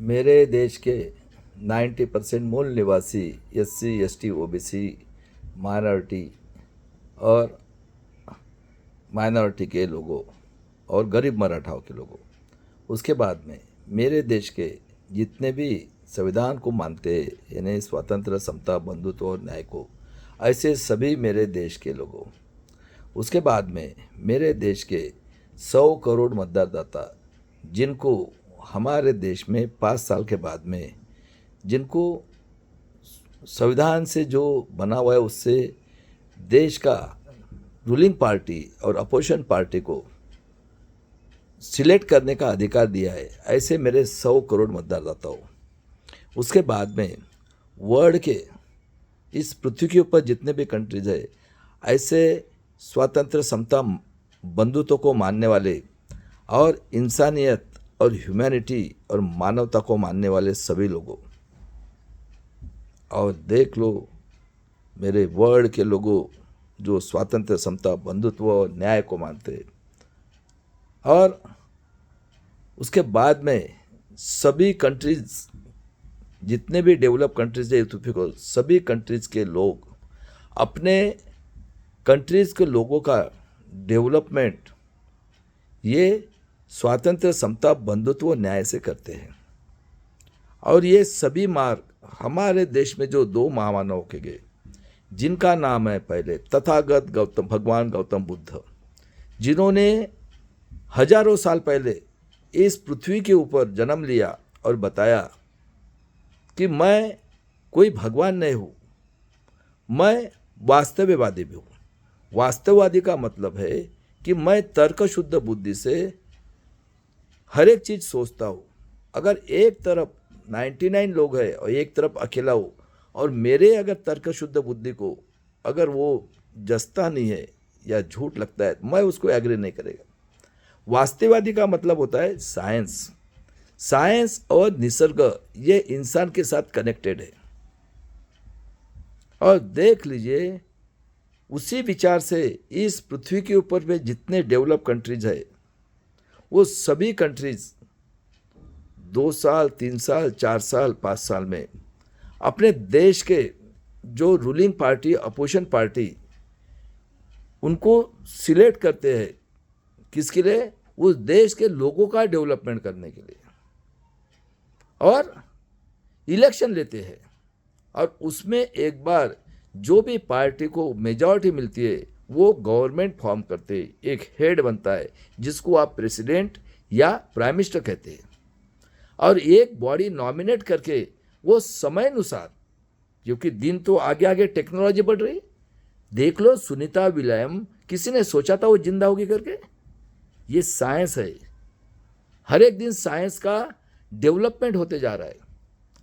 मेरे देश के 90% मूल निवासी एससी, एसटी, ओबीसी, माइनॉरिटी और माइनॉरिटी के लोगों और गरीब मराठाओं के लोगों, उसके बाद में मेरे देश के जितने भी संविधान को मानते हैं, यानी स्वतंत्र, समता, बंधुत्व और न्याय को, ऐसे सभी मेरे देश के लोगों, उसके बाद में मेरे देश के 100 करोड़ मतदाता, जिनको हमारे देश में 5 साल के बाद में, जिनको संविधान से जो बना हुआ है उससे देश का रूलिंग पार्टी और अपोजिशन पार्टी को सिलेक्ट करने का अधिकार दिया है, ऐसे मेरे 100 करोड़ मतदाताओं। उसके बाद में वर्ल्ड के इस पृथ्वी के ऊपर जितने भी कंट्रीज है, ऐसे स्वतंत्र, समता, बंधुत्व को मानने वाले और इंसानियत और ह्यूमैनिटी और मानवता को मानने वाले सभी लोगों, और देख लो मेरे वर्ल्ड के लोगों जो स्वातंत्र्य, समता, बंधुत्व और न्याय को मानते हैं, और उसके बाद में सभी कंट्रीज, जितने भी डेवलप कंट्रीज है पृथ्वी को, सभी कंट्रीज के लोग अपने कंट्रीज के लोगों का डेवलपमेंट ये स्वातंत्र्य, समता, बंधुत्व, न्याय से करते हैं। और ये सभी मार्ग हमारे देश में जो 2 महामानव के गए, जिनका नाम है पहले तथागत गौतम, भगवान गौतम बुद्ध, जिन्होंने हजारों साल पहले इस पृथ्वी के ऊपर जन्म लिया और बताया कि मैं कोई भगवान नहीं हूँ, मैं वास्तववादी भी हूँ। वास्तववादी का मतलब है कि मैं तर्क शुद्ध बुद्धि से हर एक चीज़ सोचता हूँ। अगर एक तरफ 99 लोग हैं और एक तरफ अकेला हो, और मेरे अगर तर्क शुद्ध बुद्धि को अगर वो जसता नहीं है या झूठ लगता है, मैं उसको एग्री नहीं करेगा। वास्तववादी का मतलब होता है साइंस। साइंस और निसर्ग ये इंसान के साथ कनेक्टेड है। और देख लीजिए, उसी विचार से इस पृथ्वी के ऊपर में जितने डेवलप कंट्रीज है, वो सभी कंट्रीज 2 साल, 3 साल, 4 साल, 5 साल में अपने देश के जो रूलिंग पार्टी, अपोजिशन पार्टी, उनको सिलेक्ट करते हैं। किसके लिए? उस देश के लोगों का डेवलपमेंट करने के लिए, और इलेक्शन लेते हैं। और उसमें एक बार जो भी पार्टी को मेजॉरिटी मिलती है, वो गवर्नमेंट फॉर्म करते हैं, एक हेड बनता है जिसको आप प्रेसिडेंट या प्राइम मिनिस्टर कहते हैं। और एक बॉडी नॉमिनेट करके वो समय अनुसार, क्योंकि दिन तो आगे आगे टेक्नोलॉजी बढ़ रही, देख लो सुनीता विलियम, किसी ने सोचा था वो जिंदा होगी करके? ये साइंस है। हर एक दिन साइंस का डेवलपमेंट होते जा रहा है।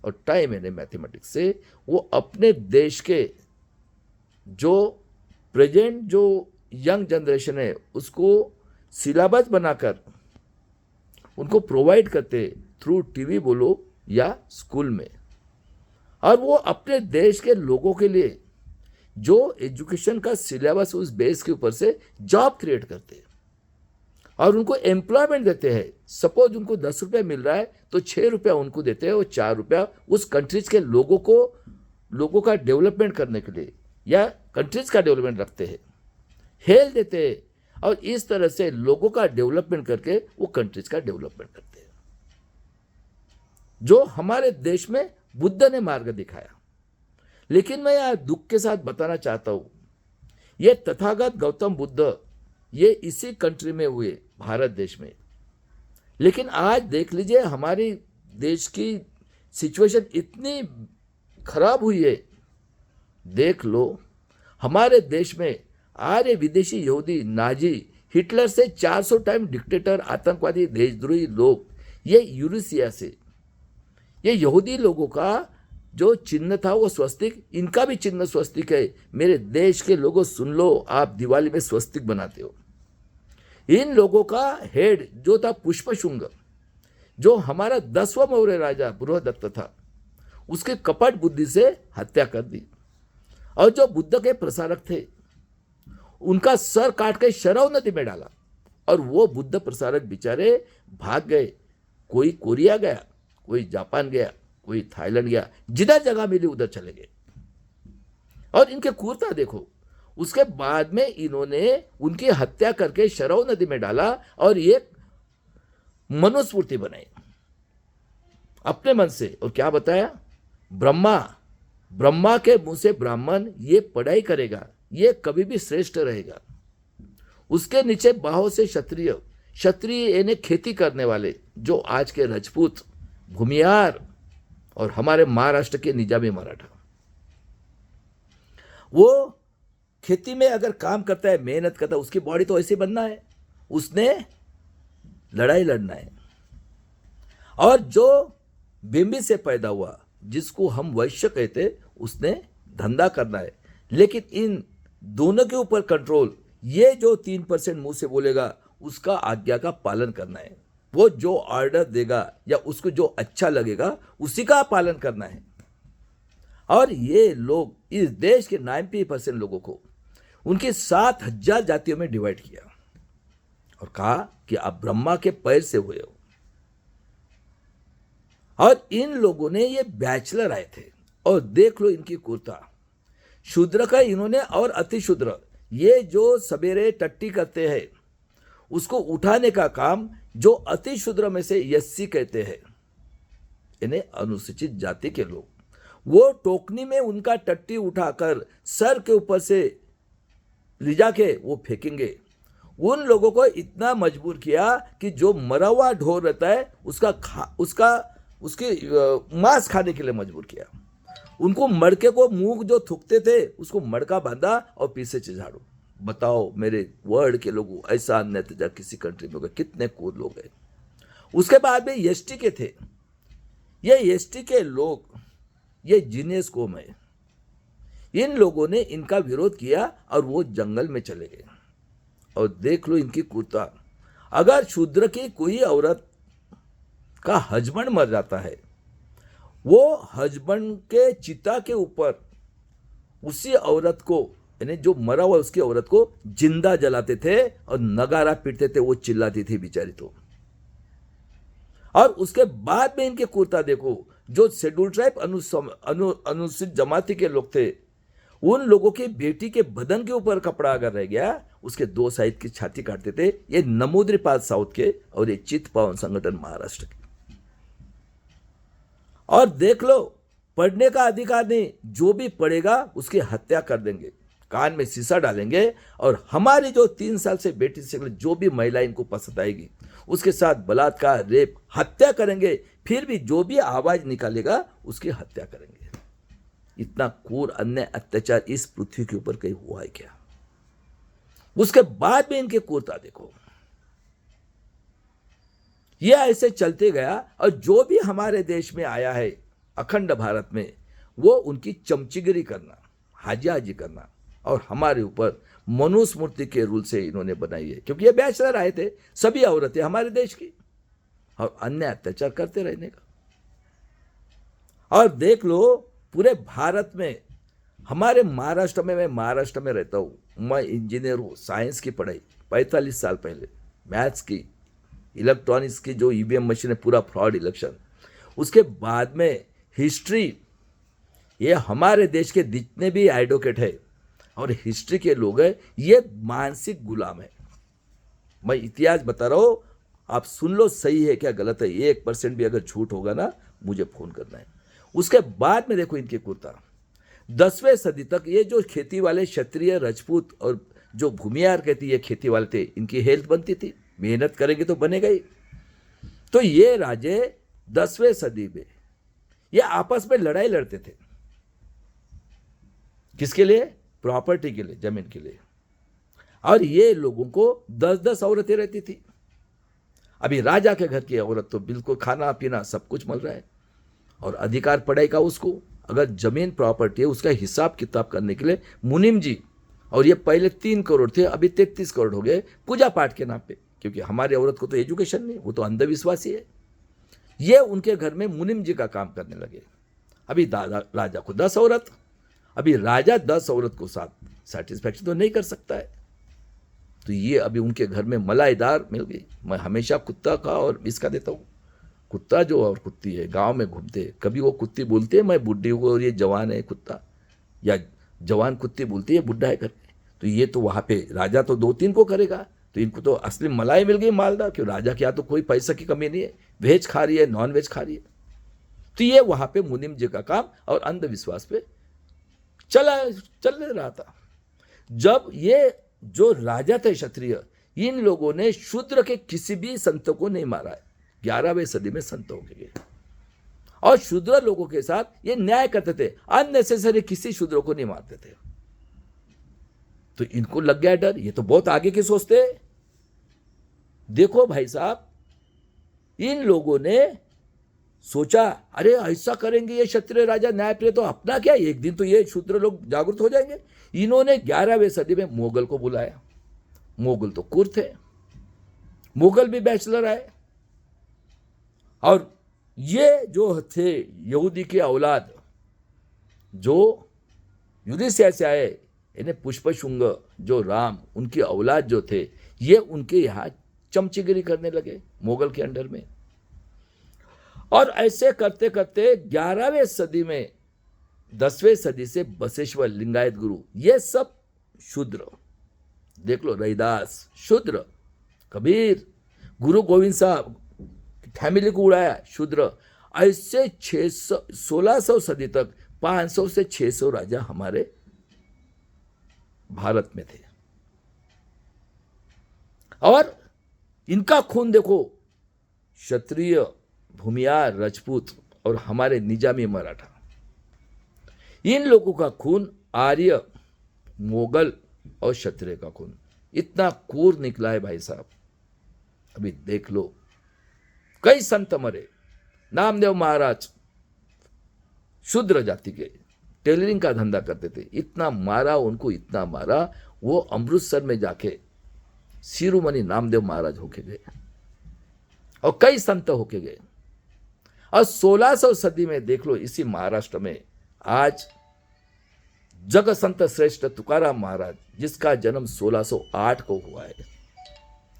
और टाइम एंड मैथमेटिक्स से वो अपने देश के जो प्रेजेंट जो यंग जनरेशन है, उसको सिलेबस बनाकर उनको प्रोवाइड करते थ्रू टीवी बोलो या स्कूल में। और वो अपने देश के लोगों के लिए जो एजुकेशन का सिलेबस, उस बेस के ऊपर से जॉब क्रिएट करते हैं और उनको एम्प्लॉयमेंट देते हैं। सपोज उनको 10 रुपये मिल रहा है तो 6 रुपया उनको देते हैं और 4 रुपया उस कंट्रीज के लोगों का डेवलपमेंट करने के लिए या कंट्रीज का डेवलपमेंट रखते हैं, हेल्थ देते हैं। और इस तरह से लोगों का डेवलपमेंट करके वो कंट्रीज का डेवलपमेंट करते हैं, जो हमारे देश में बुद्ध ने मार्ग दिखाया। लेकिन मैं यहाँ दुख के साथ बताना चाहता हूँ, ये तथागत गौतम बुद्ध ये इसी कंट्री में हुए, भारत देश में। लेकिन आज देख लीजिए हमारी देश की सिचुएशन इतनी खराब हुई है। देख लो हमारे देश में आर्य विदेशी यहूदी, नाजी, हिटलर से 400 टाइम डिक्टेटर, आतंकवादी, देशद्रोही लोग, ये यूरेशिया से, ये यहूदी लोगों का जो चिन्ह था वो स्वस्तिक, इनका भी चिन्ह स्वस्तिक है। मेरे देश के लोगों सुन लो, आप दिवाली में स्वस्तिक बनाते हो। इन लोगों का हेड जो था पुष्पशुंग, जो हमारा 10वां मौर्य राजा बृहदत्त था, उसके कपट बुद्धि से हत्या कर दी। और जो बुद्ध के प्रसारक थे, उनका सर काट के शरव नदी में डाला। और वो बुद्ध प्रसारक बेचारे भाग गए, कोई कोरिया गया, कोई जापान गया, कोई थाईलैंड गया, जिधर जगह मिली उधर चले गए। और इनके क्रूरता देखो, उसके बाद में इन्होंने उनकी हत्या करके शरव नदी में डाला और एक मनुस्मृति बनाई अपने मन से। और क्या बताया, ब्रह्मा के मुंह से ब्राह्मण ये पढ़ाई करेगा, ये कभी भी श्रेष्ठ रहेगा। उसके नीचे बाहों से क्षत्रिय, क्षत्रिय यानी खेती करने वाले, जो आज के राजपूत, भूमियार और हमारे महाराष्ट्र के निजामी मराठा। वो खेती में अगर काम करता है, मेहनत करता है, उसकी बॉडी तो ऐसे बनना है, उसने लड़ाई लड़ना है। और जो बिंबी से पैदा हुआ, जिसको हम वैश्य कहते, उसने धंधा करना है। लेकिन इन दोनों के ऊपर कंट्रोल, ये जो 3% मुंह से बोलेगा उसका आज्ञा का पालन करना है। वो जो ऑर्डर देगा या उसको जो अच्छा लगेगा उसी का पालन करना है। और ये लोग इस देश के 90% लोगों को उनकी 7000 जातियों में डिवाइड किया और कहा कि आप ब्रह्मा के पैर से हुए हो। और इन लोगों ने ये बैचलर आए थे, और देख लो इनकी क्रूरता। शूद्र का इन्होंने, और अति शूद्र, ये जो सवेरे टट्टी करते हैं उसको उठाने का काम जो अति शूद्र में से यस्सी कहते हैं, इन्हें अनुसूचित जाति के लोग, वो टोकनी में उनका टट्टी उठाकर सर के ऊपर से ले जाके वो फेंकेंगे। उन लोगों को इतना मजबूर किया कि जो मरा हुआ ढोर रहता है उसके मांस खाने के लिए मजबूर किया। उनको मड़के को मुंह जो थूकते थे उसको मड़का बांधा और पीछे से झाड़ू। बताओ मेरे वर्ल्ड के लोगों, ऐसा अन्य अत्याचार किसी कंट्री में होगा? कितने कूद लोग हैं। उसके बाद में एसटी के थे, ये एसटी के लोग, ये जीनियस कौम है। इन लोगों ने इनका विरोध किया और वो जंगल में चले गए। और देख लो इनकी क्रूरता। अगर शूद्र की कोई औरत का हस्बैंड मर जाता है, वो हस्बैंड के चिता के ऊपर उसी औरत को, यानी जो मरा हुआ उसकी औरत को जिंदा जलाते थे और नगारा पीटते थे, वो चिल्लाती थी बेचारी तो। और उसके बाद में इनके क्रूरता देखो, जो शेड्यूल ट्राइब अनुसूचित जमाती के लोग थे, उन लोगों की बेटी के बदन के ऊपर कपड़ा अगर रह गया, उसके 2 साइड की छाती काटते थे। ये नमोद्रीपाल साउथ के और ये चित पावन संगठन महाराष्ट्र के। और देख लो, पढ़ने का अधिकार नहीं, जो भी पढ़ेगा उसकी हत्या कर देंगे, कान में शीशा डालेंगे। और हमारी जो 3 साल से बेटी से जो भी महिला इनको पसंद आएगी उसके साथ बलात्कार, रेप, हत्या करेंगे। फिर भी जो भी आवाज निकालेगा उसकी हत्या करेंगे। इतना क्रूर अन्य अत्याचार इस पृथ्वी के ऊपर कहीं हुआ है क्या? उसके बाद में इनके क्रूरता देखो। यह ऐसे चलते गया और जो भी हमारे देश में आया है अखंड भारत में, वो उनकी चमचीगिरी करना, हाजी करना और हमारे ऊपर मनुस्मृति के रूल से इन्होंने बनाई है। क्योंकि ये बैचलर आए थे, सभी औरतें हमारे देश की, और अन्य अत्याचार करते रहने का। और देख लो पूरे भारत में, हमारे महाराष्ट्र में, मैं महाराष्ट्र में रहता हूँ, मैं इंजीनियर हूँ, साइंस की पढ़ाई 45 साल पहले, मैथ्स की, इलेक्ट्रॉनिक्स की, जो ईवीएम मशीन है, पूरा फ्रॉड इलेक्शन। उसके बाद में हिस्ट्री, ये हमारे देश के जितने भी एडवोकेट है और हिस्ट्री के लोग हैं, ये मानसिक गुलाम है। मैं इतिहास बता रहा हूँ, आप सुन लो, सही है क्या गलत है, 1% भी अगर झूठ होगा ना, मुझे फोन करना है। उसके बाद में देखो इनकी क्रूरता। 10वीं सदी तक ये जो खेती वाले क्षत्रिय, राजपूत और जो भूमियार कहती ये खेती वाले थे, इनकी हेल्थ बनती थी, मेहनत करेंगे तो बनेगा ही। तो ये राजे 10वीं सदी में ये आपस में लड़ाई लड़ते थे। किसके लिए? प्रॉपर्टी के लिए, जमीन के लिए। और ये लोगों को 10-10 औरतें रहती थी। अभी राजा के घर की औरत तो बिल्कुल खाना पीना सब कुछ मिल रहा है, और अधिकार पढ़ाई का उसको, अगर जमीन प्रॉपर्टी है उसका हिसाब किताब करने के लिए मुनिम जी, और ये पहले 3 करोड़ थे, अभी 33 करोड़ हो गए पूजा पाठ के नाम पे। क्योंकि हमारी औरत को तो एजुकेशन नहीं, वो तो अंधविश्वासी है। ये उनके घर में मुनिम जी का काम करने लगे। अभी राजा को 10 औरत, अभी राजा 10 औरत को साथ सेटिस्फैक्शन तो नहीं कर सकता है। तो ये अभी उनके घर में मलाईदार मिल गई। मैं हमेशा कुत्ता का और इसका देता हूँ, कुत्ता जो और कुत्ती है गांव में घूमते, कभी वो कुत्ती बोलती है मैं बुढ़ी हूँ और ये जवान है कुत्ता, या जवान कुत्ती बोलती है बुढ़ा है करके, तो ये तो वहाँ पे राजा तो 2-3 को करेगा, तो इनको तो असली मलाई मिल गई मालदार, क्यों राजा के यहाँ तो कोई पैसा की कमी नहीं है, वेज खा रही है नॉन वेज खा रही है। तो ये वहाँ पे मुनीम जी का काम और अंधविश्वास पे चल रहा था। जब ये जो राजा थे क्षत्रिय, इन लोगों ने शूद्र के किसी भी संत को नहीं मारा है। 11वीं सदी में संत हो गए और शूद्र लोगों के साथ ये न्याय करते थे, अननेसेसरी किसी शूद्र को नहीं मारते थे। तो इनको लग गया डर, ये तो बहुत आगे की सोचते। देखो भाई साहब, इन लोगों ने सोचा अरे ऐसा करेंगे ये क्षत्रिय राजा न्यायप्रिय, तो अपना क्या, एक दिन तो ये शूद्र लोग जागरूक हो जाएंगे। इन्होंने 11वीं सदी में मुगल को बुलाया। मुगल तो कुर थे, मुगल भी बैचलर आए, और ये जो थे यहूदी के औलाद जो यूरिशिया से आए, इन्हें पुष्पशुंग जो राम, उनकी औलाद जो थे, ये उनके यहाँ चमचीगिरी करने लगे मुगल के अंडर में। और ऐसे करते करते 11वीं सदी में 10वीं सदी से बसेश्वर, लिंगायत गुरु, ये सब शूद्र, देख लो रैदास शूद्र, कबीर, गुरु गोविंद साहब फैमिली को उड़ाया शूद्र। ऐसे 1600 सदी तक 500 से 600 राजा हमारे भारत में थे, और इनका खून देखो, क्षत्रिय, भूमियार, राजपूत और हमारे निजामी मराठा, इन लोगों का खून आर्य, मोगल और क्षत्रिय का खून इतना क्रूर निकला है भाई साहब। अभी देख लो, कई संत मरे। नामदेव महाराज शूद्र जाति के, टेलरिंग का धंधा करते थे, इतना मारा उनको, इतना मारा, वो अमृतसर में जाके शिरोमणि नामदेव महाराज होके गए और कई संत होके गए। और 1600 सदी में देख लो, इसी महाराष्ट्र में आज जग संत श्रेष्ठ तुकाराम महाराज, जिसका जन्म 1608 को हुआ है,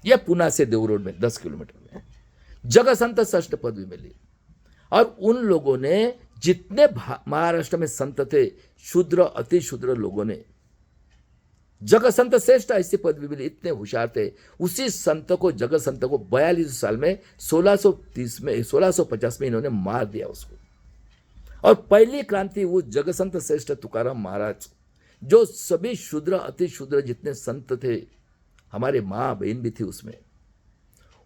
यह पुणे से देव रोड में 10 किलोमीटर में जग संत श्रेष्ठ पदवी मिली। और उन लोगों ने जितने महाराष्ट्र में संत थे, शूद्र अति शूद्र लोगों ने जग संत श्रेष्ठ ऐसी पदवी मिली, इतने होशियार थे। उसी संत को, जग संत को 42 साल में 1650 में इन्होंने मार दिया उसको। और पहली क्रांति वो जग संत श्रेष्ठ तुकाराम महाराज, जो सभी शूद्र अति शूद्र जितने संत थे, हमारे माँ बहन भी थी उसमें,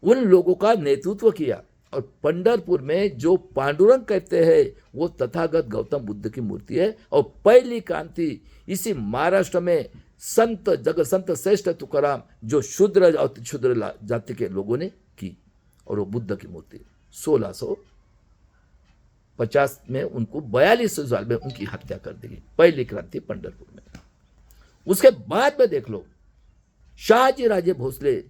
उन लोगों का नेतृत्व किया। और पंढरपुर में जो पांडुरंग कहते हैं, वो तथागत गौतम बुद्ध की मूर्ति है। और पहली क्रांति इसी महाराष्ट्र में संत जग संत श्रेष्ठ तुकाराम, जो शूद्र और शूद्र जाति के लोगों ने की, और वो बुद्ध की मूर्ति 1650 में उनको 42 साल में उनकी हत्या कर दी गई। पहली क्रांति पंढरपुर में। उसके बाद में देख लो, शाहजी राजे भोसले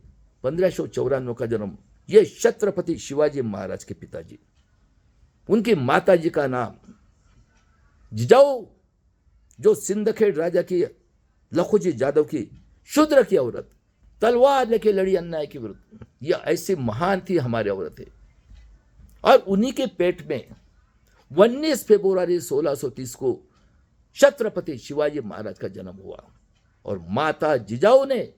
1594 का जन्म, ये छत्रपति शिवाजी महाराज के पिताजी, उनकी माताजी का नाम जिजाऊ, जो सिंदखेड़ राजा की लखोजी जादव की शूद्र की औरत, तलवार लेके लड़ी अन्याय के विरुद्ध, यह ऐसी महान थी हमारी औरत है। और उन्हीं के पेट में 19 फरवरी 1630 को छत्रपति शिवाजी महाराज का जन्म हुआ। और माता जिजाऊ ने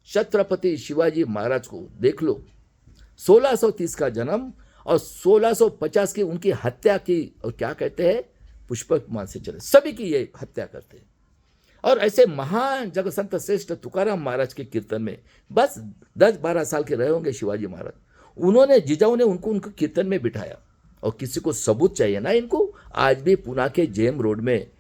छत्रपति शिवाजी महाराज को, देख लो, 1630 का जन्म और 1650 की उनकी हत्या की। और क्या कहते हैं, पुष्पक मान से चले, सभी की ये हत्या करते हैं। और ऐसे महान जग संत श्रेष्ठ तुकाराम महाराज के कीर्तन में बस 10-12 साल के रहे होंगे शिवाजी महाराज, उन्होंने, जिजाऊ ने उनको कीर्तन में बिठाया। और किसी को सबूत चाहिए ना इनको, आज भी पुणे के जेम रोड में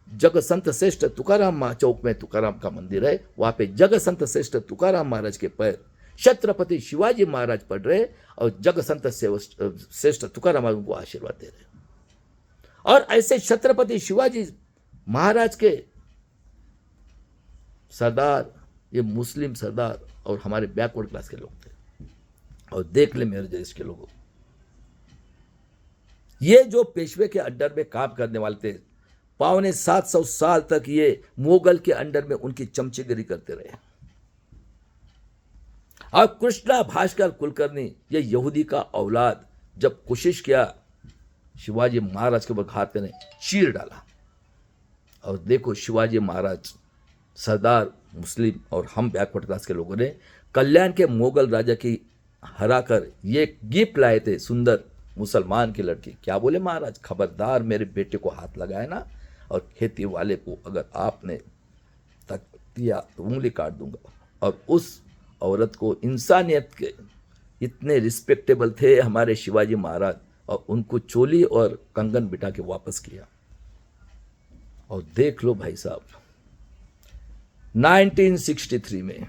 जग संत श्रेष्ठ तुकाराम चौक में तुकाराम का मंदिर है, वहां पे जग संत श्रेष्ठ तुकाराम महाराज के पैर छत्रपति शिवाजी महाराज पढ़ रहे, और जग संत श्रेष्ठ तुकाराम महाराज उनको आशीर्वाद दे रहे। और ऐसे छत्रपति शिवाजी महाराज के सरदार, ये मुस्लिम सरदार और हमारे बैकवर्ड क्लास के लोग थे। और देख ले मेरे देश के लोगों, ये जो पेशवे के अंडर में काम करने वाले थे, 750 साल तक ये मुगल के अंडर में उनकी चमचीगिरी करते रहे। और कृष्णा भास्कर कुलकर्णी, ये यहूदी का औलाद, जब कोशिश किया शिवाजी महाराज के ऊपर घात करने, चीर डाला। और देखो शिवाजी महाराज, सरदार मुस्लिम और हम बैकवर्ड क्लास के लोगों ने कल्याण के मुगल राजा की हराकर ये गिफ्ट लाए थे, सुंदर मुसलमान की लड़की। क्या बोले महाराज, खबरदार मेरे बेटे को हाथ लगाए ना, और खेती वाले को अगर आपने तक दिया तो उंगली काट दूंगा। और उस औरत को, इंसानियत के इतने रिस्पेक्टेबल थे हमारे शिवाजी महाराज, और उनको चोली और कंगन बिठा के वापस किया। और देख लो भाई साहब, 1963 में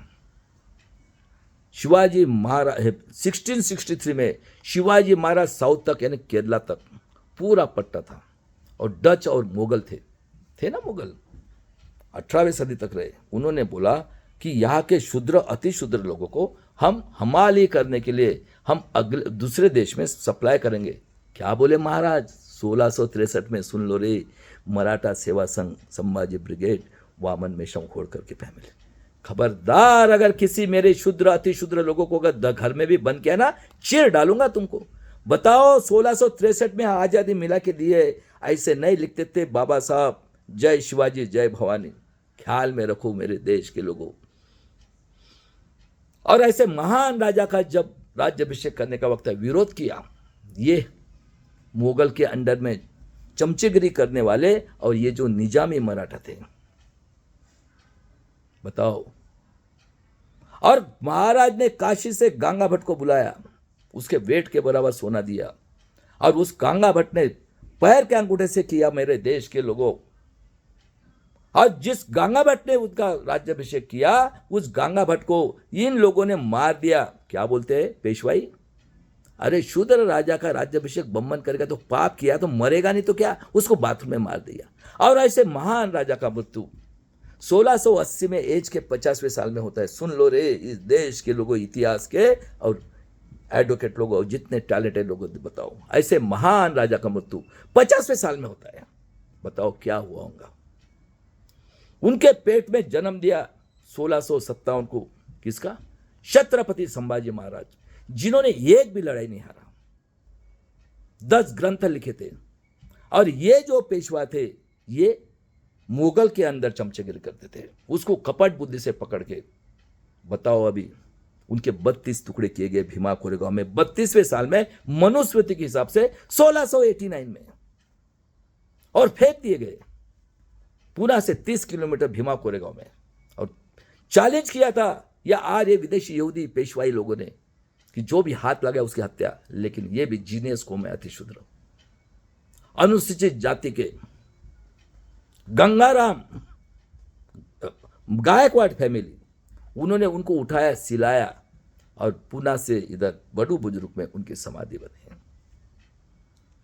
शिवाजी महाराज, 1663 में शिवाजी महाराज साउथ तक यानी केरला तक पूरा पट्टा था। और डच और मुगल थे ना, मुगल 18वीं सदी तक रहे। उन्होंने बोला कि यहाँ के शूद्र, अति शूद्र लोगों को हम हमाली करने के लिए हम अगले दूसरे देश में सप्लाई करेंगे। क्या बोले महाराज, 1663 में, सुन लो रे, मराठा सेवा संघ, संभाजी ब्रिगेड, वामन मेशम खोड़कर की फैमिली, खबरदार अगर किसी मेरे शूद्र अति शूद्र लोगों को अगर घर में भी बंद किया ना, चीर डालूंगा तुमको। बताओ 1663 में आजादी मिला के लिए ऐसे नहीं लिखते थे बाबा साहब, जय शिवाजी जय भवानी। ख्याल में रखो मेरे देश के लोगों। और ऐसे महान राजा का जब राज्याभिषेक करने का वक्त विरोध किया ये मुगल के अंडर में चमचेगिरी करने वाले और ये जो निजामी मराठा थे। बताओ। और महाराज ने काशी से गंगा भट्ट को बुलाया, उसके वेट के बराबर सोना दिया, और उस गंगा भट्ट ने पैर के अंगूठे से किया मेरे देश के लोगों। और जिस गंगा भट्ट ने उसका राज्याभिषेक किया, उस गंगा भट्ट को इन लोगों ने मार दिया। क्या बोलते हैं पेशवाई, अरे शूद्र राजा का राज्याभिषेक बम्मन करेगा तो पाप किया तो मरेगा नहीं तो क्या, उसको बाथरूम में मार दिया। और ऐसे महान राजा का मृत्यु 1680 में एज के 50वें साल में होता है। सुन लो रे, इस देश के लोगों, इतिहास के और एडवोकेट लोगों और जितने टैलेंटेड लोगों, बताओ ऐसे महान राजा का मृत्यु 50वें साल में होता है। बताओ क्या हुआ होगा। उनके पेट में जन्म दिया 1657 को किसका, छत्रपति संभाजी महाराज, जिन्होंने एक भी लड़ाई नहीं हारा, 10 ग्रंथ लिखे थे। और ये जो पेशवा थे ये मुगल के अंदर चमचेगिरी करते थे, उसको कपट बुद्धि से पकड़ के। बताओ अभी उनके 32 टुकड़े किए गए भीमा कोरेगांव में 32वें साल में मनुस्मृति के हिसाब से 1689 में, और फेंक दिए गए पुणे से 30 किलोमीटर भीमा कोरेगांव में। और चैलेंज किया था या आज ये विदेशी यहूदी पेशवाई लोगों ने कि जो भी हाथ लगा उसकी हत्या। लेकिन ये भी जीनियस कौम है, अतिशूद्र अनुसूचित जाति के गंगाराम गायकवाड़ फैमिली, उन्होंने उनको उठाया, सिलाया, और पुणे से इधर बड़ू बुजुर्ग में उनकी समाधि बनी।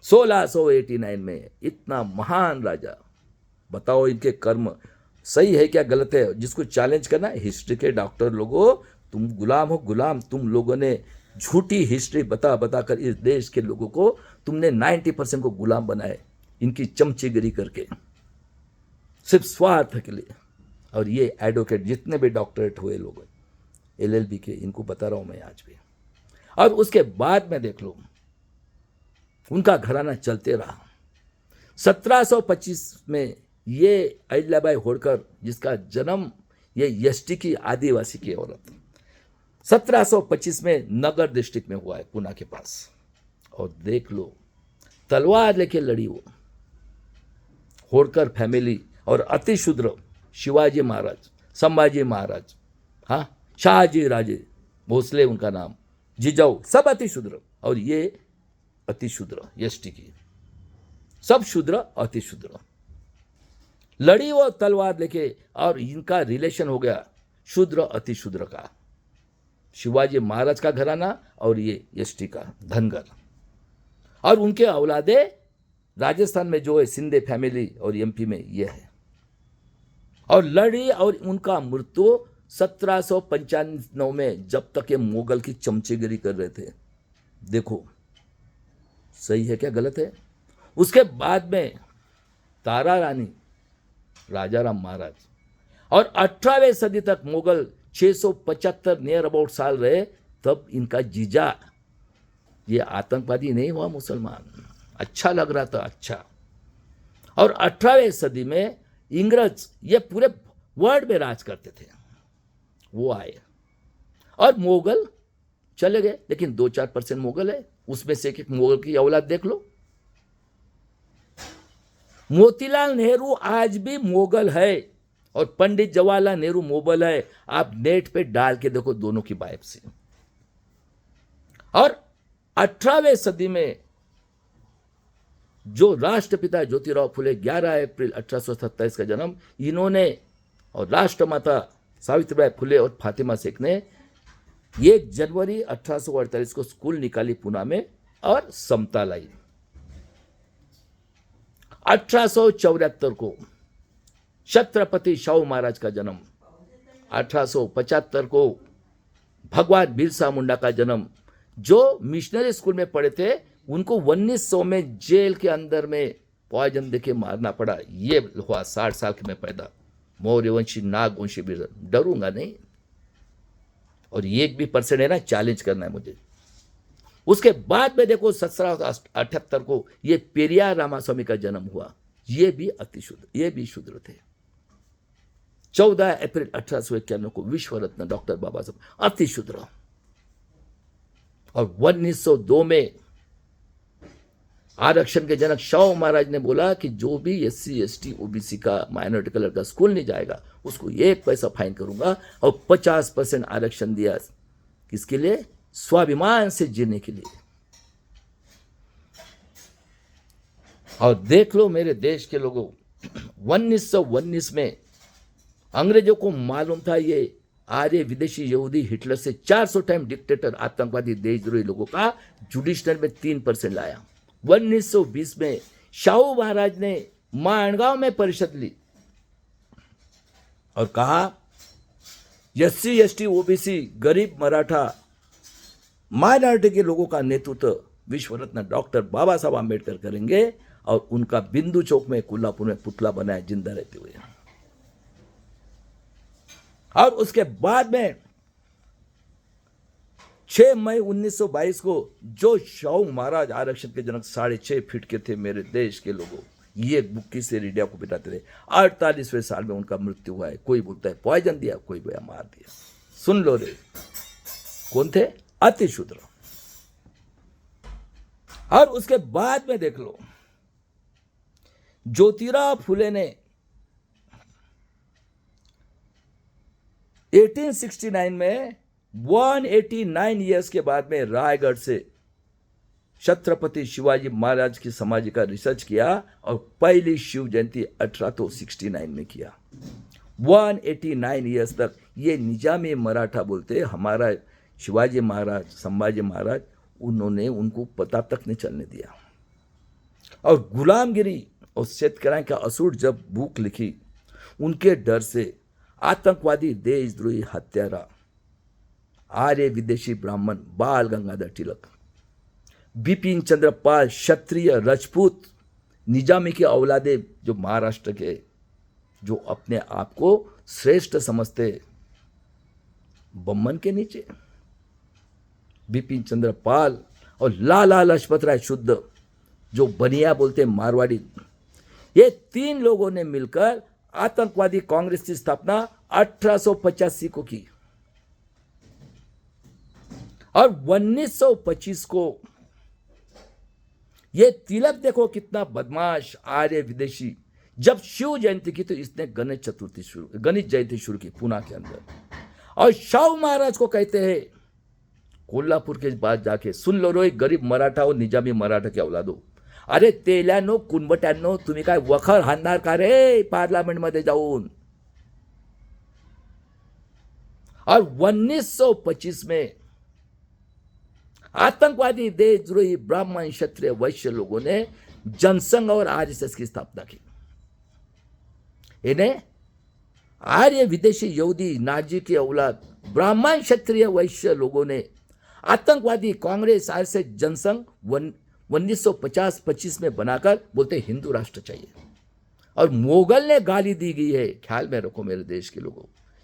1689 में इतना महान राजा। बताओ इनके कर्म सही है क्या गलत है, जिसको चैलेंज करना। हिस्ट्री के डॉक्टर लोगों, तुम गुलाम हो, गुलाम। तुम लोगों ने झूठी हिस्ट्री बता बता कर इस देश के लोगों को तुमने 90% को गुलाम बनाए, इनकी चमचेगिरी करके, सिर्फ स्वार्थ के लिए। और ये एडवोकेट जितने भी डॉक्टरेट हुए लोग LLB के, इनको बता रहा हूं मैं आज भी। और उसके बाद में देख लो उनका घराना चलते रहा। 1725 में ये अहिल्याबाई होळकर, जिसका जन्म ये यष्टि की आदिवासी की औरत, 1725 में नगर डिस्ट्रिक्ट में हुआ है, पुणे के पास। और देख लो तलवार लेके लड़ी वो होळकर फैमिली और अति शूद्र शिवाजी महाराज, संभाजी महाराज, हाँ, शाहजी राजे भोसले उनका नाम, जिजाऊ, सब अति शूद्र। और ये अति शूद्र यष्टि की, सब शूद्र अति शूद्र लड़ी वो तलवार लेके। और इनका रिलेशन हो गया शूद्र अति शूद्र का, शिवाजी महाराज का घराना और ये यष्टि का धनगर। और उनके औलादे राजस्थान में जो है सिंधे फैमिली और MP में ये है। और लड़ी और उनका मृत्यु 1795 में, जब तक ये मुगल की चमचेगिरी कर रहे थे। देखो सही है क्या गलत है। उसके बाद में तारा रानी, राजा राम महाराज, और 18वीं सदी तक मुगल 675 नियर अबाउट साल रहे। तब इनका जीजा ये आतंकवादी नहीं हुआ मुसलमान, अच्छा लग रहा था, अच्छा। और 18वीं सदी में इंग्रज ये पूरे वर्ल्ड में राज करते थे, वो आए और मुगल चले गए, लेकिन 2-4% मुगल है, उसमें से एक मुगल की औलाद देख लो। मोतीलाल नेहरू आज भी मुगल है और पंडित जवाहरलाल नेहरू मुगल है। आप नेट पे डाल के देखो दोनों की बायोप्सी। और 18वीं सदी में जो राष्ट्रपिता ज्योतिराव फुले 11 अप्रैल 1827 का जन्म इन्होंने, और राष्ट्रमाता सावित्रीबाई फुले और फातिमा शेख ने 1 जनवरी 1848 को स्कूल निकाली पूना में और समता लाई। 1874 को छत्रपति शाहू महाराज का जन्म, 1875 को भगवान बिरसा मुंडा का जन्म। जो मिशनरी स्कूल में पढ़े थे उनको 1900 में जेल के अंदर में पॉइजन देके मारना पड़ा। ये हुआ 60 साल के में पैदा, मौर्यवंशी नागवंशी भी, डरूंगा नहीं। और 1% है ना, चैलेंज करना है मुझे। उसके बाद में देखो 1778 को ये पेरियार रामास्वामी का जन्म हुआ, ये भी अतिशुद्ध, ये भी शूद्र थे। 14 अप्रैल 1891 को विश्व रत्न डॉक्टर बाबा साहब, अतिशूद्र। और 1902 में आरक्षण के जनक शाहू महाराज ने बोला कि जो भी SC ST OBC का माइनॉरिटी का लड़का स्कूल नहीं जाएगा उसको 1 पैसा फाइन करूंगा, और 50% आरक्षण दिया। किसके लिए? स्वाभिमान से जीने के लिए। और देख लो मेरे देश के लोगों, 1919 में अंग्रेजों को मालूम था ये आर्य विदेशी यहूदी हिटलर से 400 टाइम डिक्टेटर आतंकवादी देशद्रोही लोगों का जुडिशनल में 3% लाया। 1920 में शाहू महाराज ने माणगांव में परिषद ली और कहा SC ST OBC गरीब मराठा माइनॉरिटी के लोगों का नेतृत्व विश्व रत्न डॉक्टर बाबा साहब आम्बेडकर करेंगे। और उनका बिंदु चौक में कोल्हापुर में पुतला बनाया जिंदा रहते हुए। और उसके बाद में 6 मई 1922 को जो शाहू महाराज आरक्षण के जनक 6.5 फीट के थे मेरे देश के लोगों, ये बुक्की से रेडिया को बिठाते थे। 48वें साल में उनका मृत्यु हुआ है। कोई बोलता है पॉइजन दिया, कोई बोया मार दिया। सुन लो रे, कौन थे? अतिशूद्र। और उसके बाद में देख लो, ज्योतिराव फुले ने 1869 में 189 ईयर्स के बाद में रायगढ़ से छत्रपति शिवाजी महाराज की समाधि का रिसर्च किया और पहली शिव जयंती 1869 में किया। 189 ईयर्स तक ये निजामी मराठा बोलते, हमारा शिवाजी महाराज, संभाजी महाराज, उन्होंने उनको पता तक नहीं चलने दिया। और गुलामगिरी और शेतकऱ्या का असूर जब बुक लिखी, उनके डर से आतंकवादी देशद्रोही हत्यारा आर्य विदेशी ब्राह्मण बाल गंगाधर तिलक, बिपिन चंद्र पाल क्षत्रिय राजपूत निजामी के औलादे जो महाराष्ट्र के, जो अपने आप को श्रेष्ठ समझते, बम्मन के नीचे बिपिन चंद्र पाल और लाला लजपत राय शुद्ध जो बनिया बोलते मारवाड़ी, ये 3 लोगों ने मिलकर आतंकवादी कांग्रेस की स्थापना 1885 को की। और 1925 को ये तिलक देखो कितना बदमाश आर्य विदेशी, जब शिव जयंती की तो इसने गणेश जयंती शुरू की पूना के अंदर। और शाहू महाराज को कहते हैं कोल्हापुर के बाद जाके, सुन लो रो, गरीब मराठा और निजामी मराठा के औलादो, अरे तेल्यानो कुणबट्यांनो, तुम्ही काय वखर हाणणार का रे पार्लमेंट मध्ये जाऊन? और 1925 में आतंकवादी देशद्रोही ब्राह्मण क्षत्रिय वैश्य लोगों ने जनसंघ और RSS की स्थापना की। इन्हें आर्य विदेशी यहूदी नाजी की औलाद ब्राह्मण क्षत्रिय वैश्य लोगों ने आतंकवादी कांग्रेस RSS जनसंघ 1950-25 में बनाकर बोलते हिंदू राष्ट्र चाहिए। और मोगल ने गाली दी गई है, ख्याल में रखो मेरे देश के लोगों,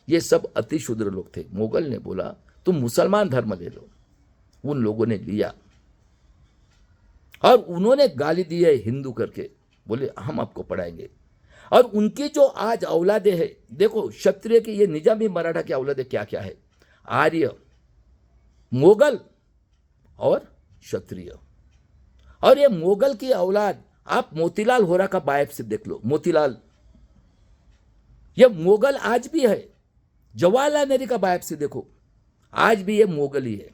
ये सब अतिशूद्र लोग थे। मोगल ने बोला तुम मुसलमान धर्म ले लो, उन लोगों ने लिया और उन्होंने गाली दी है हिंदू करके, बोले हम आपको पढ़ाएंगे। और उनकी जो आज औलादे है, देखो क्षत्रिय की, ये निजामी मराठा की औलादे क्या क्या है, आर्य, मोगल और क्षत्रिय। और ये मोगल की औलाद, आप मोतीलाल होरा का बायोप्सी देख लो, मोतीलाल, ये मोगल आज भी है। जवाहरलाल नेहरू का बायोप्सी देखो, आज भी ये मोगल ही है।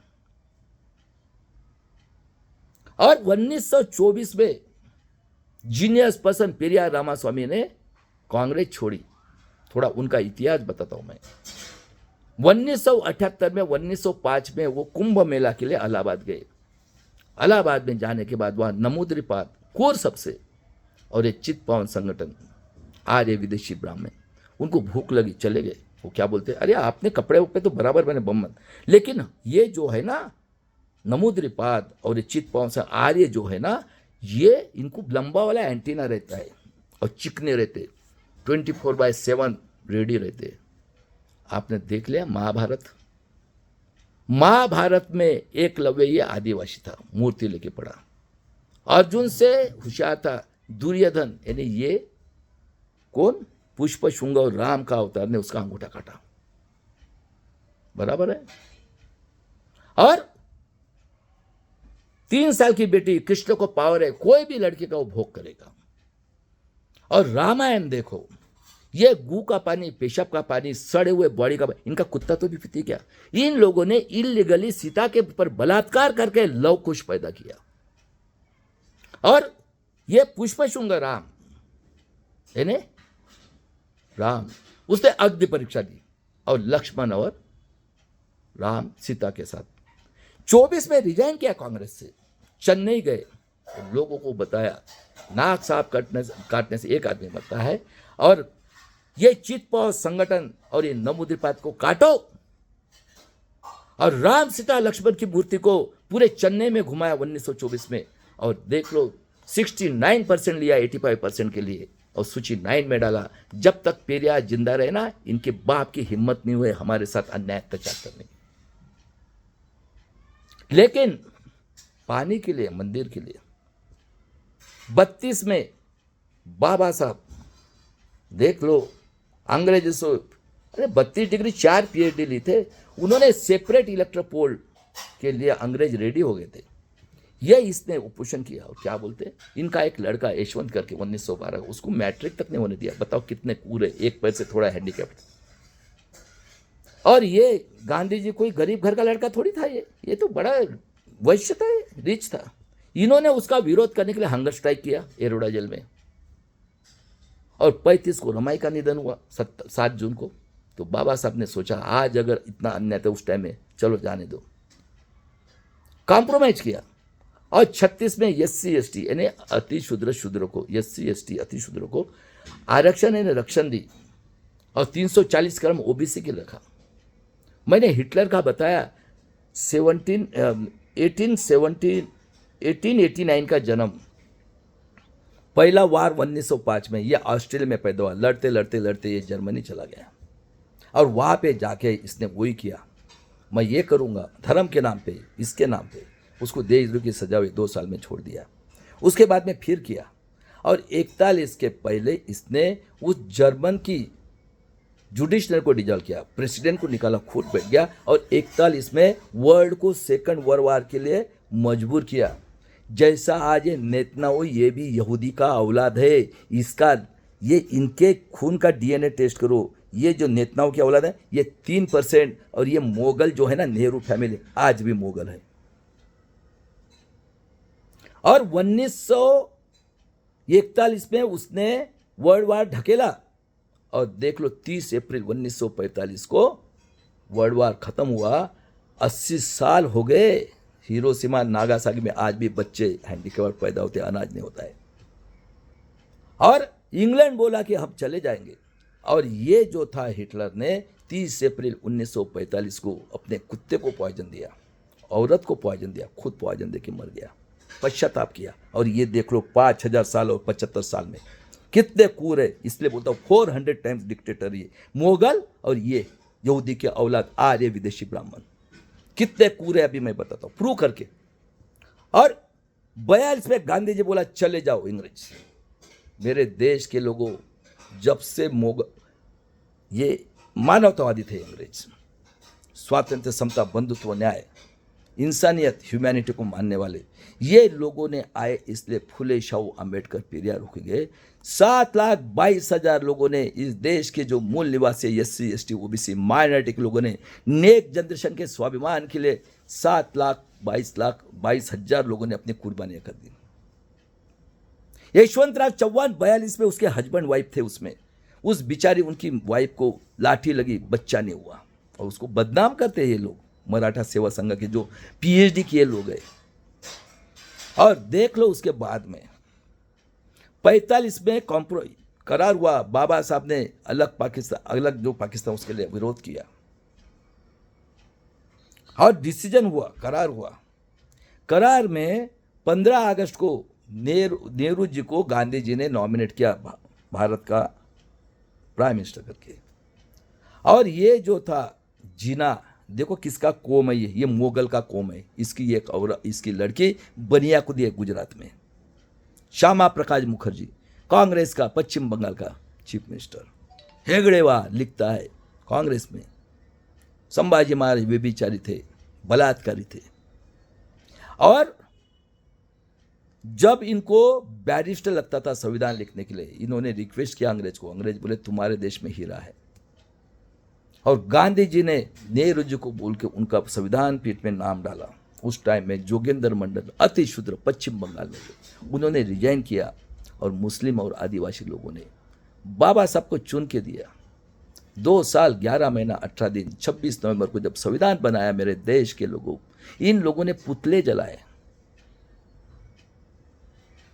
और 1924 में जीनियस पर्सन पेरियार रामास्वामी ने कांग्रेस छोड़ी। थोड़ा उनका इतिहास बताता हूं मैं। 1978 में, 1905 में वो कुंभ मेला के लिए इलाहाबाद गए। इलाहाबाद में जाने के बाद वहां नमूद्रिपाद कोर सबसे और एक चित्पावन संगठन आर्य विदेशी ब्राह्मण, उनको भूख लगी, चले गए। वो क्या बोलते, अरे आपने कपड़े पे तो बराबर बने बम्मन, लेकिन ये जो है ना नमूद्रिपाद और ये चित्पावन से आर्य जो है ना, ये इनको लंबा वाला एंटीना रहता है और चिकने रहते, 24/7 रेडी रहते। आपने देख लिया महाभारत, महाभारत में एकलव्य ये आदिवासी था, मूर्ति लेके पड़ा। अर्जुन से होशियार था दुर्योधन, यानी ये कौन, पुष्पशुंग और राम का अवतार ने उसका अंगूठा काटा, बराबर है। और 3 साल की बेटी, कृष्ण को पावर है, कोई भी लड़के का वो भोग करेगा। और रामायण देखो, ये गू का पानी, पेशाब का पानी, सड़े हुए बॉडी का पानी, इनका कुत्ता तो भी पीती क्या। इन लोगों ने इलीगली सीता के ऊपर बलात्कार करके लव कुश पैदा किया। और ये पुष्पशुंग राम, यानी राम, उसने अग्नि परीक्षा दी, और लक्ष्मण और राम सीता के साथ 24 में रिजाइन किया कांग्रेस से, चेन्नई गए, तो लोगों को बताया नाक साफ काटने से एक आदमी मरता है, और ये चित्पावन संगठन और ये नमूद्रिपाद को काटो। और राम सीता लक्ष्मण की मूर्ति को पूरे चेन्नई में घुमाया 1924 में, और देख लो 69% लिया 85% के लिए, और सूची 9 में डाला। जब तक पेरियार जिंदा रहे ना, इनके बाप की हिम्मत नहीं हुए हमारे साथ अन्याय अत्याचार करने। लेकिन पानी के लिए, मंदिर के लिए 32 में बाबा साहब, देख लो अंग्रेजों से, अरे 32 डिग्री 4 PhD ली थे उन्होंने, सेपरेट इलेक्ट्रोपोल के लिए अंग्रेज रेडी हो गए थे। ये इसने उपोषण किया, और क्या बोलते, इनका एक लड़का यशवंत करके 1912, उसको मैट्रिक तक नहीं होने दिया। बताओ कितने कूरे, एक पैर से थोड़ा हैंडीकैप्ड। और ये गांधी जी कोई गरीब घर का लड़का थोड़ी था, ये तो बड़ा वैश्य था, रिच था। इन्होंने उसका विरोध करने के लिए हंगर स्ट्राइक किया एरोडा जेल में, और 35 को रमाई का निधन हुआ 7 जून को। तो बाबा साहब ने सोचा आज अगर इतना अन्याय था उस टाइम में, चलो जाने दो, कॉम्प्रोमाइज किया। और 36 में SC ST यानी अति शूद्र को, SC ST अति शूद्र को आरक्षण यानी रक्षण दी, और 340 क्रम OBC के रखा। मैंने हिटलर का बताया 1889 का जन्म, पहला वार 1905 में, ये ऑस्ट्रेलिया में पैदा हुआ। लड़ते लड़ते लड़ते ये जर्मनी चला गया, और वहाँ पे जाके इसने वही किया, मैं ये करूँगा धर्म के नाम पे, इसके नाम पे। उसको देशद्रोह की सजा हुई, 2 साल में छोड़ दिया। उसके बाद में फिर किया, और 41 के पहले इसने उस जर्मन की जुडिशनरी को डिजॉल्व किया, प्रेसिडेंट को निकाला, खुद बैठ गया, और 41 में वर्ल्ड को सेकंड वर्ल्ड वार के लिए मजबूर किया। जैसा आज ये नेतन्याहू, ये भी यहूदी का औलाद है, इसका, ये इनके खून का DNA टेस्ट करो, ये जो नेतन्याहू की औलाद है ये 3%, और ये मोगल जो है ना, नेहरू फैमिली आज भी मोगल है। और 1941 में उसने वर्ल्ड वार ढकेला, और देख लो 30 अप्रैल 1945 को वर्ल्ड वार खत्म हुआ। 80 साल हो गए। हिरोशिमा नागासाकी में आज भी बच्चे हैंडीकैप पैदा होते, अनाज नहीं होता है। और इंग्लैंड बोला कि हम चले जाएंगे, और ये जो था हिटलर ने 30 अप्रैल 1945 को अपने कुत्ते को पॉइजन दिया, औरत को पॉइजन दिया, खुद पॉइजन देके मर गया, पश्चाताप किया। और ये देख लो 5000 साल और 75 साल में कितने कूर है। इसलिए बोलता हूँ 400 टाइम्स डिक्टेटर ये मोगल, और ये यहूदी के औलाद आर्य विदेशी ब्राह्मण, कितने कूर है अभी मैं बताता हूँ प्रूव करके। और 42 में गांधी जी बोला चले जाओ इंग्रेज। मेरे देश के लोगों, जब से ये मानवतावादी थे अंग्रेज, स्वातंत्र, समता, बंधुत्व, न्याय, इंसानियत, ह्यूमैनिटी को मानने वाले ये लोगों ने आए, इसलिए फुले शाहू अंबेडकर पेरियार होके गए। 7,22,000 लोगों ने, इस देश के जो मूल निवासी SC ST OBC माइनॉरिटी के लोगों ने नेक जनरेशन के स्वाभिमान के लिए 7,22,000 लोगों ने अपनी कुर्बानियां कर दी। यशवंतराव चौहान 42 में उसके हस्बैंड वाइफ थे, उसमें उस बिचारी उनकी वाइफ को लाठी लगी, बच्चा नहीं हुआ, और उसको बदनाम करते हैं ये लोग, मराठा सेवा संघ के जो PhD किए लोग हैं। और देख लो उसके बाद में 45 में करार हुआ, बाबा साहब ने अलग पाकिस्तान उसके लिए विरोध किया और डिसीजन हुआ, करार हुआ। करार में 15 अगस्त को नेहरू जी को गांधी जी ने नॉमिनेट किया भारत का प्राइम मिनिस्टर करके। और ये जो था जीना, देखो किसका कौम है, ये मुगल का कौम है। इसकी एक और इसकी लड़की बनियाकुदी है गुजरात में। श्यामा प्रकाश मुखर्जी कांग्रेस का पश्चिम बंगाल का चीफ मिनिस्टर। हेगड़ेवार लिखता है कांग्रेस में। संभाजी महाराज व्यभिचारी थे, बलात्कारी थे। और जब इनको बैरिस्टर लगता था संविधान लिखने के लिए, इन्होंने रिक्वेस्ट किया अंग्रेज को। अंग्रेज बोले तुम्हारे देश में हीरा है। और गांधी जी ने नेहरू जी को बोल के उनका संविधान पीठ में नाम डाला। उस टाइम में जोगेंद्र मंडल अति शूद्र पश्चिम बंगाल में, उन्होंने रिजाइन किया और मुस्लिम और आदिवासी लोगों ने बाबा साहब को चुन के दिया। 2 साल 11 महीना 18 दिन 26 नवंबर को जब संविधान बनाया मेरे देश के लोगों, इन लोगों ने पुतले जलाए,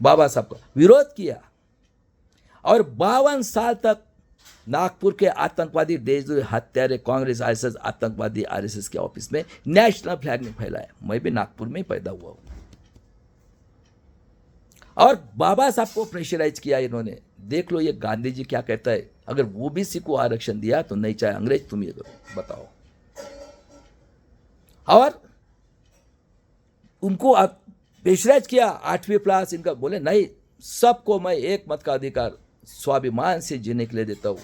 बाबा साहब का विरोध किया। और 52 साल तक नागपुर के आतंकवादी देशद्रोही हत्यारे कांग्रेस RSS आतंकवादी RSS के ऑफिस में नेशनल फ्लैग नहीं फैलाया। मैं भी नागपुर में ही पैदा हुआ हूं। और बाबा साहब को प्रेशराइज किया इन्होंने। देख लो ये गांधी जी क्या कहता है, अगर OBC को आरक्षण दिया तो नहीं चाहे अंग्रेज, तुम ये करो, बताओ। और उनको प्रेशराइज किया 8वीं क्लास इनका, बोले नहीं, सबको मैं एक मत का अधिकार स्वाभिमान से जीने के लिए देता हूं।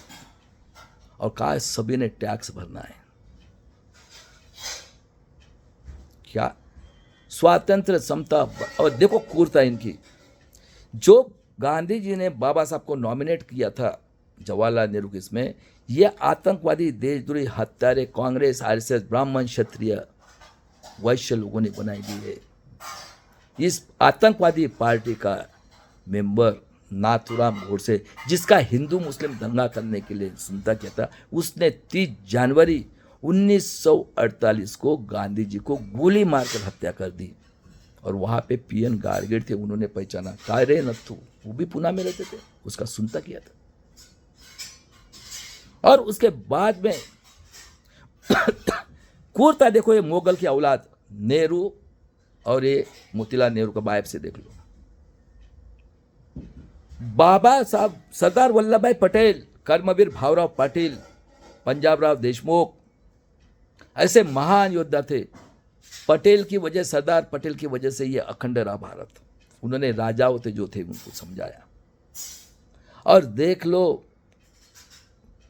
और कहा सभी ने टैक्स भरना है। क्या स्वातंत्र, समता, और देखो क्रूरता इनकी। जो गांधी जी ने बाबा साहब को नॉमिनेट किया था जवाहरलाल नेहरू के इसमें, ये आतंकवादी देशद्रोही हत्यारे कांग्रेस RSS ब्राह्मण क्षत्रिय वैश्य लोगों ने बनाई दी है। इस आतंकवादी पार्टी का मेंबर नाथुराम गोडसे, जिसका हिंदू मुस्लिम दंगा करने के लिए सुनता किया था, उसने 30 जनवरी 1948 को गांधी जी को गोली मारकर हत्या कर दी। और वहां पे PN गार्गेड थे, उन्होंने पहचाना, कायरे नथु, वो भी पुणे में रहते थे, उसका सुनता किया था। और उसके बाद में क्रूरता देखो, ये मुगल की औलाद नेहरू और ये मोतीलाल नेहरू का बाइफ से देख लो। बाबा साहब, सरदार वल्लभ भाई पटेल, कर्मवीर भावराव पाटिल, पंजाबराव देशमुख, ऐसे महान योद्धा थे। पटेल की वजह, सरदार पटेल की वजह से ये अखंड रहा भारत। उन्होंने राजाओं थे जो थे उनको समझाया। और देख लो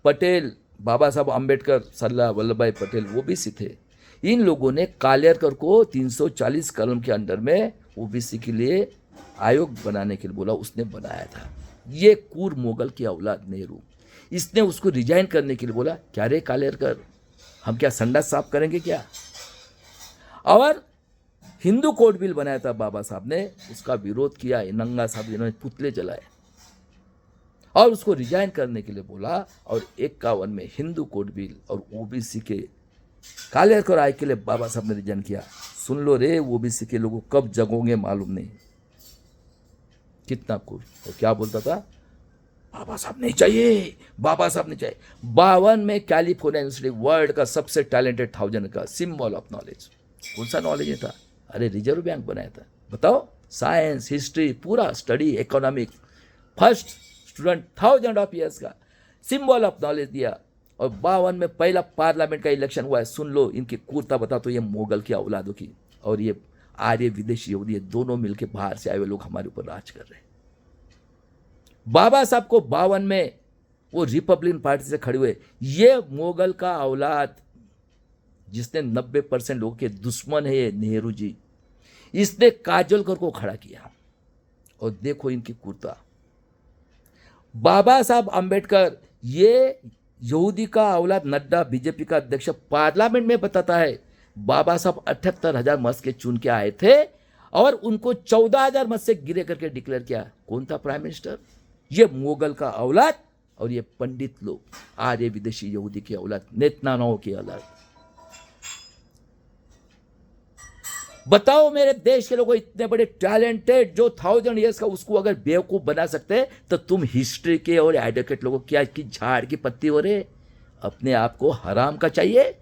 पटेल, बाबा साहब अम्बेडकर, सरदार वल्लभ भाई पटेल, वो भी थे। इन लोगों ने कालेरकर को 340 कलम के अंडर में OBC के लिए आयोग बनाने के लिए बोला, उसने बनाया था। ये कूर मोगल की औलाद नेहरू, इसने उसको रिजाइन करने के लिए बोला, क्या रे कालेरकर, हम क्या संडास साफ करेंगे क्या? और हिंदू कोड बिल बनाया था बाबा साहब ने, उसका विरोध किया। नंगा साहब इन्होंने पुतले जलाए और उसको रिजाइन करने के लिए बोला। और 51 में हिंदू कोड बिल और OBC के कालेरकर आय के लिए बाबा साहब ने रिजाइन किया। सुन लो रे, OBC के लोगों कब जगोगे मालूम नहीं। कितना कुल। और क्या बोलता था, बाबा साहब नहीं चाहिए, बाबा साहब नहीं चाहिए। 52 में कैलिफोर्निया यूनिवर्सिटी वर्ल्ड का सबसे टैलेंटेड 1000 का सिंबल ऑफ नॉलेज। कौन सा नॉलेज था? अरे रिजर्व बैंक बनाया था। बताओ, साइंस, हिस्ट्री, पूरा study, economic, first student 1000 of years का सिंबल ऑफ नॉलेज दिया। और 52 में पहला पार्लियामेंट का इलेक्शन हुआ है। सुन लो इनकी क्रूरता, बता तो ये मुगल की औलादों की। और ये आर्य विदेशी यहूदी दोनों मिलकर बाहर से आए हुए लोग हमारे ऊपर राज कर रहे हैं। बाबा साहब को 52 में वो रिपब्लिकन पार्टी से खड़े हुए, ये मोगल का औलाद जिसने 90% लोगों के दुश्मन है, ये नेहरू जी, इसने काजोलकर को खड़ा किया। और देखो इनकी कुर्ता। बाबा साहब अंबेडकर, ये यहूदी का औलाद नड्डा बीजेपी का अध्यक्ष पार्लियामेंट में बताता है बाबा साहब 78,000 मत के चुन के आए थे और उनको 14,000 मत से गिरे करके डिक्लेयर किया। कौन था प्राइम मिनिस्टर? ये मोगल का औलाद और ये पंडित लोग, आर्य विदेशी यहूदी की औलाद, नेतन्याहू की औलाद। बताओ मेरे देश के लोगों, इतने बड़े टैलेंटेड जो 1000 ईयर्स का, उसको अगर बेवकूफ बना सकते हैं तो तुम हिस्ट्री के और एडवोकेट लोगों क्या की झाड़ की पत्ती हो रहे? अपने आप को हराम का चाहिए?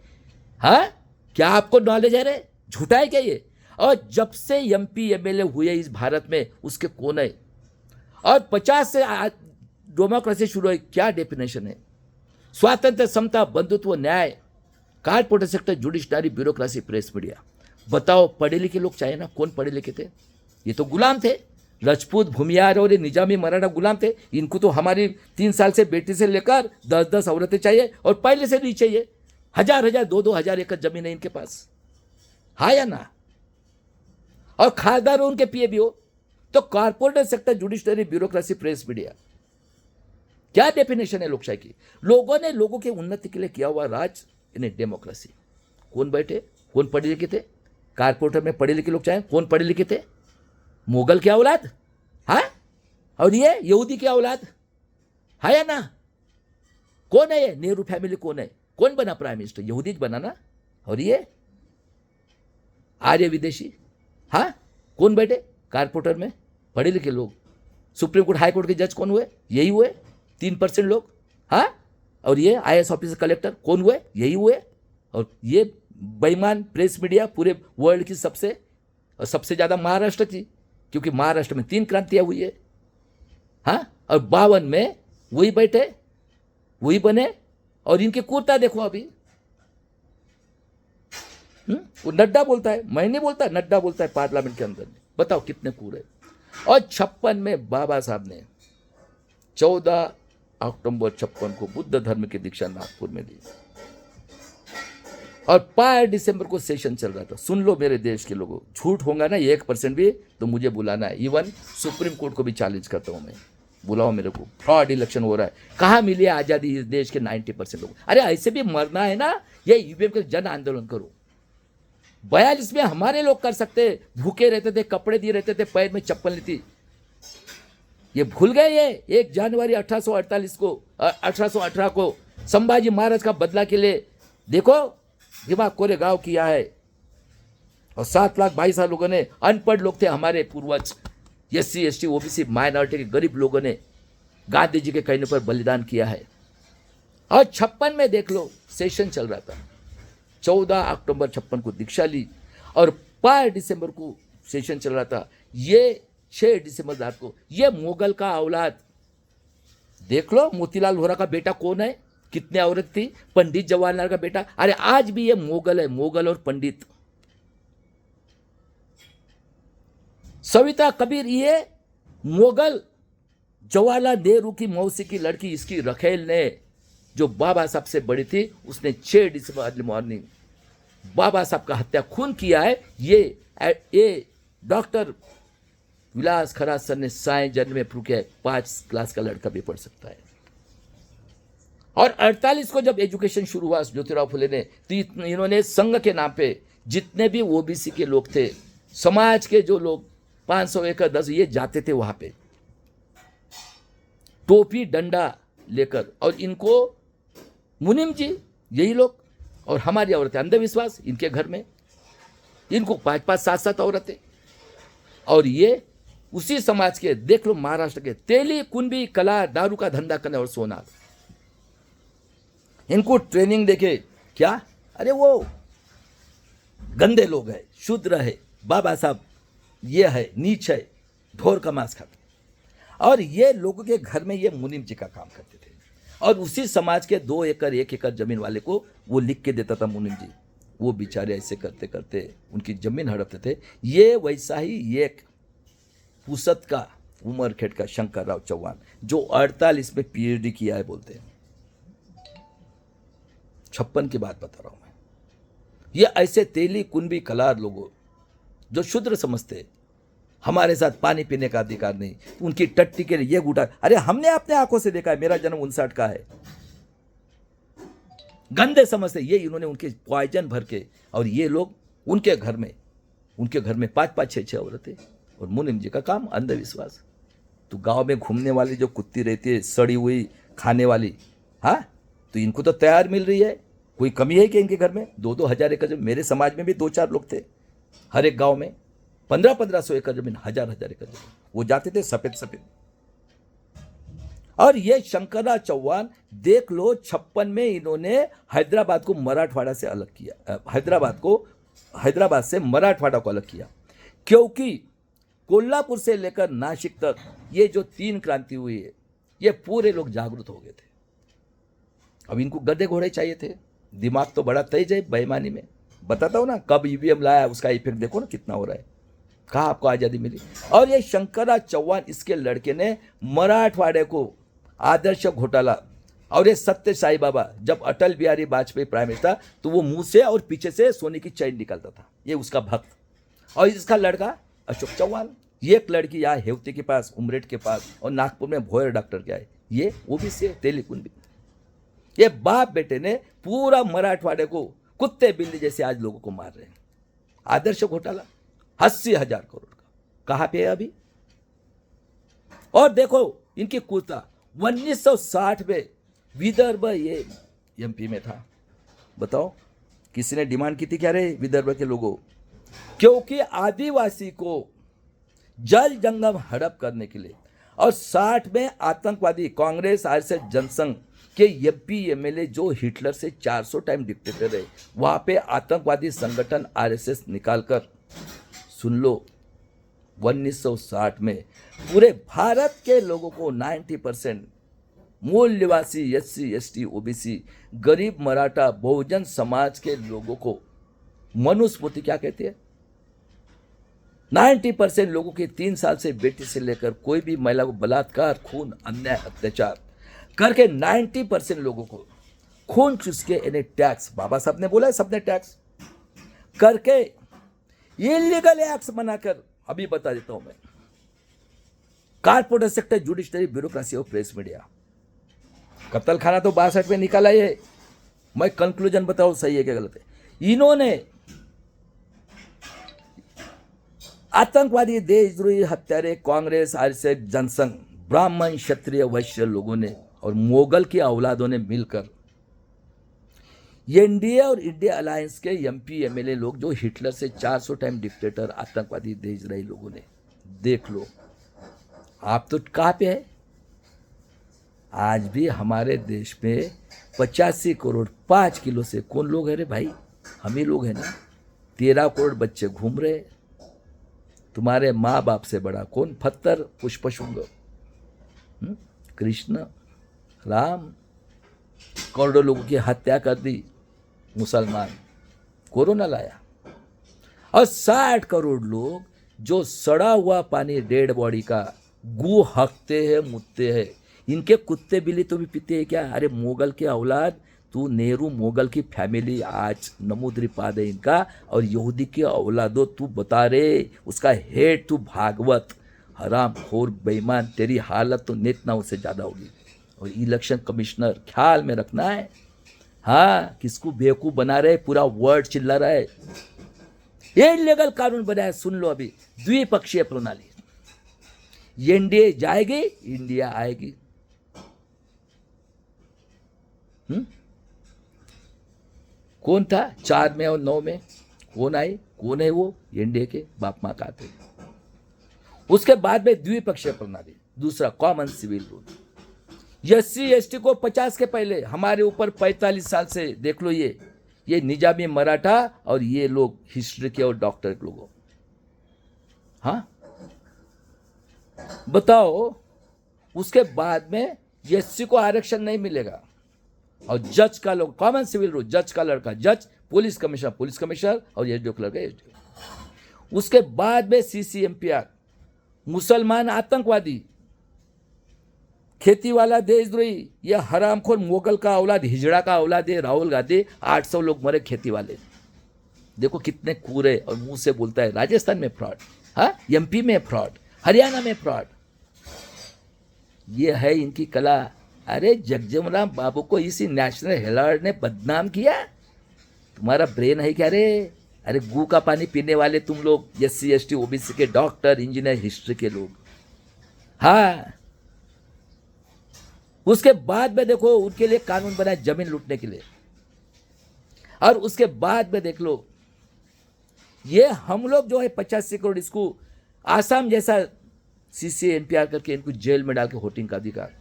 हाँ, क्या आपको नॉलेज है रे? झूठा है क्या ये? और जब से एमपी एमएलए हुए इस भारत में, उसके कौन है? और 50 से डेमोक्रेसी शुरू हुई, क्या डेफिनेशन है? स्वातंत्र, समता, बंधुत्व, न्याय, corporate sector, judiciary, bureaucracy, press, media. बताओ पढ़े लिखे लोग चाहिए ना? कौन पढ़े लिखे थे? ये तो गुलाम थे। राजपूत, भूमियार और निजामी मराठा गुलाम थे। इनको तो हमारी 3 साल से बेटी से लेकर 10-10 औरतें चाहिए और पहले से नहीं चाहिए। 1000-1000, 2-2 हजार एकड़ जमीन है इनके पास, हाँ या ना? और खासदार उनके पीए भी हो। तो corporate sector, judiciary, bureaucracy, press, media, क्या डेफिनेशन है लोकशाही की? लोगों ने लोगों के उन्नति के लिए किया हुआ राज, इन्हें डेमोक्रेसी। कौन बैठे? कौन पढ़े लिखे थे? कारपोरेटर में पढ़े लिखे लोग चाहे, कौन पढ़े लिखे थे? मुगल की औलाद, हाँ? और ये यहूदी की औलाद, है या ना? कौन है ये? नेहरू फैमिली कौन है? कौन बना प्राइम मिनिस्टर? यहूदी बना ना। और ये आर्य विदेशी, हाँ? कौन बैठे कारपोरेटर में? पढ़े लिखे लोग। सुप्रीम कोर्ट, हाई कोर्ट के जज कौन हुए? यही हुए 3% लोग, हाँ? और ये आईएएस ऑफिसर, कलेक्टर कौन हुए? यही हुए। और ये बेईमान प्रेस मीडिया पूरे वर्ल्ड की सबसे ज्यादा महाराष्ट्र की, क्योंकि महाराष्ट्र में 3 क्रांतियां हुई है, हाँ? और 52 में वही बैठे, वही बने। और इनके कुर्ता देखो अभी। वो नड्डा बोलता है, मैं नहीं बोलता, नड्डा बोलता है पार्लियामेंट के अंदर। बताओ कितने कूड़ है। और 56 में बाबा साहब ने 14 अक्टूबर 56 को बुद्ध धर्म की दीक्षा नागपुर में दी और 5 दिसंबर को सेशन चल रहा था। सुन लो मेरे देश के लोगों, झूठ होगा ना 1% भी तो मुझे बुलाना है। इवन सुप्रीम कोर्ट को भी चैलेंज करता हूं मैं, बुलाओ मेरे को। फ्रॉड इलेक्शन हो रहा है, कहाँ मिली है आज़ादी इस देश के 90% लोग? अरे ऐसे भी मरना है ना, ये ईवीएम के जन आंदोलन करो। 42 में हमारे लोग कर सकते, भूखे रहते थे, कपड़े दिए रहते थे, पैर में चप्पल नहीं थी। ये भूल गए? ये 1 जनवरी 1818 को संभाजी महाराज का बदला के लिए देखो दिमाग कोरेगांव किया है। और 7,22,000 लोगों ने, अनपढ़ लोग थे हमारे पूर्वज, SC ST OBC माइनॉरिटी के गरीब लोगों ने गांधी जी के कहने पर बलिदान किया है। और 56 में देख लो सेशन चल रहा था। 14 अक्टूबर 56 को दीक्षा ली और 5 दिसंबर को सेशन चल रहा था। ये 6 दिसंबर रात को ये मुगल का औलाद देख लो। मोतीलाल वोरा का बेटा कौन है? कितने औरत थी? पंडित जवाहरलाल का बेटा। अरे आज भी ये मोगल है, मोगल और पंडित। सविता कबीर ये मोगल, जवाहरलाल नेहरू की मौसी की लड़की, इसकी रखेल ने जो बाबा साहब से बड़ी थी, उसने 6 दिसंबर अर्ली मॉर्निंग बाबा साहब का हत्या खून किया है। ये डॉक्टर विलास खराज सर ने साइंस जर्नल में प्रूव किया है। 5 क्लास का लड़का भी पढ़ सकता है। और 48 को जब एजुकेशन शुरू हुआ ज्योतिराव फुले ने, तो इन्होंने संघ के नाम पे जितने भी ओबीसी के लोग थे, समाज के जो लोग 500 एकड़ 10 ये जाते थे वहां पे टोपी डंडा लेकर। और इनको मुनीम जी यही लोग, और हमारी औरतें, अंधविश्वास इनके घर में, इनको 5-5 7-7 औरतें। और ये उसी समाज के देख लो, महाराष्ट्र के तेली कुंभी कला, दारू का धंधा करने और सोना। इनको ट्रेनिंग देके क्या, अरे वो गंदे लोग हैं, शूद्र है, बाबा साहब ये है, नीच है, ढोर का मांस खाते। और ये लोगों के घर में ये मुनीम जी का काम करते थे। और उसी समाज के 2 एकड़ 1 एकड़ जमीन वाले को वो लिख के देता था मुनीम जी, वो बेचारे ऐसे करते करते उनकी जमीन हड़पते थे। ये वैसा ही एक पुसद का उमरखेड़ का शंकरराव चौहान जो 48 में पीएचडी किया है बोलते हैं। 56 की बात बता रहा हूं मैं। ये ऐसे तेली कुंभी कलार लोगों जो शूद्र समझते हमारे साथ पानी पीने का अधिकार नहीं, उनकी टट्टी के लिए ये गुटा। अरे हमने अपने आंखों से देखा है, मेरा जन्म 59 का है। गंदे समझते ये इन्होंने उनके पॉइजन भर के, और ये लोग उनके घर में 5-5 6-6 औरतें। और मुनिम जी का काम अंधविश्वास। तो गांव में घूमने वाली जो कुत्ती रहती है सड़ी हुई खाने वाली, हाँ, तो इनको तो तैयार मिल रही है। कोई कमी है कि इनके घर में 2-2 हजार एकड़ जमीन? मेरे समाज में भी 2-4 लोग थे, हर एक गांव में 1500-1500 एकड़ जमीन, 1000-1000 एकड़ जमीन। वो जाते थे सफेद। और ये शंकरराव चौहान देख लो, 56 में इन्होंने हैदराबाद को मराठवाड़ा से अलग किया। हैदराबाद से मराठवाड़ा को अलग किया, क्योंकि कोल्हापुर से लेकर नासिक तक ये जो 3 क्रांति हुई है, ये पूरे लोग जागरूक हो गए थे। अब इनको गधे घोड़े चाहिए थे, दिमाग तो बड़ा तेज है बेईमानी में। बताता हूँ ना, कब ईवीएम लाया उसका इफेक्ट देखो ना कितना हो रहा है। कहाँ आपको आज़ादी मिली? और ये शंकरराव चौहान इसके लड़के ने मराठवाड़े को आदर्श घोटाला, और ये सत्य साई बाबा, जब अटल बिहारी वाजपेयी प्राइम मिनिस्टर था तो वो मुंह से और पीछे से सोने की चैन निकालता था, ये उसका भक्त। और इसका लड़का अशोक चौहान, ये एक लड़की यहाँ हेवती के पास, उमरेठ के पास, और नागपुर में भोयर डॉक्टर क्या है, ये ओबीसी है, तेलीकुन भी। ये बाप बेटे ने पूरा मराठवाड़े को कुत्ते बिल्ली जैसे आज लोगों को मार रहे हैं। आदर्श घोटाला 80,000 करोड़ का कहां पे है अभी? और देखो इनकी कुर्ता 1960 में विदर्भ ये एमपी में था। बताओ किसी ने डिमांड की थी क्या रे विदर्भ के लोगों? क्योंकि आदिवासी को जल जंगम हड़प करने के लिए, और 60 में आतंकवादी कांग्रेस आरएसएस जनसंघ के एमपी एमएलए जो हिटलर से 400 टाइम डिक्टेटर है, वहां पे आतंकवादी संगठन आरएसएस निकालकर, सुन लो, 1960 में पूरे भारत के लोगों को 90% मूल निवासी एससी एसटी ओबीसी गरीब मराठा बहुजन समाज के लोगों को मनुस्मृति क्या कहती है? 90% लोगों के 3 साल से बेटी से लेकर कोई भी महिला को बलात्कार, खून, अन्याय, अत्याचार करके 90% लोगों को खून चूस के इन्हें टैक्स, बाबा साहब ने बोला है सबने टैक्स करके इलीगल एक्ट्स बनाकर, अभी बता देता हूं मैं, कारपोरेट सेक्टर, जुडिशरी, ब्यूरोक्रेसी और प्रेस मीडिया। कत्ल खाना तो 62 में निकाला है। मैं कंक्लूजन बताऊं सही है क्या गलत है? इन्होंने आतंकवादी, देशद्रोही, हत्यारे, कांग्रेस, आरएसएस, जनसंघ, ब्राह्मण, क्षत्रिय, वैश्य लोगों ने और मोगल की औलादों ने मिलकर एनडीए और इंडिया अलायंस के एमपी एमएलए लोग जो हिटलर से 400 टाइम डिक्टेटर, आतंकवादी, देशद्रोही लोगों ने, देख लो आप तो कहाँ पे है? आज भी हमारे देश में 85 करोड़ 5 किलो से कौन लोग है रे भाई? हम ही लोग हैं ना। 13 करोड़ बच्चे घूम रहे, तुम्हारे माँ बाप से बड़ा कौन? पत्थर पुष्पशुंग, कृष्ण, राम, करोड़ों लोगों की हत्या कर दी मुसलमान, कोरोना लाया। और 60 करोड़ लोग जो सड़ा हुआ पानी, डेड बॉडी का गू हकते हैं, मुतते हैं। इनके कुत्ते बिल्ली तो भी पीते हैं क्या? अरे मोगल के औलाद, तू नेहरू मोगल की फैमिली आज नमूद्रिपाद है इनका, और यहूदी के औलादो तू बता रे, उसका हेड तू भागवत, हराम खोर बेईमान, तेरी हालत तो नेतनाओं से ज़्यादा होगी। और इलेक्शन कमिश्नर ख्याल में रखना है, हाँ, किसको बेवकूफ़ बना रहे, पूरा वर्ड चिल्ला रहा है। ये इलीगल कानून बनाया, सुन लो अभी, द्विपक्षीय प्रणाली, एनडीए जाएगी, इंडिया आएगी। कौन था 4 में और 9 में? कौन आए? कौन है वो? एनडीए के बाप माँ कहते हैं। उसके बाद में द्विपक्षीय प्रणाली, दूसरा common civil rule. SC ST को 50 के पहले, हमारे ऊपर 45 साल से देख लो, ये निजामी मराठा और ये लोग हिस्ट्री के और डॉक्टर के लोगों, हाँ बताओ। उसके बाद में एससी को आरक्षण नहीं मिलेगा, और जज का लोग कॉमन सिविल रूल, जज का लड़का जज, पुलिस कमिश्नर और एसडीओ का लड़का एसडीओ। उसके बाद में सीसीएमपीआर, मुसलमान आतंकवादी, खेती वाला देशद्रोही, यह हरामखोर मोगल का औलाद, हिजड़ा का औलाद है राहुल गांधी। 800 लोग मरे खेती वाले। देखो कितने कूरे, और मुंह से बोलता है राजस्थान में फ्रॉड, हाँ एमपी में फ्रॉड, हरियाणा में फ्रॉड। ये है इनकी कला। अरे जगजीवन बाबू को इसी नेशनल हेराल्ड ने बदनाम किया। तुम्हारा ब्रेन है क्या रे? अरे गू का पानी पीने वाले तुम लोग, SC ST OBC के डॉक्टर, इंजीनियर, हिस्ट्री के लोग। हाँ, उसके बाद में देखो उनके लिए कानून बनाए जमीन लूटने के लिए। और उसके बाद में देख लो, ये हम लोग जो है 85 करोड़, इसको आसाम जैसा CCNPR करके इनको जेल में डाल के वोटिंग का अधिकार।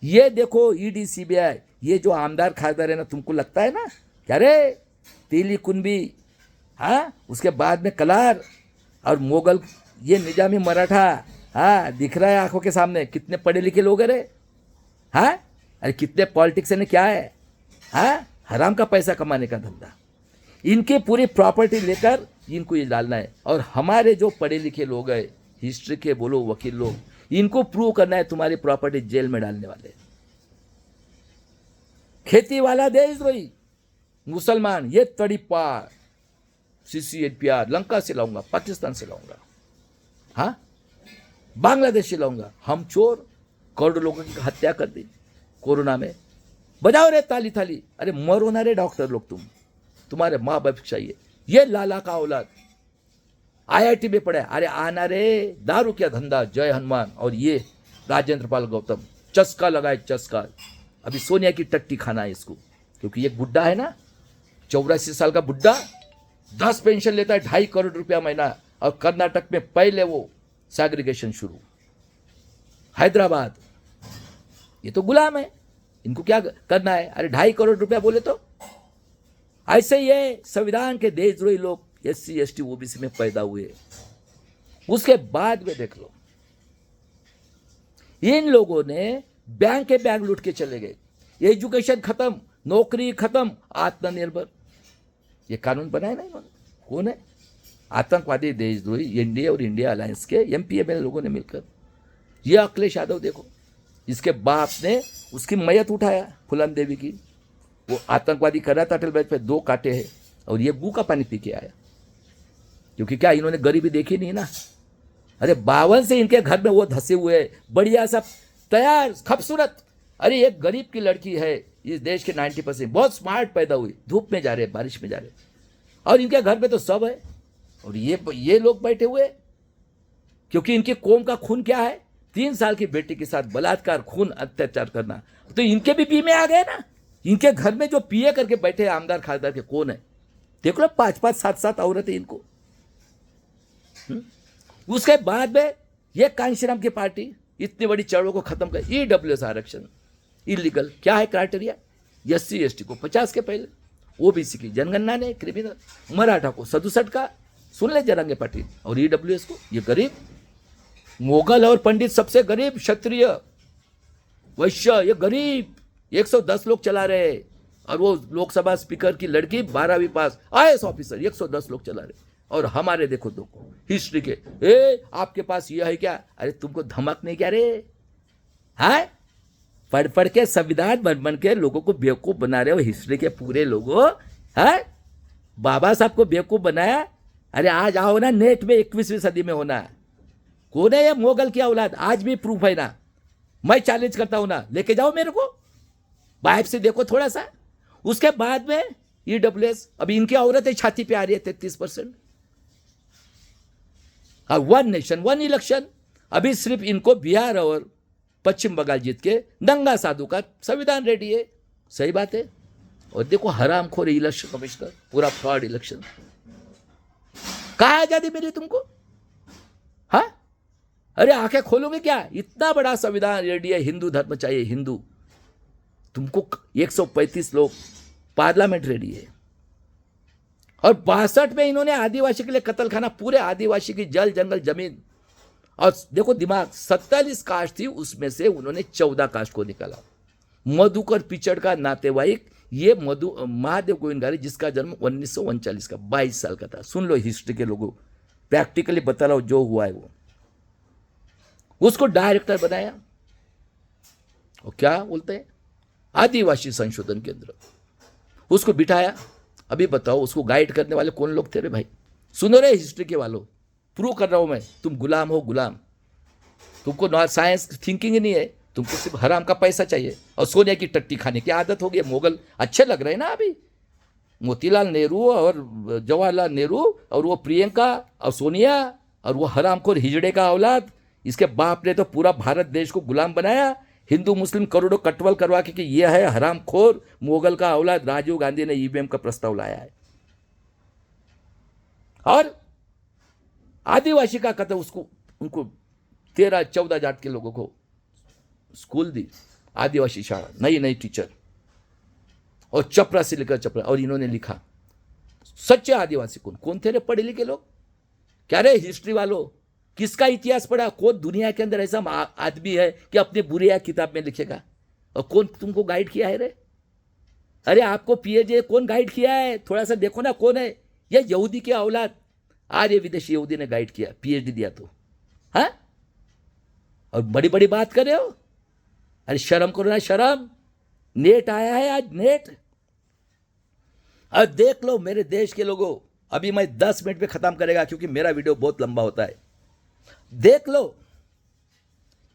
ये देखो ED CBI, ये जो आमदार खासदार है ना, तुमको लगता है ना क्या रे तेली कुंबी, हाँ उसके बाद में कलार और मोगल, ये निजामी मराठा, हाँ दिख रहा है आंखों के सामने। कितने पढ़े लिखे लोग हैं रे, हाँ अरे कितने पॉलिटिक्स ने क्या है, हाँ हराम का पैसा कमाने का धंधा। इनकी पूरी प्रॉपर्टी लेकर इनको ये डालना है। और हमारे जो पढ़े लिखे लोग हैं, हिस्ट्री के बोलो वकील लोग, इनको प्रूव करना है तुम्हारी प्रॉपर्टी जेल में डालने वाले। खेती वाला देशद्रोही, मुसलमान, ये तड़ीपार, CCNPR, लंका से लाऊंगा, पाकिस्तान से लाऊंगा, हाँ बांग्लादेश से लाऊंगा। हम चोर, करोड़ों लोगों की हत्या कर दी कोरोना में। बजाओ रे ताली थाली। अरे मरो ना रे डॉक्टर लोग, तुम्हारे माँ बाप चाहिए। ये लाला का औलाद IIT में पढ़े, अरे आना रे दारू क्या धंधा, जय हनुमान। और ये राजेंद्र पाल गौतम चस्का लगाए, चस्का। अभी सोनिया की टट्टी खाना है इसको, क्योंकि ये बुड्ढा है ना, 84 साल का बुड्ढा, 10 पेंशन लेता है, 2.5 करोड़ रुपया महीना। और कर्नाटक में पहले वो सेग्रीगेशन शुरू, हैदराबाद, ये तो गुलाम है, इनको क्या करना है? अरे 2.5 करोड़ रुपया बोले तो। ऐसे ये संविधान के देशद्रोही लोग SC ST OBC में पैदा हुए। उसके बाद में देख लो, इन लोगों ने बैंक के बैंक लूट के चले गए, एजुकेशन खत्म, नौकरी खत्म, आत्मनिर्भर। ये कानून बनाया ना इन्होंने, कौन है? आतंकवादी देशद्रोही NDA और इंडिया अलायंस के MP MLA लोगों ने मिलकर। ये अखिलेश यादव देखो, इसके बाप ने उसकी मैयत उठाया, फुलन देवी की। वो आतंकवादी कर रहा था अटल ब्रिज पे, 2 कांटे हैं, और ये गू का पानी पी के आया। क्योंकि क्या इन्होंने गरीबी देखी नहीं ना। अरे 52 से इनके घर में वो धसे हुए, बढ़िया सब तैयार, खूबसूरत। अरे एक गरीब की लड़की है इस देश के 90%, बहुत स्मार्ट पैदा हुई, धूप में जा रहे, बारिश में जा रहे, और इनके घर में तो सब है। और ये लोग बैठे हुए, क्योंकि इनकी कौम का खून क्या है? 3 साल की बेटी के साथ बलात्कार, खून, अत्याचार करना। तो इनके भी पी में आ गए ना। इनके घर में जो पीए करके बैठे आमदार खासदार के कौन है? देख लो, 5-5, 7-7 औरतें इनको। उसके बाद में ये कांशीराम की पार्टी इतनी बड़ी चढ़ों को खत्म कर, EWS आरक्षण इलीगल। क्या है क्राइटेरिया? SC ST को 50 के पहले, OBC की जनगणना ने क्रिमिनल, मराठा को 67 का, सुन ले जरांगे पाटिल, और EWS को ये गरीब, मोगल और पंडित सबसे गरीब, क्षत्रिय वैश्य ये गरीब 110 लोग चला रहे। और वो लोकसभा स्पीकर की लड़की 12वीं पास IAS ऑफिसर 110 लोग चला रहे। और हमारे देखो हिस्ट्री के, आपके पास ये है क्या? अरे तुमको धमक नहीं क्या रे? हाँ, पढ़ पढ़ के संविधान बन बन के लोगों को बेवकूफ बना रहे हो, हिस्ट्री के पूरे लोगों। हाँ, बाबा साहब को बेवकूफ बनाया। अरे आज आओ ना, नेट में 21वीं सदी में होना। कौन है ये मोगल की औलाद? आज भी प्रूफ है ना, मैं चैलेंज करता हूं ना, लेके जाओ मेरे को, बाइब से देखो थोड़ा सा। उसके बाद में EWS, अभी इनकी औरतें छाती पे आ रही है 33%। हाँ, 1 नेशन 1 इलेक्शन। अभी सिर्फ इनको बिहार और पश्चिम बंगाल जीत के दंगा साधु का संविधान रेडी है। सही बात है। और देखो हरामखोर इलेक्शन कमिश्नर, पूरा फ्रॉड इलेक्शन। कहाँ आजादी मिली तुमको? हाँ, अरे आंखें खोलोगे क्या? इतना बड़ा संविधान रेडी है, हिंदू धर्म चाहिए, हिंदू। तुमको 135 लोग, पार्लियामेंट रेडी है। और 62 में इन्होंने आदिवासी के लिए कत्ल खाना, पूरे आदिवासी की जल जंगल जमीन। और देखो दिमाग, 47 कास्ट थी, उसमें से उन्होंने 14 कास्ट को निकाला। मधुकर पिचड़ का नातेवाईक ये महादेव गोविंदगारी, जिसका जन्म 1939 का, 22 साल का था। सुन लो हिस्ट्री के लोगों, प्रैक्टिकली बता रहा हूं जो हुआ है वो। उसको डायरेक्टर बनाया, और क्या बोलते हैं, आदिवासी संशोधन केंद्र, उसको बिठाया। अभी बताओ उसको गाइड करने वाले कौन लोग थे रे भाई? सुनो रे हिस्ट्री के वालों, प्रूव कर रहा हूं मैं, तुम गुलाम हो, गुलाम। तुमको साइंस थिंकिंग ही नहीं है, तुमको सिर्फ हराम का पैसा चाहिए और सोने की टट्टी खाने की आदत हो गई। मोगल अच्छे लग रहे हैं ना अभी, मोतीलाल नेहरू और जवाहरलाल नेहरू और वो प्रियंका और सोनिया और वो हरामखोर हिजड़े का औलाद, इसके बाप ने तो पूरा भारत देश को गुलाम बनाया। हिंदू मुस्लिम करोड़ों कटवल करवा के कि ये है हरामखोर मुगल का औलाद। राजीव गांधी ने ईवीएम का प्रस्ताव लाया है। और आदिवासी का कथन, उसको उनको 13-14 जाट के लोगों को स्कूल दी, आदिवासी शाला, नई नई टीचर, और चपरा से लेकर चपरा। और इन्होंने लिखा, सच्चे आदिवासी कौन थे रे पढ़े लिखे लोग? क्या रे हिस्ट्री वालों, किसका इतिहास पढ़ा? कौन दुनिया के अंदर ऐसा आदमी है कि अपने बुरे किताब में लिखेगा? और कौन तुमको गाइड किया है रे? अरे आपको पीएचडी कौन गाइड किया है? थोड़ा सा देखो ना कौन है। ये यहूदी के औलाद, आर्य विदेशी यहूदी ने गाइड किया, पीएचडी दिया तो, हाँ? और बड़ी बड़ी बात कर रहे हो? अरे शर्म करो ना, शर्म। नेट आया है आज, नेट। और देख लो मेरे देश के लोगों, अभी मैं 10 मिनट में खत्म करेगा क्योंकि मेरा वीडियो बहुत लंबा होता है। देख लो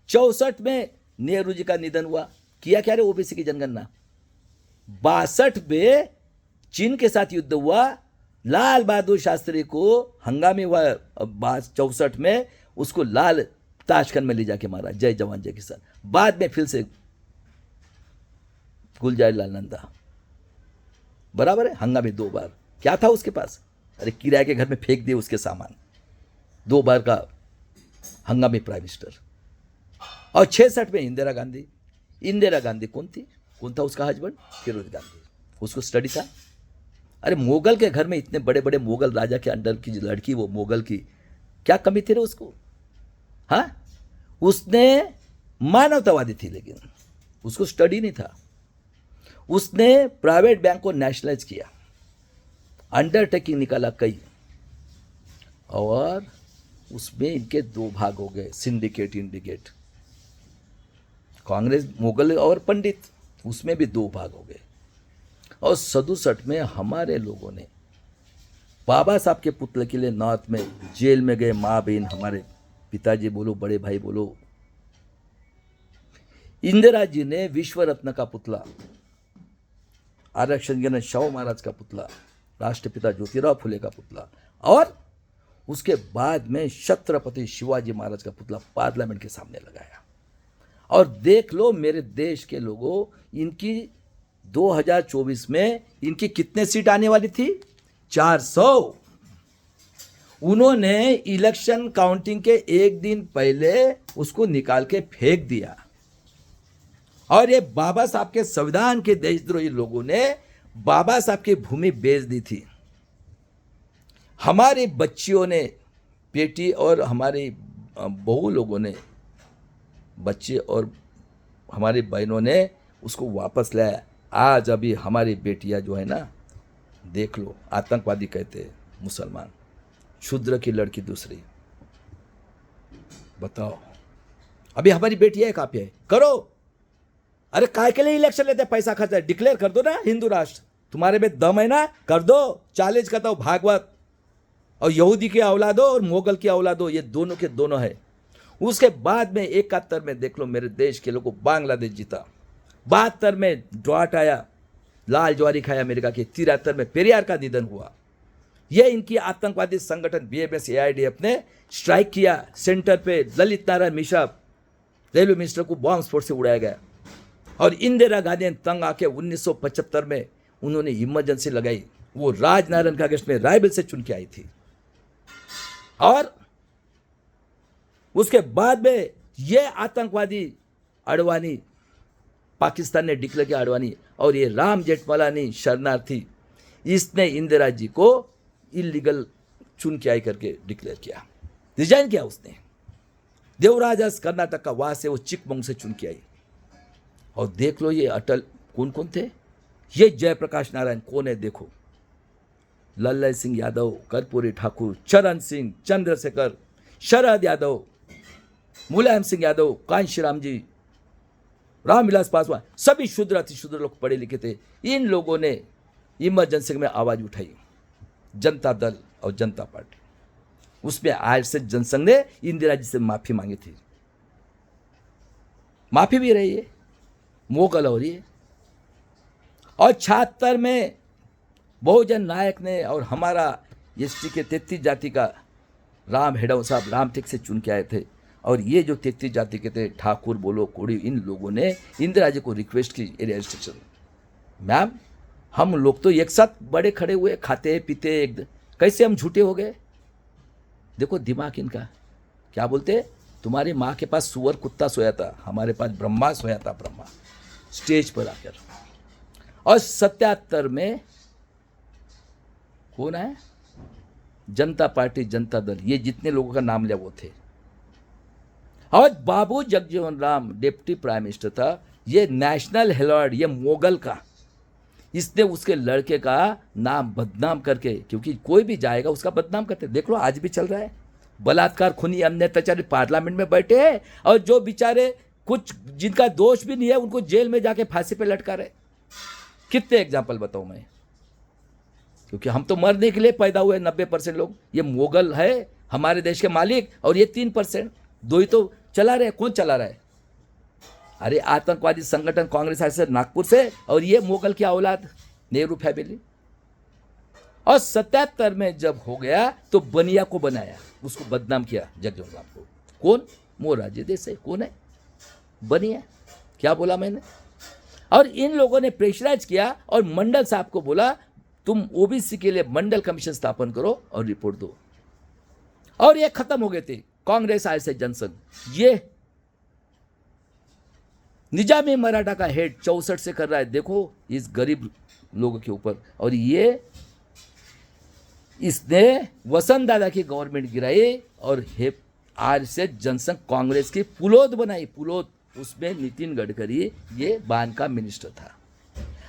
64 में नेहरू जी का निधन हुआ, किया क्या रे ओबीसी की जनगणना। 62 में चीन के साथ युद्ध हुआ, लाल बहादुर शास्त्री को हंगामे हुआ 64 में, उसको लाल ताशकंद में ले जाके मारा, जय जवान जय किसान। बाद में फिर से गुलजारीलाल नंदा, बराबर है, हंगामे 2 बार। क्या था उसके पास? अरे किराए के घर में फेंक दिए उसके सामान। 2 बार का हंगामी प्राइम मिनिस्टर। और 66 में इंदिरा गांधी। इंदिरा गांधी कौन थी? कौन था उसका हस्बैंड? फिरोज गांधी। उसको स्टडी था। अरे मोगल के घर में इतने बड़े बड़े मोगल राजा के अंडर की लड़की, वो मोगल की, क्या कमी थी रे उसको? हाँ, उसने मानवतावादी थी, लेकिन उसको स्टडी नहीं था। उसने प्राइवेट बैंक को नेशनलाइज किया, अंडरटेकिंग निकाला कई, और उसमें इनके 2 भाग हो गए, सिंडिकेट इंडिकेट। कांग्रेस, मुगल और पंडित, उसमें भी 2 भाग हो गए। और 67 में हमारे लोगों ने बाबा साहब के पुतले के लिए नॉर्थ में जेल में गए, माँ बहन, हमारे पिताजी बोलो, बड़े भाई बोलो। इंदिरा जी ने विश्व रत्न का पुतला, आरक्षण के शाहू महाराज का पुतला, राष्ट्रपिता ज्योतिराव फुले का पुतला, और उसके बाद में छत्रपति शिवाजी महाराज का पुतला पार्लियामेंट के सामने लगाया। और देख लो मेरे देश के लोगों, इनकी 2024 में इनकी कितने सीट आने वाली थी? 400। उन्होंने इलेक्शन काउंटिंग के 1 दिन पहले उसको निकाल के फेंक दिया। और ये बाबा साहब के संविधान के देशद्रोही लोगों ने बाबा साहब की भूमि बेच दी थी। हमारी बच्चियों ने, बेटी और हमारी बहू लोगों ने, बच्चे और हमारी बहनों ने उसको वापस लाया। आज अभी हमारी बेटियां जो है ना, देख लो, आतंकवादी कहते हैं मुसलमान, शूद्र की लड़की दूसरी। बताओ, अभी हमारी बेटियां कहाँ पे है? करो। अरे काय के लिए इलेक्शन लेते? पैसा खर्चा, डिक्लेयर कर दो ना हिंदू राष्ट्र। तुम्हारे में दम है ना, कर दो। चैलेंज करता हूं, भागवत और यहूदी की औलादो और मोगल की औलादो, ये दोनों के दोनों है। उसके बाद में 71 में देख लो मेरे देश के लोगों, बांग्लादेश जीता। 72 में ड्रॉट आया, लाल ज्वारी खाया अमेरिका की। 73 में पेरियार का निधन हुआ। यह इनकी आतंकवादी संगठन बीएमएस एआईडीएफ ने स्ट्राइक किया सेंटर पे। ललित नारायण मिश्रा, रेलवे मिनिस्टर को बॉम्ब स्फोट से उड़ाया गया। और इंदिरा गांधी ने तंग आके 1975 में उन्होंने इमरजेंसी लगाई। वो राजनारायण का अगस्त में रायबल से चुन के आई थी। और उसके बाद में ये आतंकवादी अडवाणी, पाकिस्तान ने डिक्लेयर किया अडवाणी, और ये राम जेठमलानी शरणार्थी, इसने इंदिरा जी को इलीगल चुन के आई करके डिक्लेयर किया, रिजाइन किया उसने। देवराज कर्नाटक का, वहां से वो चिकमंग से चुन के आई। और देख लो ये अटल कौन कौन थे, ये जयप्रकाश नारायण कौन है देखो, लल्लय सिंह यादव, कर्पूरी ठाकुर, चरण सिंह, चंद्रशेखर, शरद यादव, मुलायम सिंह यादव, कांशीराम जी, रामविलास पासवान, सभी शूद्र अति शूद्र लोग पढ़े लिखे थे। इन लोगों ने इमरजेंसी में आवाज उठाई, जनता दल और जनता पार्टी। उसमें आरएसएस जनसंघ ने इंदिरा जी से माफी मांगी थी, माफी भी रही है, मोकल हो रही है। और 76 में बहुजन नायक ने और हमारा एसटी के 33 जाति का राम हेडव साहब रामटेक से चुन के आए थे, और ये जो 33 जाति के थे, ठाकुर बोलो कोड़ी, इन लोगों ने इंदिरा जी को रिक्वेस्ट की एरिया रिस्ट्रिक्शन, मैम हम लोग तो एक साथ बड़े खड़े हुए, खाते पीते, एक कैसे हम झूठे हो गए। देखो दिमाग इनका, क्या बोलते, तुम्हारी माँ के पास सुअर कुत्ता सोया था, हमारे पास ब्रह्मा सोया था, ब्रह्मा स्टेज पर आकर। और 77 में कौन है, जनता पार्टी, जनता दल, ये जितने लोगों का नाम लिया वो थे। और Babu Jagjivan Ram deputy prime minister था, ये नेशनल हेराल्ड, ये मोगल का, इसने उसके लड़के का नाम बदनाम करके, क्योंकि कोई भी जाएगा उसका बदनाम करते, देख लो आज भी चल रहा है, बलात्कार, खूनी, अन्य अत्याचारी पार्लियामेंट में बैठे हैं, और जो बेचारे कुछ जिनका दोष भी नहीं है उनको जेल में जाके फांसी पे लटका रहे। कितने एग्जाम्पल बताऊं मैं, क्योंकि हम तो मरने के लिए पैदा हुए 90% लोग। ये मोगल है हमारे देश के मालिक, और ये 3%, दो ही तो चला रहे। कौन चला रहा है, अरे आतंकवादी संगठन कांग्रेस ऐसे नागपुर से, और ये मोगल की औलाद नेहरू फैमिली। और 77 में जब हो गया तो बनिया को बनाया, उसको बदनाम किया जगजीवन राम को। कौन, मोरारजी देसाई, कौन है बनिया, क्या बोला मैंने। और इन लोगों ने प्रेशराइज किया और मंडल साहब को बोला तुम ओबीसी के लिए मंडल कमीशन स्थापन करो और रिपोर्ट दो, और ये खत्म हो गए थे। कांग्रेस आरएसएस जनसंघ, ये निजामी मराठा का हेड 64 से कर रहा है, देखो इस गरीब लोगों के ऊपर। और ये इसने वसंत दादा की गवर्नमेंट गिराई और आरएसएस जनसंघ कांग्रेस की पुलोद बनाई, पुलोद, उसमें नितिन गडकरी ये बान का मिनिस्टर था।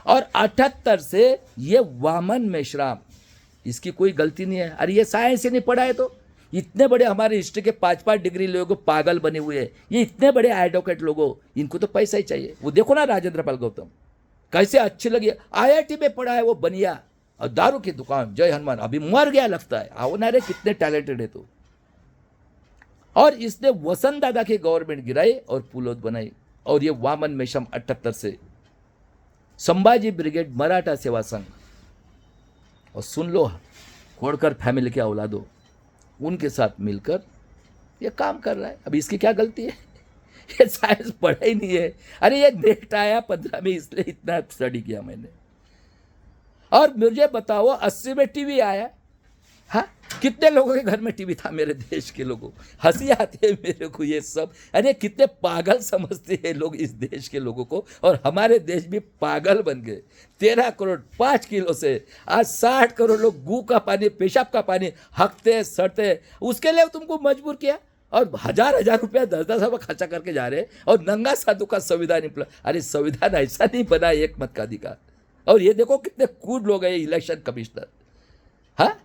और 78 से ये वामन मेश्राम, इसकी कोई गलती नहीं है, अरे ये साइंस ही नहीं पढ़ा है, तो इतने बड़े हमारे हिस्ट्री के 5-5 डिग्री लोगों पागल बने हुए हैं, ये इतने बड़े एडवोकेट लोगों, इनको तो पैसा ही चाहिए। वो देखो ना राजेंद्र पाल गौतम कैसे अच्छी लगी, आईआईटी में पढ़ा है वो बनिया, और दारू की दुकान, जय हनुमान, अभी मर गया लगता है, आओ ना रे कितने टैलेंटेड है तो। और इसने वसंत दादा की गवर्नमेंट गिराई और पुलोद बनाई। और ये वामन मेश्राम 78 से, संभाजी ब्रिगेड मराठा सेवा संघ, और सुन लो खोड़कर फैमिली के औलादों, उनके साथ मिलकर ये काम कर रहा है। अब इसकी क्या गलती है, ये साइंस पढ़ा ही नहीं है। अरे ये नेट आया 15 में, इसलिए इतना स्टडी किया मैंने। और मुझे बताओ 80 में टीवी आया, हाँ कितने लोगों के घर में टीवी था मेरे देश के लोगों, हंसी आती है मेरे को ये सब। अरे कितने पागल समझते हैं लोग इस देश के लोगों को, और हमारे देश भी पागल बन गए। 13 करोड़ 5 किलो से आज 60 करोड़ लोग गू का पानी, पेशाब का पानी हकते सड़ते, उसके लिए तुमको मजबूर किया। और हजार रुपया 10-10 रुपया खर्चा करके जा रहे, और नंगा साधु का संविधान। अरे संविधान ऐसा नहीं बना एक मत का अधिकार। और ये देखो कितने कूद लोग हैं इलेक्शन कमिश्नर। हाँ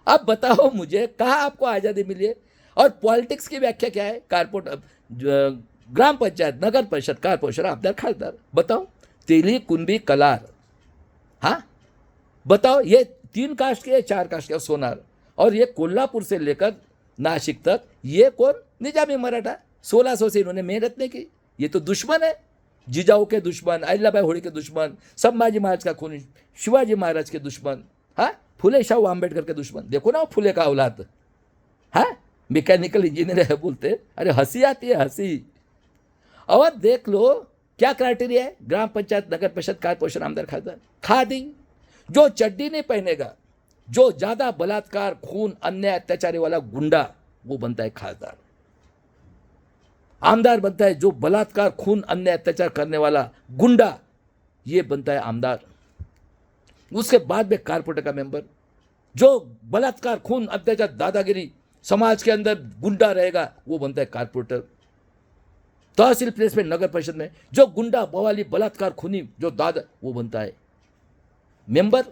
अब बताओ मुझे, कहाँ आपको आज़ादी मिली है। और पॉलिटिक्स की व्याख्या क्या है, कारपोरेट, ग्राम पंचायत, नगर परिषद, कारपोरेशन, आबदार, खासदार, बताओ, तेली, कुंभी, कलार, हाँ बताओ, ये 3 कास्ट के 4 कास्ट के, सोनार। और ये कोल्हापुर से लेकर नासिक तक, ये कौन, निजामी मराठा, 1600 से इन्होंने मेहनत नहीं की। ये तो दुश्मन है, जिजाऊ के दुश्मन, अहिल्याबाई होळकर के दुश्मन, संभाजी महाराज का खून, शिवाजी महाराज के दुश्मन, हाँ फुले शाहू आम्बेडकर के दुश्मन। देखो ना वो फुले का औलाद, हाँ मैकेनिकल इंजीनियर है बोलते, अरे हंसी आती है हंसी। और देख लो क्या क्राइटेरिया है, ग्राम पंचायत, नगर परिषद, कारपोरेशन, आमदार, खासदार। खादी, जो चड्डी नहीं पहनेगा, जो ज्यादा बलात्कार, खून, अन्याय, अत्याचारी वाला गुंडा, वो बनता है खासदार। आमदार बनता है जो बलात्कार, खून, अन्याय, अत्याचार करने वाला गुंडा, ये बनता है आमदार। उसके बाद में कारपोरेटर का मेंबर, जो बलात्कार, खून, अत्याचार, दादागिरी, समाज के अंदर गुंडा रहेगा, वो बनता है कारपोरेटर। तहसील प्लेस में, नगर परिषद में जो गुंडा बवाली बलात्कार खूनी जो दादा वो बनता है मेंबर।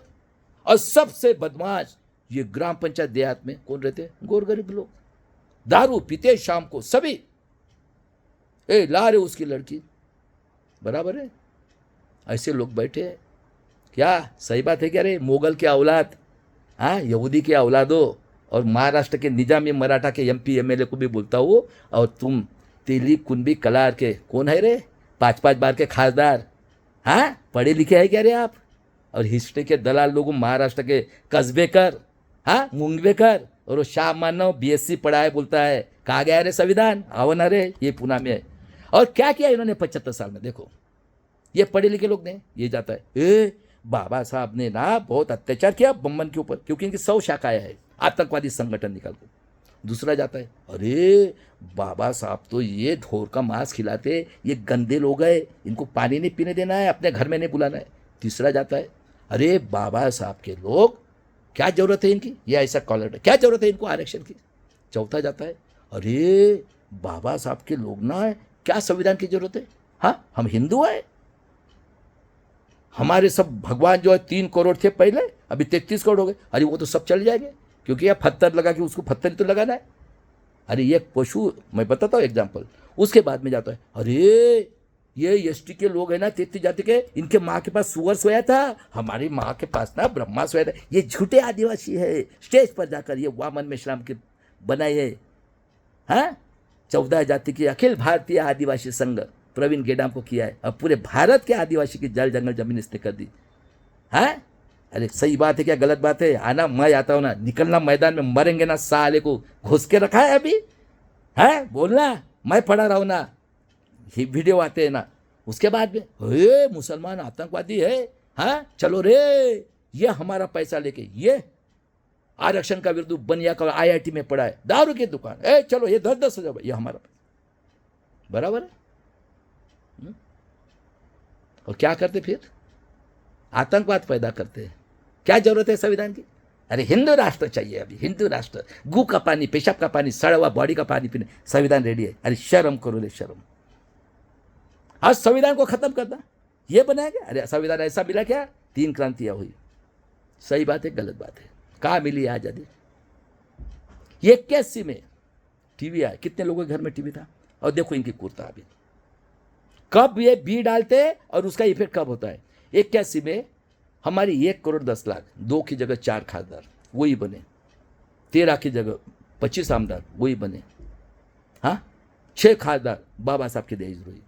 और सबसे बदमाश ये ग्राम पंचायत देहात में कौन रहते हैं? गोर गरीब लोग, दारू पीते शाम को सभी। ला रहे उसकी लड़की, बराबर है। ऐसे लोग बैठे हैं। क्या सही बात है क्या रे? मोगल के औलाद, हाँ, यहूदी के औलादो, और महाराष्ट्र के निजामी मराठा के MP MLA को भी बोलता हूँ, और तुम तेली कुंबी कलार के कौन है रे? 5-5 बार के खासदार, हाँ, पढ़े लिखे है क्या रे आप? और हिस्ट्री के दलाल लोगों महाराष्ट्र के कस्बेकर, हाँ, मुंगवेकर, और वो शाह मानव BSc पढ़ा है, बोलता है कहाँ गया रे संविधान? आओ ना रे, ये पुणे में है। और क्या किया इन्होंने 75 साल में? देखो, ये पढ़े लिखे लोग ने, ये जाता है बाबा साहब ने ना बहुत अत्याचार किया बम्बन के ऊपर, क्योंकि इनकी 100 शाखाएं है, आतंकवादी संगठन निकाल कर। दूसरा जाता है, अरे बाबा साहब तो ये ढोर का मांस खिलाते, ये गंदे लोग हैं, इनको पानी नहीं पीने देना है, अपने घर में नहीं बुलाना है। तीसरा जाता है, अरे बाबा साहब के लोग, क्या जरूरत है इनकी, ये ऐसा कॉलर है, क्या जरूरत है इनको आरक्षण की। चौथा जाता है, अरे बाबा साहब के लोग ना, क्या संविधान की जरूरत है? हाँ, हम हिंदू हैं, हमारे सब भगवान जो है 3 करोड़ थे पहले, अभी 33 करोड़ हो गए। अरे वो तो सब चल जाएंगे, क्योंकि यह पत्थर लगा के उसको पत्थर ही तो लगाना है। अरे ये पशु, मैं बताता हूँ एग्जाम्पल। उसके बाद में जाता है, अरे ये ST के लोग हैं ना, 33 जाति के, इनके माँ के पास सुअर सोया था, हमारी माँ के पास ना ब्रह्मा सोया था। ये झूठे आदिवासी है, स्टेज पर जाकर ये वामन मेश्राम के बनाए है। हाँ, 14 जाति की अखिल भारतीय आदिवासी संघ प्रवीण गेडाम को किया है। अब पूरे भारत के आदिवासी की जल जंगल जमीन इसने कर दी। हाँ, अरे सही बात है क्या गलत बात है? आना, मैं आता हूँ ना, निकलना मैदान में, मरेंगे ना, साले को घुस के रखा है अभी। है बोलना, मैं पढ़ा रहा हूँ ना, ये वीडियो आते हैं ना। उसके बाद में मुसलमान आतंकवादी है, हाँ चलो रे, ये हमारा पैसा लेके ये आरक्षण का विरोध बनिया का IIT में पढ़ा है, दारू की दुकान, चलो ये 10-10 हजार, ये हमारा पैसा, बराबर है। और क्या करते फिर? आतंकवाद पैदा करते हैं। क्या जरूरत है संविधान की? अरे हिंदू राष्ट्र चाहिए, अभी हिंदू राष्ट्र, गू का पानी, पेशाब का पानी, सड़ा हुआ बॉडी का पानी पीने, संविधान रेडी है। अरे शर्म करो रे, शर्म। आज संविधान को खत्म करना, ये बनाया गया। अरे संविधान ऐसा मिला क्या? 3 क्रांतियां हुई। सही बात है गलत बात है? कहाँ मिली आजादी? 81 में टीवी आया, कितने लोगों के घर में टीवी था? और देखो इनकी कुर्ता अभी, कब ये बी डालते और उसका इफेक्ट कब होता है। 81 में हमारी 1 करोड़ 10 लाख, 2 की जगह 4 खासदार वही बने, 13 की जगह 25 आमदार वही बने, हाँ 6 खासदार बाबा साहब के देशद्रोही,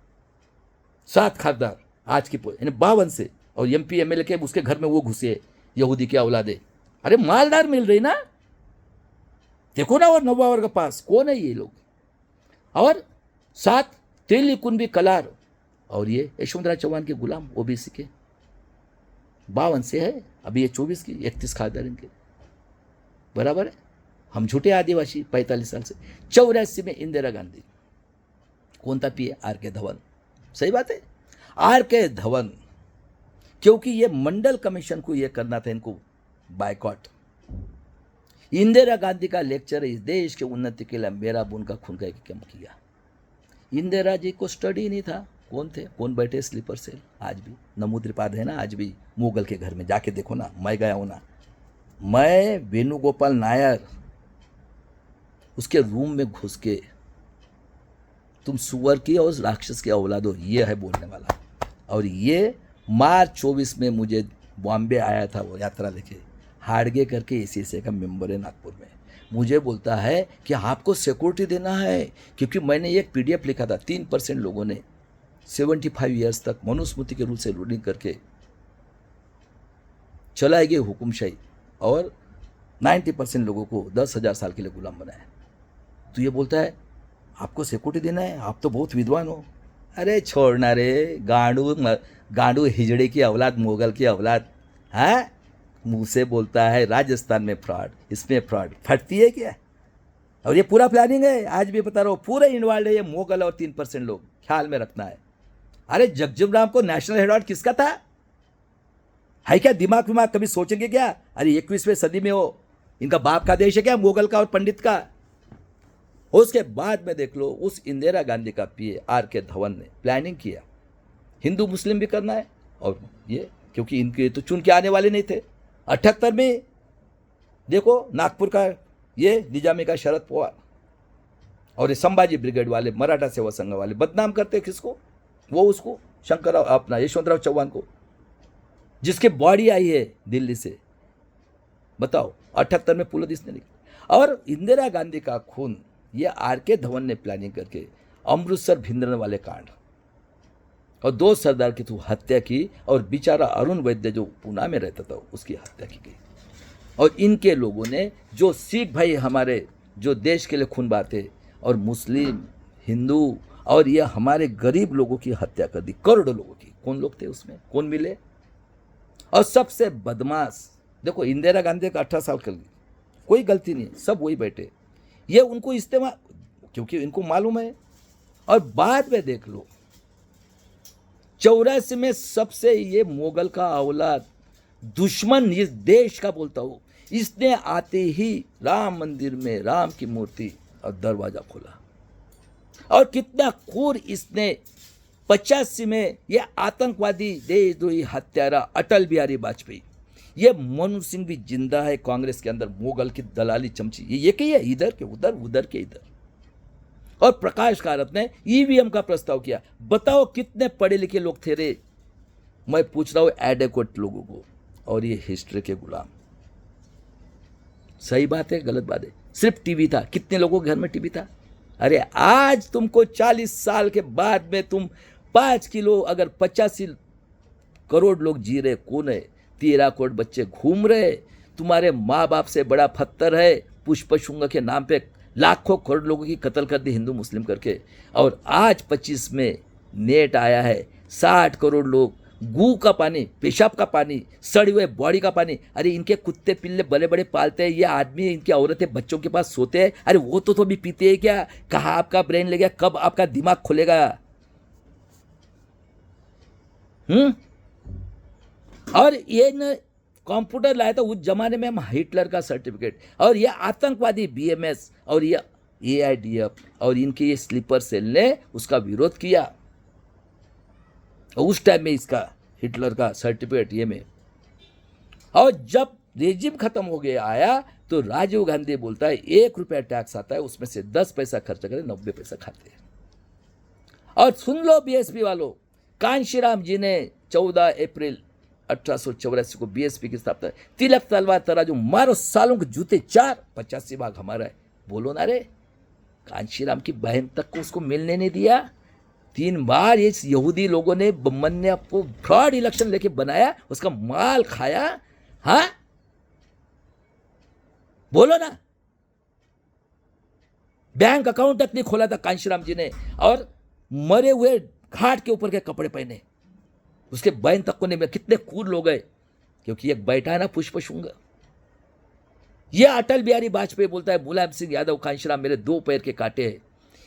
7 खासदार आज की 52 से, और MP MLA के उसके घर में वो घुसे यहूदी के औलादे। अरे मालदार मिल रही ना, देखो ना। और नवा वर्ग पास कौन है ये लोग? और 7 तेली कुंबी कलार, और ये यशवंतराव चौहान के गुलाम OBC के 52 से है, अभी ये 24 की 31 खासदार इनके, बराबर है। हम झूठे आदिवासी 45 साल से। 84 में इंदिरा गांधी, कौन था PM? RK धवन। सही बात है, RK धवन, क्योंकि ये मंडल कमीशन को ये करना था इनको बायकॉट। इंदिरा गांधी का लेक्चर इस देश के उन्नति के लिए मेरा बूंद का खून का एक कम किया। इंदिरा जी को स्टडी नहीं था। कौन थे? कौन बैठे स्लीपर सेल? आज भी नमूद्रिपाद है ना, आज भी मुगल के घर में जाके देखो ना, मैं गया हूँ ना, मैं वेणुगोपाल नायर उसके रूम में घुस के, तुम सुअर की और राक्षस की औलाद हो, ये है बोलने वाला। और ये मार्च 24 में मुझे बॉम्बे आया था वो यात्रा लेके, हाड़गे करके ACSA का मेंबर है नागपुर में, मुझे बोलता है कि आपको सिक्योरिटी देना है, क्योंकि मैंने एक PDF लिखा था, 3% लोगों ने 75 ईयर्स तक मनुस्मृति के रूल से रूलिंग करके चलाई गई हुकुमशाही, और 90% लोगों को 10,000 साल के लिए गुलाम बनाया। तो ये बोलता है आपको सिक्योरिटी देना है, आप तो बहुत विद्वान हो। अरे छोड़ना रे, गांडू हिजड़े की औलाद, मुगल की औलाद, हाँ मुँह से बोलता है राजस्थान में फ्रॉड, इसमें फ्रॉड, फटती है क्या? और ये पूरा प्लानिंग है, आज भी बता रहा हूँ, पूरे इन्वॉल्व है ये मुगल और 3% लोग, ख्याल में रखना है। अरे जगजीवन राम को नेशनल हेराल्ड किसका था? है क्या दिमाग विमाग? कभी सोचेंगे क्या? अरे 21वीं सदी में हो, इनका बाप का देश है क्या मुगल का और पंडित का? उसके बाद में देख लो, उस इंदिरा गांधी का पीए आर.के. धवन ने प्लानिंग किया, हिंदू मुस्लिम भी करना है, और ये क्योंकि इनके तो चुन के आने वाले नहीं थे। 78 में देखो नागपुर का ये निजामी का शरद पवार और ये संभाजी ब्रिगेड वाले, मराठा सेवा संघ वाले बदनाम करते किसको, वो उसको शंकरराव अपना यशवंतराव चौहान को, जिसकी बॉडी आई है दिल्ली से। बताओ 78 में पुलिस ने लिखा। और इंदिरा गांधी का खून ये आर.के. धवन ने प्लानिंग करके अमृतसर भिंडरन वाले कांड और 2 सरदार की तो हत्या की, और बेचारा अरुण वैद्य जो पूना में रहता था उसकी हत्या की गई। और इनके लोगों ने जो सिख भाई हमारे जो देश के लिए खून बहाते, और मुस्लिम हिंदू और ये हमारे गरीब लोगों की हत्या कर दी, करोड़ों लोगों की। कौन लोग थे उसमें, कौन मिले? और सबसे बदमाश देखो, इंदिरा गांधी का 18 साल कर कोई गलती नहीं, सब वही बैठे, ये उनको इस्तेमाल, क्योंकि इनको मालूम है। और बाद में देख लो 84 में सबसे ये मुगल का औलाद दुश्मन इस देश का बोलता हूँ, इसने आते ही राम मंदिर में राम की मूर्ति और दरवाजा खोला। और कितना क्रूर इसने 85 में ये आतंकवादी देशद्रोही हत्यारा अटल बिहारी वाजपेयी, ये मनमोहन सिंह भी जिंदा है कांग्रेस के अंदर, मुगल की दलाली चमची, ये कही है, इधर के उधर उधर के इधर। और प्रकाश कारत ने ईवीएम का प्रस्ताव किया। बताओ कितने पढ़े लिखे लोग थे रे, मैं पूछ रहा हूं एडेक्वेट लोगों को, और ये हिस्ट्री के गुलाम। सही बात है गलत बात है? सिर्फ टीवी था, कितने लोगों के घर में टीवी था? अरे आज तुमको 40 साल के बाद में तुम 5 किलो, अगर 85 करोड़ लोग जी रहे, कौन है? 13 करोड़ बच्चे घूम रहे, तुम्हारे माँ बाप से बड़ा पत्थर है। पुष्प शुंग के नाम पे लाखों करोड़ लोगों की कत्ल कर दी हिंदू मुस्लिम करके। और आज 25 में नेट आया है, 60 करोड़ लोग गू का पानी, पेशाब का पानी, सड़ी हुए बॉडी का पानी। अरे इनके कुत्ते पिल्ले बड़े बड़े पालते हैं, ये आदमी इनकी औरतें बच्चों के पास सोते हैं, अरे वो तो भी पीते हैं क्या? कहाँ आपका ब्रेन ले गया, कब आपका दिमाग खुलेगा? और ये न कंप्यूटर लाया था उस जमाने में, हम हिटलर का सर्टिफिकेट, और ये आतंकवादी बीएमएस और ये एआईडीएफ और इनके ये स्लीपर सेल ने उसका विरोध किया। उस टाइम में इसका हिटलर का सर्टिफिकेट ये में। और जब रेजिम खत्म हो गया आया तो राजीव गांधी बोलता है 1 रुपया टैक्स आता है, उसमें से 10 पैसा खर्च करें, 90 पैसा खाते हैं। और सुन लो बीएसपी वालों, कांशीराम जी ने 14 अप्रैल 1884 को बीएसपी की स्थापना, तिलक तलवार तराजू मारो सालों के जूते 4, 85 भाग हमारा है। बोलो ना रे, कांशीराम की बहन तक को उसको मिलने नहीं दिया। 3 बार इस यहूदी लोगों ने बम्मन ने आपको फ्रॉड इलेक्शन लेके बनाया, उसका माल खाया। हाँ बोलो ना, बैंक अकाउंट तक नहीं खोला था कांशीराम जी ने, और मरे हुए घाट के ऊपर के कपड़े पहने, उसके बहन तक को नहीं मिला। कितने कूल लोग गए, क्योंकि एक बैठा है ना पुष्प शुंग। ये अटल बिहारी वाजपेयी बोलता है मुलायम सिंह यादव कांशीराम मेरे 2 पैर के कांटे हैं।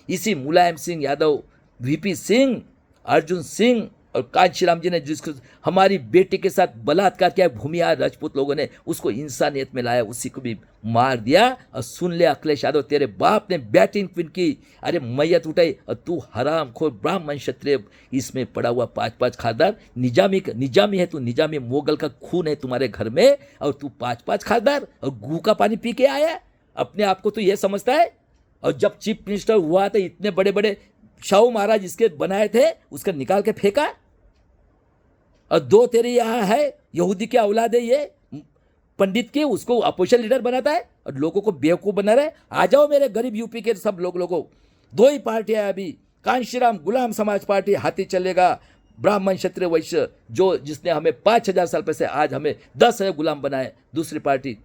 इसी मुलायम सिंह यादव, वीपी सिंह, अर्जुन सिंह और कांशीराम जी ने जिसको हमारी बेटी के साथ बलात्कार किया, भूमिहार राजपूत लोगों ने उसको इंसानियत में लाया, उसी को भी मार दिया। और सुन ले अखिलेश यादव, तेरे बाप ने बैटिंग क्वीन की, अरे मैयत उठाई, और तू हरामखोर ब्राह्मण क्षत्रिय इसमें पड़ा हुआ 5-5 खासदार, निजामी है तू, निजामी मोगल का खून है तुम्हारे घर में, और तू 5-5 खासदार और गू का पानी पी के आया। अपने आप को तो ये समझता है। और जब चीफ मिनिस्टर हुआ था, इतने बड़े बड़े शाहू महाराज इसके बनाए थे, उसका निकाल के फेंका। और 2 तेरे यहाँ है यहूदी के औलाद है, ये पंडित के, उसको अपोजिशन लीडर बनाता है और लोगों को बेवकूफ बना रहे। आ जाओ मेरे गरीब यूपी के सब लोगों, 2 ही पार्टियां है अभी, कांशीराम गुलाम समाज पार्टी, हाथी चलेगा ब्राह्मण क्षत्रिय वैश्य, जो जिसने हमें 5000 साल पहले से आज हमें 10,000 गुलाम बनाए। दूसरी पार्टी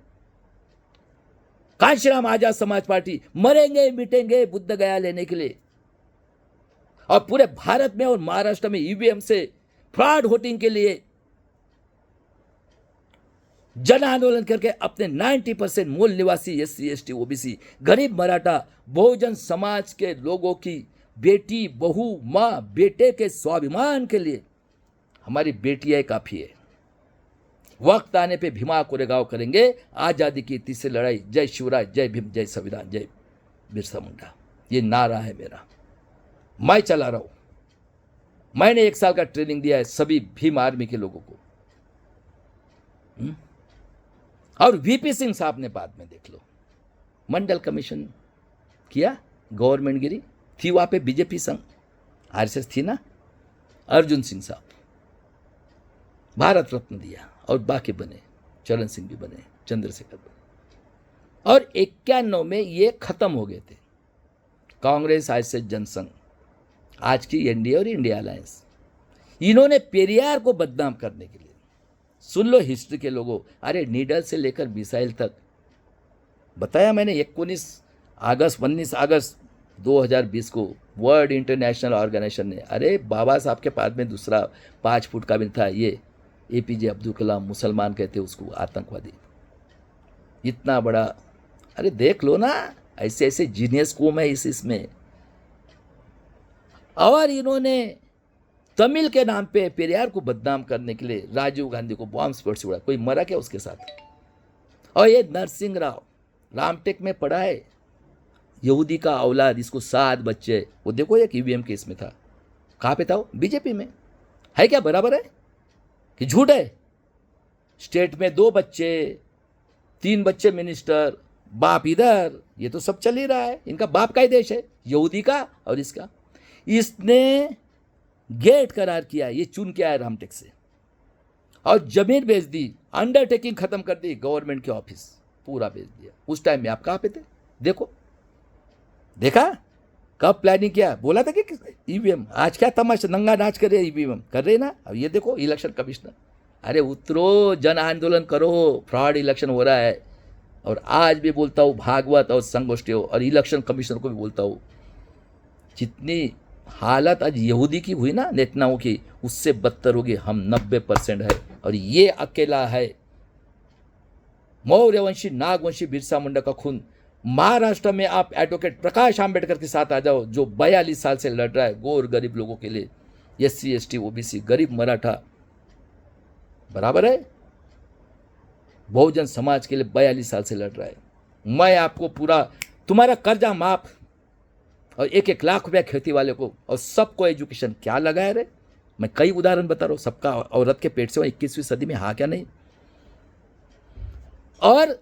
कांशीराम आजाद समाज पार्टी, मरेंगे मिटेंगे बुद्ध गया लेने के लिए। और पूरे भारत में और महाराष्ट्र में ईवीएम से फ्रॉड वोटिंग के लिए जन आंदोलन करके अपने 90% मूल निवासी SC ST OBC गरीब मराठा बहुजन समाज के लोगों की बेटी बहू माँ बेटे के स्वाभिमान के लिए हमारी बेटियां काफी है। वक्त आने पे भीमा कोरेगांव करेंगे, आजादी की तीसरी लड़ाई। जय शिवराज, जय भीम, जय संविधान, जय बिरसा मुंडा। ये नारा है मेरा, मैं चला रहा हूँ। मैंने 1 साल का ट्रेनिंग दिया है सभी भीम आर्मी के लोगों को। और वीपी सिंह साहब ने बाद में देख लो, मंडल कमीशन किया, गवर्नमेंट गिरी थी वहां पे, बीजेपी संघ आरएसएस थी ना, अर्जुन सिंह साहब भारत रत्न दिया, और बाकी बने, चरण सिंह भी बने, चंद्रशेखर बने। और 91 में ये खत्म हो गए थे, कांग्रेस आरएसएस जनसंघ, आज की एनडीए और इंडिया अलायंस। इन्होंने पेरियार को बदनाम करने के लिए, सुन लो हिस्ट्री के लोगों, अरे नीडल से लेकर मिसाइल तक बताया मैंने। 19 अगस्त 2020 को वर्ल्ड इंटरनेशनल ऑर्गेनाइजेशन ने, अरे बाबा साहब के बाद में दूसरा 5 फुट का भी था, ये एपीजे अब्दुल कलाम, मुसलमान कहते उसको, आतंकवादी, इतना बड़ा। अरे देख लो ना, ऐसे ऐसे जीनियस कौम है इसमें। और इन्होंने तमिल के नाम पे पेरियार को बदनाम करने के लिए राजीव गांधी को बॉम्ब स्फोट से उड़ा, कोई मरा क्या उसके साथ? और ये नरसिंह राव रामटेक में पड़ा है, यहूदी का औलाद, इसको 7 बच्चे, वो देखो एक ईवीएम केस में था, कहाँ पे था वो? बीजेपी में है। क्या बराबर है कि झूठ है? स्टेट में 2 बच्चे, 3 बच्चे मिनिस्टर, बाप इधर, ये तो सब चल ही रहा है। इनका बाप का ही देश है, यहूदी का और इसका। इसने गेट करार किया, ये चुन के आया रामटेक से, और जमीन बेच दी, अंडरटेकिंग खत्म कर दी, गवर्नमेंट के ऑफिस पूरा बेच दिया। उस टाइम में आप कहाँ पे थे? देखो, देखा कब प्लानिंग किया? बोला था कि ईवीएम, आज क्या तमाशा, नंगा नाच कर रहे, ईवीएम कर रहे ना। अब ये देखो इलेक्शन कमिश्नर, अरे उतरो, जन आंदोलन करो, फ्रॉड इलेक्शन हो रहा है। और आज भी बोलता हूँ, भागवत और संगोष्ठियों और इलेक्शन कमिश्नर को भी बोलता हूँ, जितनी हालत आज यहूदी की हुई ना, नेतन्याहू की, उससे बदतर होगी। हम 90% है, और ये अकेला है। मौर्यवंशी, नागवंशी, बिरसा मुंडा का खून। महाराष्ट्र में आप एडवोकेट प्रकाश आंबेडकर के साथ आ जाओ, जो 42 साल से लड़ रहा है गोर गरीब लोगों के लिए, SC ST OBC, गरीब मराठा, बराबर है, बहुजन समाज के लिए 42 साल से लड़ रहा है। मैं आपको पूरा तुम्हारा कर्जा माफ, और 1-1 लाख रुपया खेती वाले को, और सबको एजुकेशन, क्या लगा है रे? मैं कई उदाहरण बता रहा हूँ, सबका औरत के पेट से 21वीं सदी में, हाँ क्या नहीं? और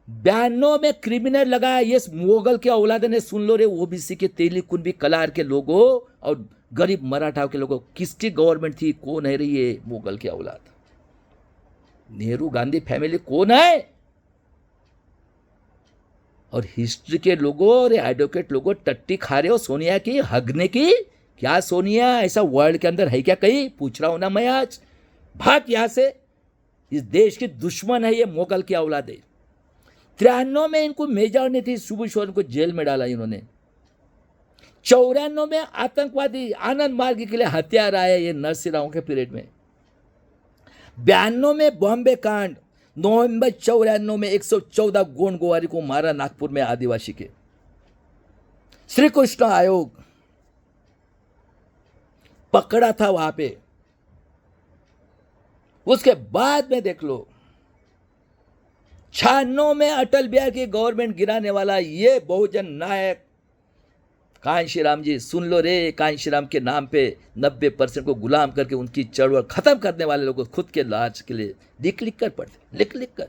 92 में क्रिमिनल लगाया, ये मुगल के औलाद ने, सुन लो रे, ओबीसी के, तेली कुंबी कलार के लोगों और गरीब मराठा के लोगों। किसकी गवर्नमेंट थी? कौन है रे ये मुगल के औलाद? नेहरू गांधी फैमिली कौन है? और हिस्ट्री के लोगों और एडवोकेट लोगों टट्टी खा रहे हो सोनिया की, हगने की। क्या सोनिया ऐसा वर्ल्ड के अंदर है क्या कहीं? पूछ रहा हूं ना मैं आज। भाग यहां से, इस देश की दुश्मन है ये मुगल की औलाद है। 93 में इनको मेजॉरिटी थी, सुबह शोर को जेल में डाला इन्होंने। 94 में आतंकवादी आनंद मार्ग के लिए हथियार आए, ये नरसिंह राव के पीरियड में। 92 में बॉम्बे कांड, नवंबर 94 में 114 गोंड गोवारी को मारा नागपुर में, आदिवासी के। श्री कृष्ण आयोग पकड़ा था वहां पे। उसके बाद में देख लो, 96 में अटल बिहारी की गवर्नमेंट गिराने वाला ये बहुजन नायक कांशी राम जी, सुन लो रे, कांशी राम के नाम पे 90% को गुलाम करके उनकी चढ़वड़ खत्म करने वाले लोगों, खुद के लाज के लिए लिख कर पढ़ते, लिख कर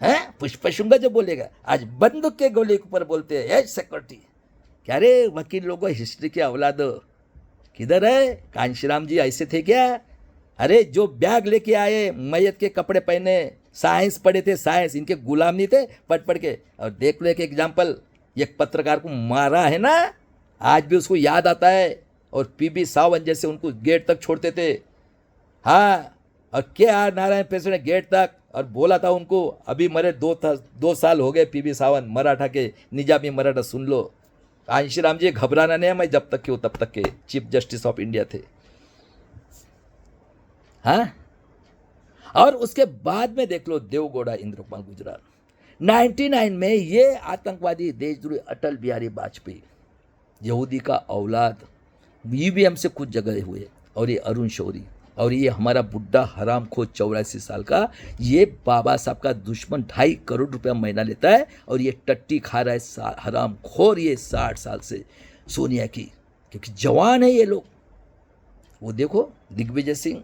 हैं। पुष्पशुंगा जो बोलेगा, आज बंदूक के गोली के ऊपर बोलते हैं एज सिक्योरिटी। क्या रे वकील लोगों, हिस्ट्री के औलाद किधर है? कांशी राम जी ऐसे थे क्या? अरे जो बैग लेके आए, मैयत के कपड़े पहने, साइंस पढ़े थे, साइंस, इनके गुलाम नहीं थे पढ़ के। और देख लो एक एग्जाम्पल, एक पत्रकार को मारा है ना, आज भी उसको याद आता है। और PB सावंत जैसे उनको गेट तक छोड़ते थे, हाँ। और KR नारायण प्रेसिडेंट गेट तक, और बोला था उनको, अभी मरे 2 साल हो गए PB सावंत, मराठा के, निजामी मराठा। सुन लो कांशी राम जी, घबराना नहीं है, मैं जब तक के हो तब तक के चीफ जस्टिस ऑफ इंडिया थे, हाँ। और उसके बाद में देख लो देवगौड़ा इंद्रपाल गुजराल। 99 में ये आतंकवादी देशद्रोही अटल बिहारी वाजपेयी, यहूदी का औलाद, ईवीएम से कुछ जगह हुए। और ये अरुण शौरी, और ये हमारा बुड्ढा हरामखोर 84 साल का, ये बाबा साहब का दुश्मन 2.5 करोड़ रुपया महीना लेता है और ये टट्टी खा रहा है हरामखोर ये 60 साल से सोनिया की, क्योंकि जवान है ये लोग। वो देखो दिग्विजय सिंह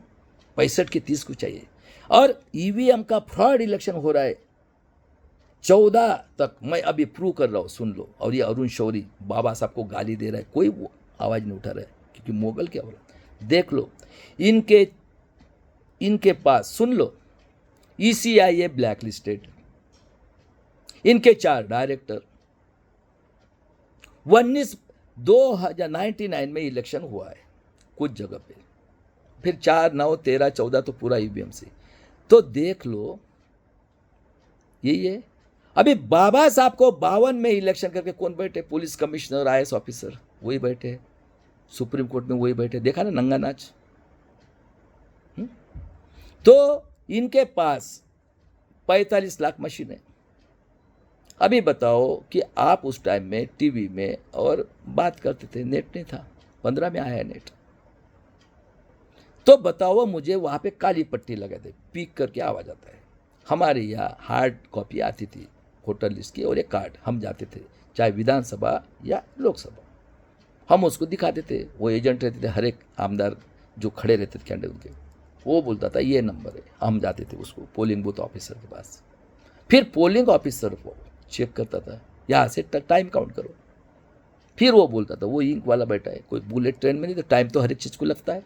65 के 30 को चाहिए। और ईवीएम का फ्रॉड इलेक्शन हो रहा है 14 तक, मैं अभी प्रूव कर रहा हूँ, सुन लो। और ये अरुण शौरी बाबा साहब को गाली दे रहा है, कोई वो आवाज़ नहीं उठा रहा है, क्योंकि मोगल क्या हो रहा है देख लो। इनके पास सुन लो, ECIA ब्लैक लिस्टेड, इनके 4 डायरेक्टर। 2099 में इलेक्शन हुआ है कुछ जगह पे, फिर 4, 9, 13, 14 तो पूरा ईवीएम से। तो देख लो ये अभी बाबा साहब को 52 में इलेक्शन करके कौन बैठे? पुलिस कमिश्नर, IAS ऑफिसर वही बैठे, सुप्रीम कोर्ट में वही बैठे, देखा ना नंगा नाच। तो इनके पास 45 लाख मशीन है। अभी बताओ कि आप उस टाइम में टीवी में और बात करते थे, नेट नहीं था, 15 में आया नेट। तो बताओ मुझे, वहां पे काली पट्टी लगा दे, पीक करके आवाज आता है। हमारे यहाँ हार्ड कॉपी आती थी वोटर लिस्ट की, और एक कार्ड, हम जाते थे चाहे विधानसभा या लोकसभा, हम उसको दिखाते थे। वो एजेंट रहते थे, हर एक आमदार जो खड़े रहते थे कैंडिडेट उनके, वो बोलता था ये नंबर है, हम जाते थे उसको पोलिंग बूथ ऑफिसर के पास। फिर पोलिंग ऑफिसर वो चेक करता था, यहाँ से टाइम काउंट करो। फिर वो बोलता था, वो इंक वाला बैठा है, कोई बुलेट ट्रेन में नहीं, तो टाइम तो हर एक चीज़ को लगता है।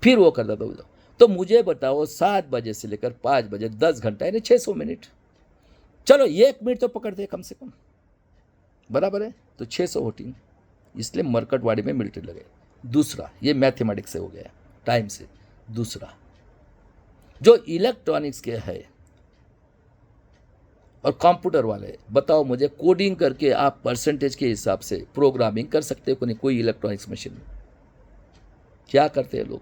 फिर वो करता था। तो मुझे बताओ 7 बजे से लेकर 5 बजे 10 घंटा, यानी 600 मिनट। चलो 1 मिनट तो पकड़ते कम से कम, बराबर है? तो 600 वोटिंग, इसलिए मरकटवाड़ी में मिलिट्री लगे। दूसरा, ये मैथमेटिक्स से हो गया टाइम से। दूसरा, जो इलेक्ट्रॉनिक्स के है और कंप्यूटर वाले, बताओ मुझे, कोडिंग करके आप परसेंटेज के हिसाब से प्रोग्रामिंग कर सकते हो? नहीं, कोई इलेक्ट्रॉनिक्स मशीन में क्या करते हैं लोग?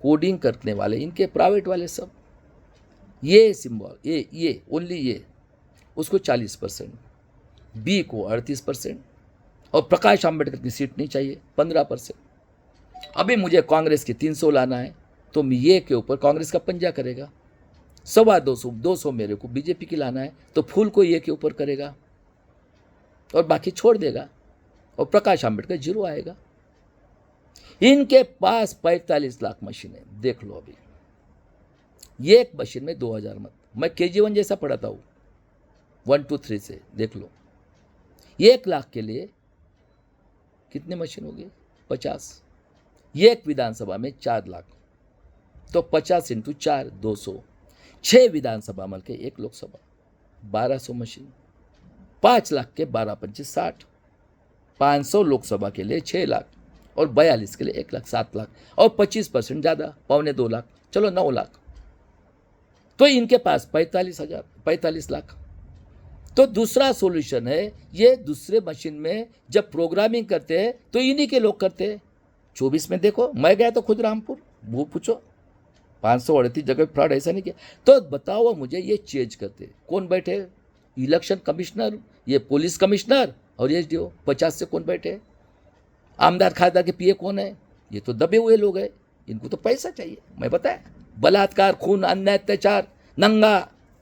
कोडिंग करने वाले इनके प्राइवेट वाले सब, ये सिंबल, ये ओनली ये, उसको 40%, बी को 38%, और प्रकाश आंबेडकर की सीट नहीं चाहिए 15%। अभी मुझे कांग्रेस की 300 लाना है, तो ये के ऊपर कांग्रेस का पंजा करेगा। 250 मेरे को बीजेपी की लाना है, तो फूल को ये के ऊपर करेगा और बाकी छोड़ देगा, और प्रकाश आंबेडकर 0 आएगा। इनके पास 45 लाख मशीन है, देख लो। अभी ये एक मशीन में 2000 मत, मैं KG1 जैसा पढ़ाता हूँ 1 2 3 से, देख लो। 1 लाख के लिए कितने मशीन होगी? 50। एक विधानसभा में 4 लाख, तो 50 × 4 200, 6 विधानसभा मिल के 1 लोकसभा, 1200 मशीन। 5 लाख के 12 25 60, 500 लोकसभा के लिए 6 लाख, और 42 के लिए 1 लाख 7 लाख, और 25% ज़्यादा 2.25 लाख, चलो 9 लाख। तो इनके पास 45 लाख। तो दूसरा सॉल्यूशन है, ये दूसरे मशीन में जब प्रोग्रामिंग करते हैं तो इन्हीं के लोग करते हैं। 24 में देखो, मैं गया तो खुद रामपुर, वो पूछो 538 जगह फ्रॉड, ऐसा नहीं किया। तो बताओ मुझे, ये चेंज करते कौन बैठे? इलेक्शन कमिश्नर, ये पुलिस कमिश्नर और SDO। 50 से कौन बैठे? आमदार खासदार के PA कौन है? ये तो दबे हुए लोग हैं, इनको तो पैसा चाहिए। मैं बताया, बलात्कार, खून, अन्याय, अत्याचार, नंगा,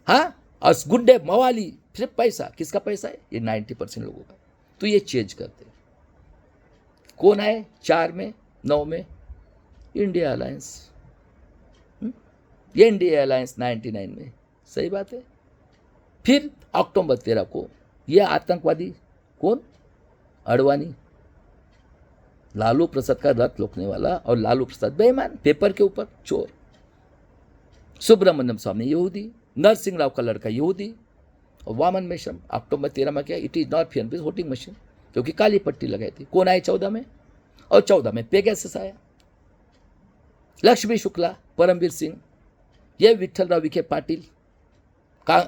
हाँ, और गुड्डे, मवाली, सिर्फ पैसा। किसका पैसा है? ये 90% लोगों का। तो ये चेंज करते कौन आए? 4 में 9 में इंडिया अलायंस, ये इंडिया अलायंस 99 में, सही बात है। फिर अक्टूबर 13 को ये आतंकवादी कौन? अडवाणी, लालू प्रसाद का रथ रोकने वाला, और लालू प्रसाद बेईमान, पेपर के ऊपर चोर। सुब्रमण्यम स्वामी यहूदी, नरसिंह राव का लड़का यहूदी, और वामन मेश्रम। अक्टूबर 13 में क्या? इट इज नॉट फेयर बिज वोटिंग मशीन, क्योंकि काली पट्टी लगाई थी। कौन आए 14 में? और 14 में पेगासस आया, लक्ष्मी शुक्ला, परमवीर सिंह, ये विठ्ठलराव विखे पाटिल का,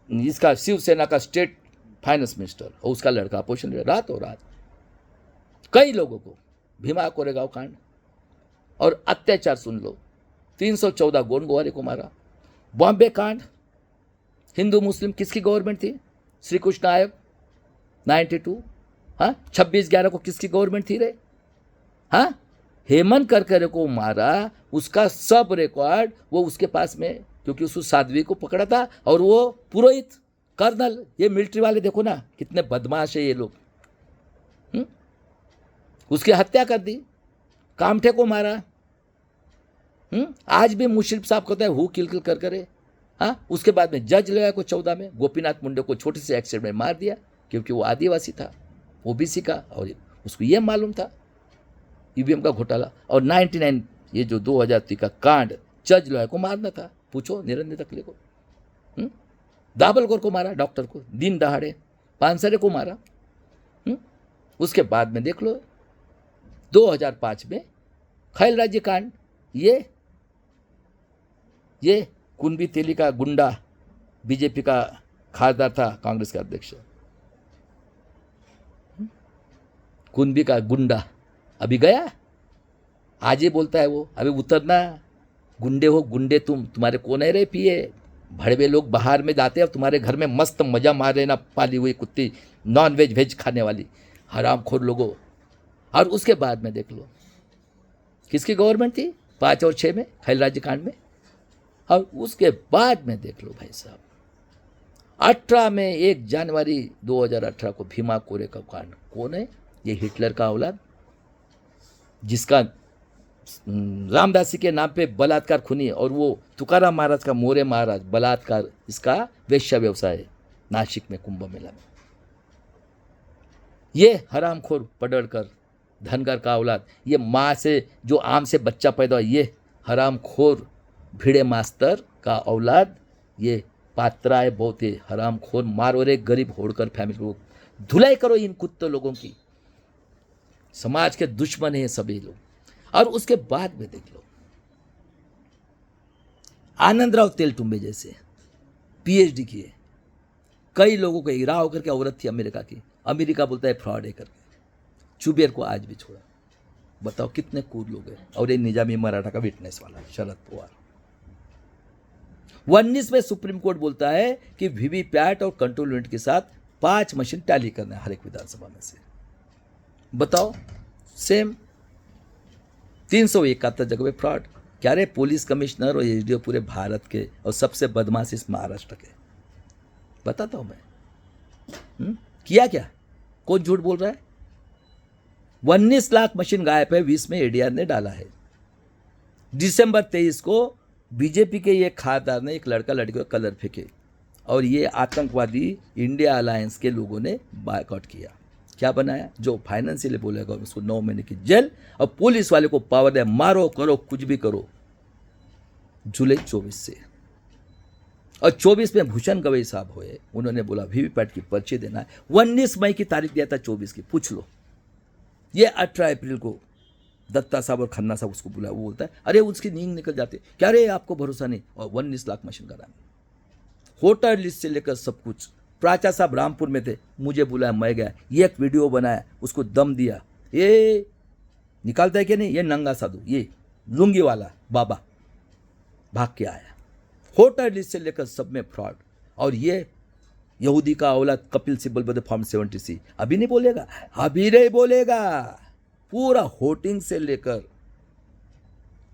इसका शिवसेना का स्टेट फाइनेंस मिनिस्टर, और उसका लड़का अपोजिशन लीडर। रातों रात कई लोगों को, भीमा कोरेगांव कांड और अत्याचार सुन लो, 314 गोंडगोवारे को मारा। बॉम्बे कांड, हिंदू मुस्लिम किसकी गवर्नमेंट थी? श्री कृष्ण आयोग 92, हाँ, 26/11 को किसकी गवर्नमेंट थी रे? हाँ, हेमंत करकरे को मारा, उसका सब रिकॉर्ड वो उसके पास में, क्योंकि उस साध्वी को पकड़ा था और वो पुरोहित कर्नल, ये मिलिट्री वाले देखो ना कितने बदमाश है ये लोग। उसकी हत्या कर दी, कामठे को मारा। आज भी मुशर्रफ साहब कहते हैं हु किल कर करे। हाँ, उसके बाद में जज लगाया को 14 में गोपीनाथ मुंडे को छोटे से एक्सीडेंट में मार दिया, क्योंकि वो आदिवासी था, ओबीसी का, और उसको ये मालूम था ईवीएम का घोटाला। और 99 ये जो 2003 का कांड, जज लॉयर को मारना था, पूछो निरंजन तकले को। दाभोलकर को मारा, डॉक्टर को, दिन दहाड़े। पानसरे को मारा। उसके बाद में देख लो 2005 में खैल राज्य कांड, ये कुंबी तेली का गुंडा बीजेपी का खासदार था, कांग्रेस का अध्यक्ष। कुंबी का गुंडा अभी गया, आज ही बोलता है वो अभी उतरना, गुंडे हो गुंडे तुम्हारे कौन है रे पिए, भड़वे लोग बाहर में जाते हैं और तुम्हारे घर में मस्त मजा मार रहे ना, पाली हुई कुत्ती, नॉन वेज वेज खाने वाली हरामखोर लोगों। और उसके बाद में देख लो किसकी गवर्नमेंट थी 5 और 6 में खैल राज्य कांड में। और उसके बाद में देख लो भाई साहब 18 में 1 जनवरी 2018 को भीमा कोरे का कांड, कौन है ये? हिटलर का औलाद, जिसका रामदासी के नाम पे बलात्कार खूनी, और वो तुकाराम महाराज का मोरे महाराज बलात्कार, इसका वेश्या व्यवसाय है नासिक में कुंभ मेला में। ये हरामखोर पडड़कर धनगर का औलाद, ये माँ से जो आम से बच्चा पैदा हुआ, ये हरामखोर भिड़े मास्टर का औलाद, ये पात्रा है बहुत ही हरामखोर, मारो रे गरीब होड़कर फैमिली को, धुलाई करो इन कुत्ते लोगों की, समाज के दुश्मन है सभी लोग। और उसके बाद में देख लो आनंदराव तेलतुंबे जैसे पीएचडी किए, कई लोगों को इरा होकर के औरत थी अमेरिका की, अमेरिका बोलता है फ्रॉड है करके, चुबेर को आज भी छोड़ा। बताओ कितने कूद लोग हैं। और ये निजामी मराठा का विटनेस वाला शरद पवार। 19 में सुप्रीम कोर्ट बोलता है कि वीवीपैट और कंट्रोल यूनिट के साथ 5 मशीन टैली करना है हर एक विधानसभा में से। बताओ सेम 371 जगह पे फ्रॉड। क्या रे पुलिस कमिश्नर और एसडीओ पूरे भारत के और सबसे बदमाश इस महाराष्ट्र के, बताता हूं मैं। किया क्या? कौन झूठ बोल रहा है? 19 लाख मशीन गायब है, 20 में एडीआर ने डाला है। दिसंबर 23 को बीजेपी के ये खासदार ने एक लड़का लड़की को कलर फेंके और ये आतंकवादी इंडिया अलायंस के लोगों ने बायकॉट किया। क्या बनाया? जो फाइनेंशियली बोलेगा उसको 9 महीने की जेल, और पुलिस वाले को पावर दे, मारो करो कुछ भी करो। जुलाई 24 से, और 24 में भूषण गवई साहब हुए, उन्होंने बोला वीवीपैट की पर्ची देना है। 19 मई की तारीख दिया था 24 की, पूछ लो। ये 18 अप्रैल को दत्ता साहब और खन्ना साहब उसको बुलाया, वो बोलता है अरे उसकी नींद निकल जाती, क्या रे आपको भरोसा नहीं? और 19 लाख मशीन का नाम, वोटर लिस्ट से लेकर सब कुछ। प्राचा साहब रामपुर में थे, मुझे बुलाया, मैं गया, ये एक वीडियो बनाया, उसको दम दिया। ये निकालता है कि नहीं? ये नंगा साधु, ये लुंगी वाला बाबा भाग के आया। वोटर लिस्ट से लेकर सब में फ्रॉड। और ये यहूदी का औलाद कपिल सिब्बल बदे फॉर्म 70C अभी नहीं बोलेगा, अभी नहीं बोलेगा। पूरा वोटिंग से लेकर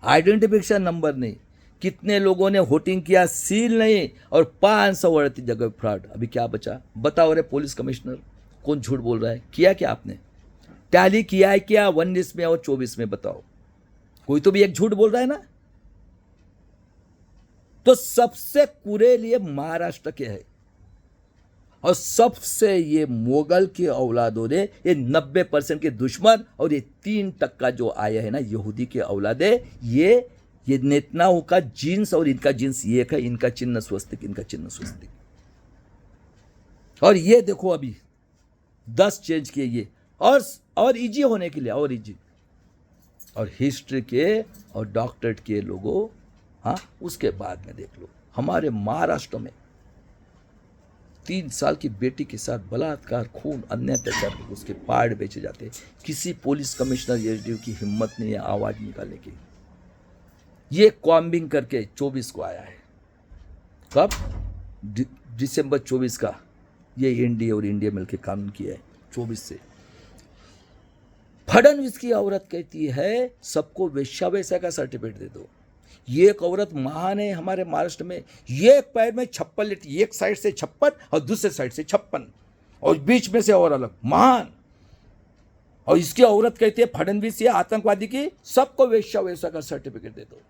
आइडेंटिफिकेशन नंबर नहीं, कितने लोगों ने वोटिंग किया सील नहीं, और 538 जगह फ्रॉड। अभी क्या बचा? बताओ रे पुलिस कमिश्नर, कौन झूठ बोल रहा है? किया क्या आपने? टैली किया है क्या 19 में और 24 में? बताओ, कोई तो भी एक झूठ बोल रहा है ना। तो सबसे कुरेल ये महाराष्ट्र के है, और सबसे ये मुगल के औलादों ने, ये 90% के दुश्मन, और ये 3% जो आया है ना यहूदी के औलादे, ये नेतन्याहू का जीन्स और इनका जीन्स एक है, इनका चिन्ह स्वस्तिक, इनका चिन्ह स्वस्तिक। और ये देखो अभी 10 चेंज किए ये, और इजी होने के लिए, और इजी, और हिस्ट्री के और डॉक्टरेट के लोगों। हाँ, उसके बाद में देख लो हमारे महाराष्ट्र में 3 साल की बेटी के साथ बलात्कार, खून, अन्य अत्याचार, उसके पार्ट बेचे जाते। किसी पुलिस कमिश्नर एसडीओ की हिम्मत नहीं है आवाज निकालने की। ये कॉम्बिंग करके 24 को आया है। कब? दिसंबर 24 का। ये एनडीए और इंडिया मिलकर कानून किया है 24 से। फडणवीस की औरत कहती है सबको वेश्या वैसा का सर्टिफिकेट दे दो। ये एक औरत महान है हमारे महाराष्ट्र में, ये एक पैर में 56 लेती, एक साइड से 56 और दूसरे साइड से 56 और बीच में से और अलग, महान। और इसकी औरत कहती है फडणवीस ये आतंकवादी की सबको वेश्या वैसा का सर्टिफिकेट दे दो।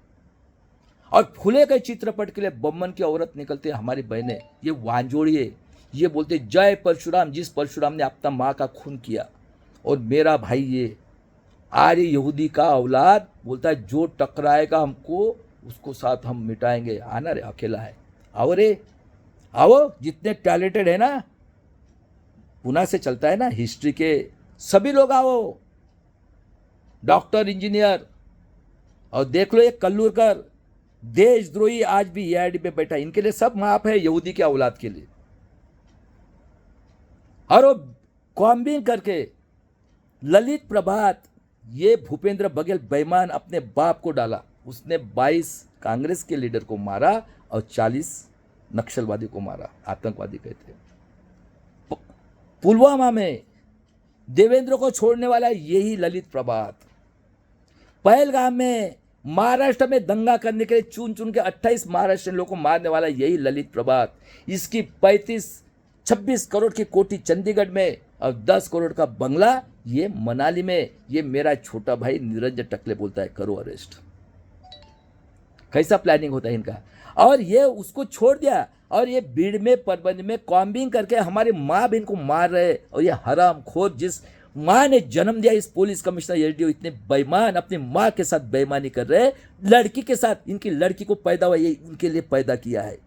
और फुले के चित्रपट के लिए बम्बन की औरत निकलती है हमारी बहनें, ये वांजोड़ी है, ये बोलते जय परशुराम, जिस परशुराम ने अपना माँ का खून किया। और मेरा भाई ये आर्य यहूदी का औलाद बोलता है जो टकराएगा हमको उसको साथ हम मिटाएंगे। आना रे, अकेला है, आओ रे आओ, जितने टैलेंटेड है ना, पुणे से चलता है ना हिस्ट्री के, सभी लोग आओ, डॉक्टर इंजीनियर। और देख लो ये कल्लूरकर देशद्रोही आज भी एआईडी पे बैठा, इनके लिए सब माफ है यहूदी के औलाद के लिए। और वो कॉम्बिंग करके ललित प्रभात, ये भूपेंद्र बघेल बेईमान अपने बाप को डाला, उसने 22 कांग्रेस के लीडर को मारा और 40 नक्सलवादी को मारा, आतंकवादी कहते हैं। पुलवामा में देवेंद्र को छोड़ने वाला यही ललित प्रभात। पहलगाम में महाराष्ट्र में दंगा करने के लिए चुन चुन के 28 महाराष्ट्रियन लोगों को मारने वाला यही ललित प्रभात। इसकी 35-26 करोड़ की कोठी चंडीगढ़ में और 10 करोड़ का बंगला ये मनाली में। ये मेरा छोटा भाई निरंजन टकले बोलता है करो अरेस्ट। कैसा प्लानिंग होता है इनका। और ये उसको छोड़ दिया और ये भीड़ में परबंद में कॉम्बिंग करके हमारे माँ बहन को मार रहे। और ये हरामखोर जिस माँ ने जन्म दिया, इस पुलिस कमिश्नर एसडीओ इतने बेईमान अपनी माँ के साथ बेईमानी कर रहे हैं, लड़की के साथ। इनकी लड़की को पैदा हुआ ये इनके लिए पैदा किया है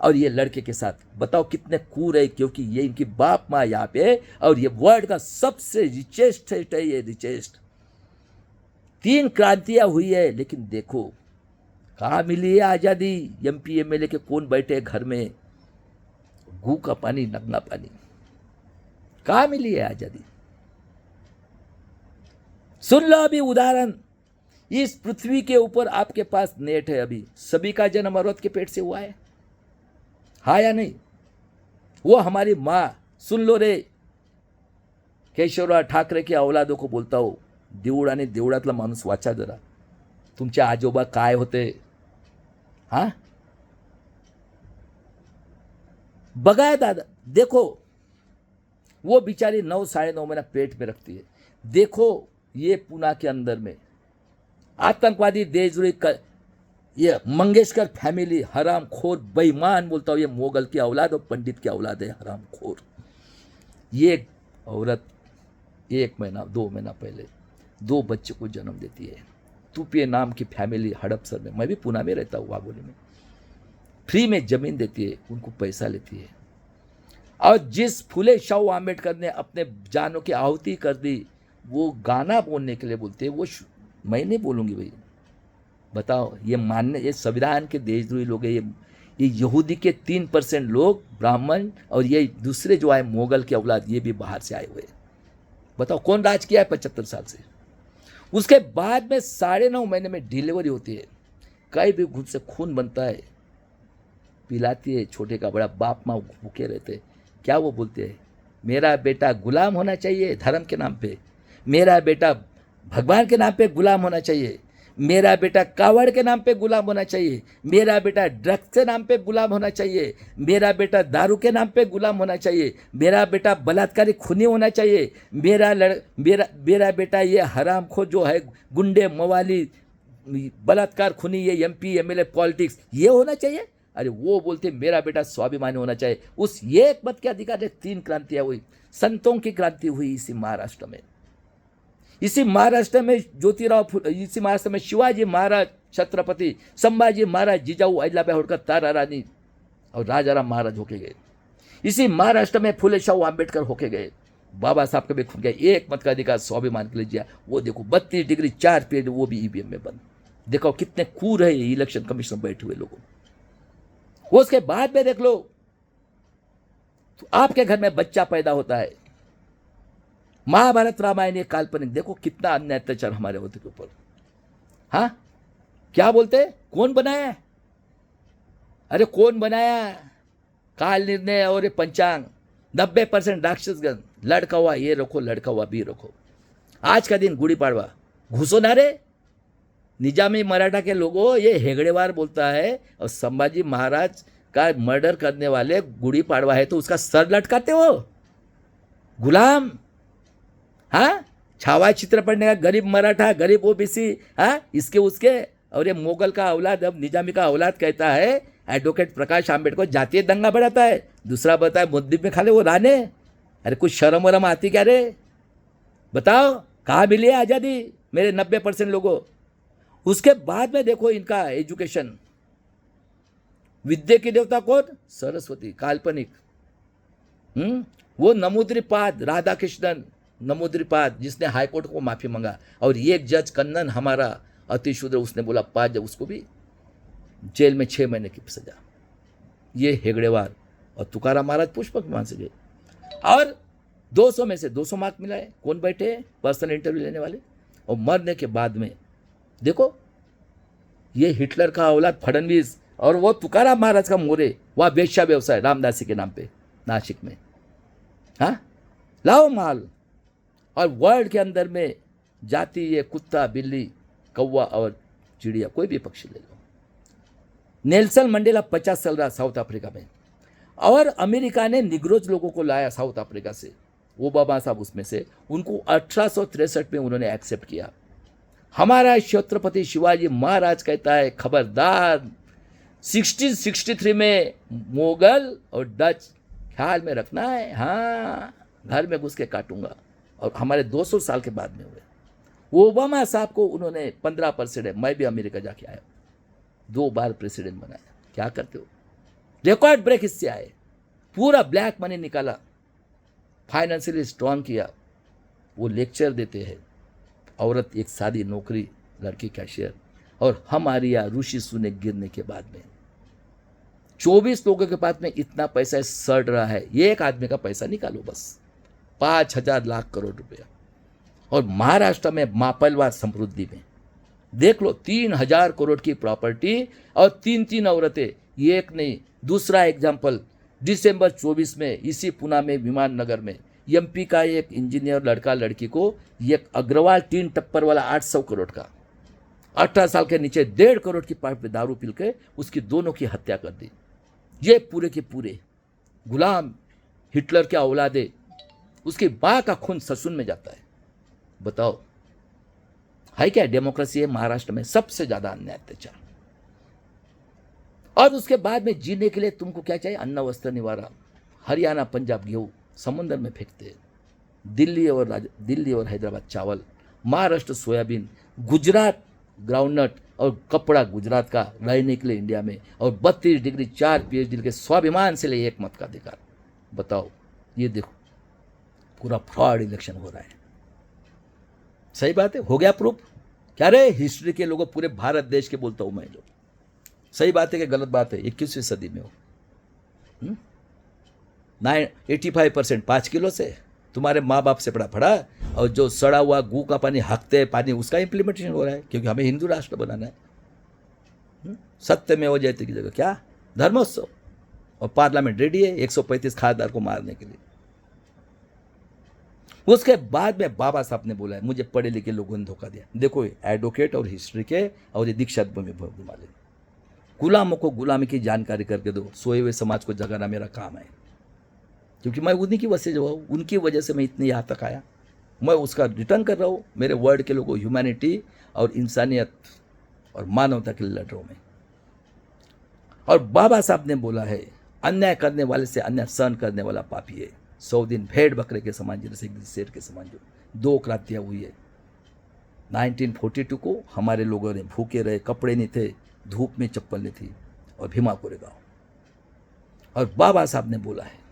और ये लड़के के साथ बताओ कितने कूर है, क्योंकि ये इनकी बाप माँ यहाँ पे है। और ये वर्ल्ड का सबसे रिचेस्ट स्टेट है, ये रिचेस्ट। 3 क्रांतियां हुई है, लेकिन देखो कहाँ मिली है आज़ादी। एमपी एमएलए के कौन बैठे घर में, गू का पानी नंगा पानी, कहाँ मिली है आज़ादी। सुन लो अभी उदाहरण, इस पृथ्वी के ऊपर आपके पास नेट है, अभी सभी का जन्म औरत के पेट से हुआ है, हाँ या नहीं। वो हमारी माँ, सुन लो रे, केशवराव ठाकरे की औलादों को बोलता हो, देऊळ आणि देवळातला माणूस वाचा जरा, तुमचे आजोबा काय होते। हाँ बघा दादा, देखो वो बेचारी 9-9.5 महीना पेट में रखती है। देखो ये पुणे के अंदर में आतंकवादी देशद्रोही ये मंगेशकर फैमिली, हराम खोर बेईमान बोलता हूँ, ये मोगल की औलाद और पंडित की औलाद है, हराम खोर। ये औरत 1 महीना 2 महीना पहले 2 बच्चे को जन्म देती है। तुपिये नाम की फैमिली हड़पसर में, मैं भी पुणे में रहता हूँ, वाघोली में, फ्री में जमीन देती है, उनको पैसा लेती है। और जिस फुले शाहू आम्बेडकर ने अपने जानों की आहुति कर दी, वो गाना बोलने के लिए बोलते हैं, वो मैं नहीं बोलूँगी भाई। बताओ ये मानने, ये संविधान के देशद्रोही लोग हैं। ये यहूदी के 3% लोग ब्राह्मण और ये दूसरे जो आए मोगल के औलाद, ये भी बाहर से आए हुए। बताओ कौन राज किया है 75 साल से। उसके बाद में 9.5 महीने में डिलीवरी होती है, कहीं भी खुद से खून बनता है, पिलाती है, छोटे का बड़ा बाप माँ भूखे रहते। क्या वो बोलते हैं, मेरा बेटा गुलाम होना चाहिए धर्म के नाम पे, मेरा बेटा भगवान के नाम पे गुलाम होना चाहिए, मेरा बेटा कावड़ के नाम पे गुलाम होना चाहिए, मेरा बेटा ड्रग्स के नाम पे गुलाम होना चाहिए, मेरा बेटा दारू के नाम पे गुलाम होना चाहिए, मेरा बेटा बलात्कारी खूनी होना चाहिए, मेरा बेटा ये हरामखोर जो है गुंडे मवाली बलात्कार खूनी, ये एमपी एमएलए पॉलिटिक्स, ये होना चाहिए। अरे वो बोलते मेरा बेटा स्वाभिमानी होना चाहिए। उस ये एक मत के अधिकार ने 3 क्रांतियाँ हुई। संतों की क्रांति हुई इसी महाराष्ट्र में। इसी महाराष्ट्र में इसी महाराष्ट्र में शिवाजी महाराज, छत्रपति संभाजी महाराज, जिजाऊ अहिल्याबाई होळकर, तारा रानी और राजाराम महाराज होके गए। इसी महाराष्ट्र में फुले शाहू आम्बेडकर होके गए। बाबा साहब कभी खुद गए, एक मत का अधिकार स्वाभिमान के लिए दिया। वो देखो 32 डिग्री 4 पीरियड, वो भी ईवीएम में बंद। देखो कितने कूर है ये इलेक्शन कमीशन बैठे हुए लोगों। उसके बाद में देख लो, तो आपके घर में बच्चा पैदा होता है, महाभारत रामायण ये काल्पनिक, देखो कितना अन्याय अत्याचार हमारे होते के ऊपर। हाँ क्या बोलते, कौन बनाया, अरे कौन बनाया, काल निर्णय और पंचांग, 90% राक्षसगण, लड़का हुआ ये रखो, लड़का हुआ भी रखो। आज का दिन गुड़ी पाड़वा, घुसो ना रे। निजामी मराठा के लोगों, ये हेगड़ेवार बोलता है, और संभाजी महाराज का मर्डर करने वाले गुड़ी पाड़वा है तो उसका सर लटकाते हो, गुलाम। हाँ, छावा चित्र पढ़ने का गरीब मराठा, गरीब ओबीसी, हाँ, इसके उसके। और ये मोगल का औलाद, अब निजामी का औलाद कहता है एडवोकेट प्रकाश आंबेडकर जातीय दंगा बढ़ाता है, दूसरा बताए मुद्दे में खाले वो राने। अरे कुछ शर्म वरम आती क्या रे? बताओ कहाँ मिली है आज़ादी मेरे 90% लोगों? उसके बाद में देखो इनका एजुकेशन, विद्या की देवता कौन? सरस्वती, काल्पनिक। वो नमूद्रीपाद, राधा कृष्णन नमूद्रीपाद, जिसने हाईकोर्ट को माफी मांगा, और एक जज कन्नन हमारा अतिशूद्र, उसने बोला 5 जब उसको भी जेल में 6 महीने की सजा। ये हेगड़ेवार और तुकाराम महाराज पुष्पक मान से गए, और 200 में से 200 मार्क मिला है। कौन बैठे हैं पर्सनल इंटरव्यू लेने वाले? और मरने के बाद में देखो, ये हिटलर का औलाद फडणवीस, और वो तुकाराम महाराज का मोरे, वह वेश्या व्यवसाय रामदासी के नाम पे नासिक में। हाँ, लाओ माल। और वर्ल्ड के अंदर में जाति, ये कुत्ता, बिल्ली, कौवा और चिड़िया, कोई भी पक्षी ले लो। नेल्सन मंडेला 50 साल रहा साउथ अफ्रीका में, और अमेरिका ने निग्रोज लोगों को लाया साउथ अफ्रीका से, ओबामा साहब उसमें से, उनको 1863 में उन्होंने एक्सेप्ट किया। हमारा छत्रपति शिवाजी महाराज कहता है खबरदार, 1663 में मुगल और डच ख्याल में रखना है, हाँ, घर में घुस के काटूंगा। और हमारे 200 साल के बाद में हुए। ओबामा साहब को उन्होंने 15% है, मैं भी अमेरिका जाके आया, 2 बार प्रेसिडेंट बनाया। क्या करते हो? रिकॉर्ड ब्रेक इससे आए, पूरा ब्लैक मनी निकाला, फाइनेंशियली स्ट्रांग किया। वो लेक्चर देते हैं, औरत एक सादी नौकरी, लड़की कैशियर, और हमारे यहाँ ऋषि सुने गिरने के बाद में 24 लोगों के पास में इतना पैसा सड़ रहा है, ये एक आदमी का पैसा निकालो बस, 5,000 लाख करोड़ रुपया। और महाराष्ट्र में मापलवा समृद्धि में देख लो, 3,000 करोड़ की प्रॉपर्टी और 3 औरतें, एक नहीं। दूसरा एग्जाम्पल, दिसंबर 24 में इसी पुणे में विमान नगर में एमपी का एक इंजीनियर लड़का लड़की को एक अग्रवाल टीन टप्पर वाला 800 करोड़ का, 18 साल के नीचे 1.5 करोड़ की पाइप में दारू पी के उसकी दोनों की हत्या कर दी। ये पूरे के पूरे गुलाम हिटलर के औलादे, उसकी माँ का खून ससुन में जाता है। बताओ, है क्या डेमोक्रेसी है महाराष्ट्र में? सबसे ज्यादा अन्याय अत्याचार। और उसके बाद में जीने के लिए तुमको क्या चाहिए? अन्न वस्त्र निवारा। हरियाणा पंजाब गेहूं समुद्र में फेंकते हैं, दिल्ली और हैदराबाद चावल, महाराष्ट्र सोयाबीन, गुजरात ग्राउंडनट और कपड़ा गुजरात का, रहने के लिए इंडिया में, और 32 डिग्री 4 PhD के स्वाभिमान से लिए एक मत का अधिकार। बताओ, ये देखो पूरा फ्रॉड इलेक्शन हो रहा है। सही बात है, हो गया प्रूफ। क्या रे, हिस्ट्री के लोगों पूरे भारत देश के बोलता हूं मैं जो, सही बात है कि गलत बात है? 21वीं सदी में हो 85% 5 किलो से तुम्हारे माँ बाप से पड़ा, और जो सड़ा हुआ गू का पानी, हकते पानी, उसका इंप्लीमेंटेशन हो रहा है, क्योंकि हमें हिंदू राष्ट्र बनाना है। सत्य में हो जाती की जगह क्या धर्मोत्सव, और पार्लियामेंट रेडी है 135 खासदार को मारने के लिए। उसके बाद में बाबा साहब ने बोला है, मुझे पढ़े लिखे लोगों ने धोखा दिया। देखो, एडवोकेट और हिस्ट्री के और ये दीक्षा में वाले गुलामों को गुलामी की जानकारी करके दो, सोए हुए समाज को जगाना मेरा काम है। क्योंकि मैं उन्हीं की वजह से जो हूँ, उनकी वजह से मैं इतने यहाँ तक आया, मैं उसका रिटर्न कर रहा हूँ। मेरे वर्ल्ड के लोगों, ह्यूमैनिटी और इंसानियत और मानवता के लिए लड़ रहा हूँ मैं। और बाबा साहब ने बोला है, अन्याय करने वाले से अन्याय सहन करने वाला पापी है। 100 दिन भेड़ बकरे के समान, जैसे शेर के समान, जो 2 क्रांतियाँ हुई है। 1942 को हमारे लोगों ने भूखे रहे, कपड़े नहीं थे, धूप में चप्पल नहीं थी, और भीमा कोरेगांव। और बाबा साहब ने बोला है,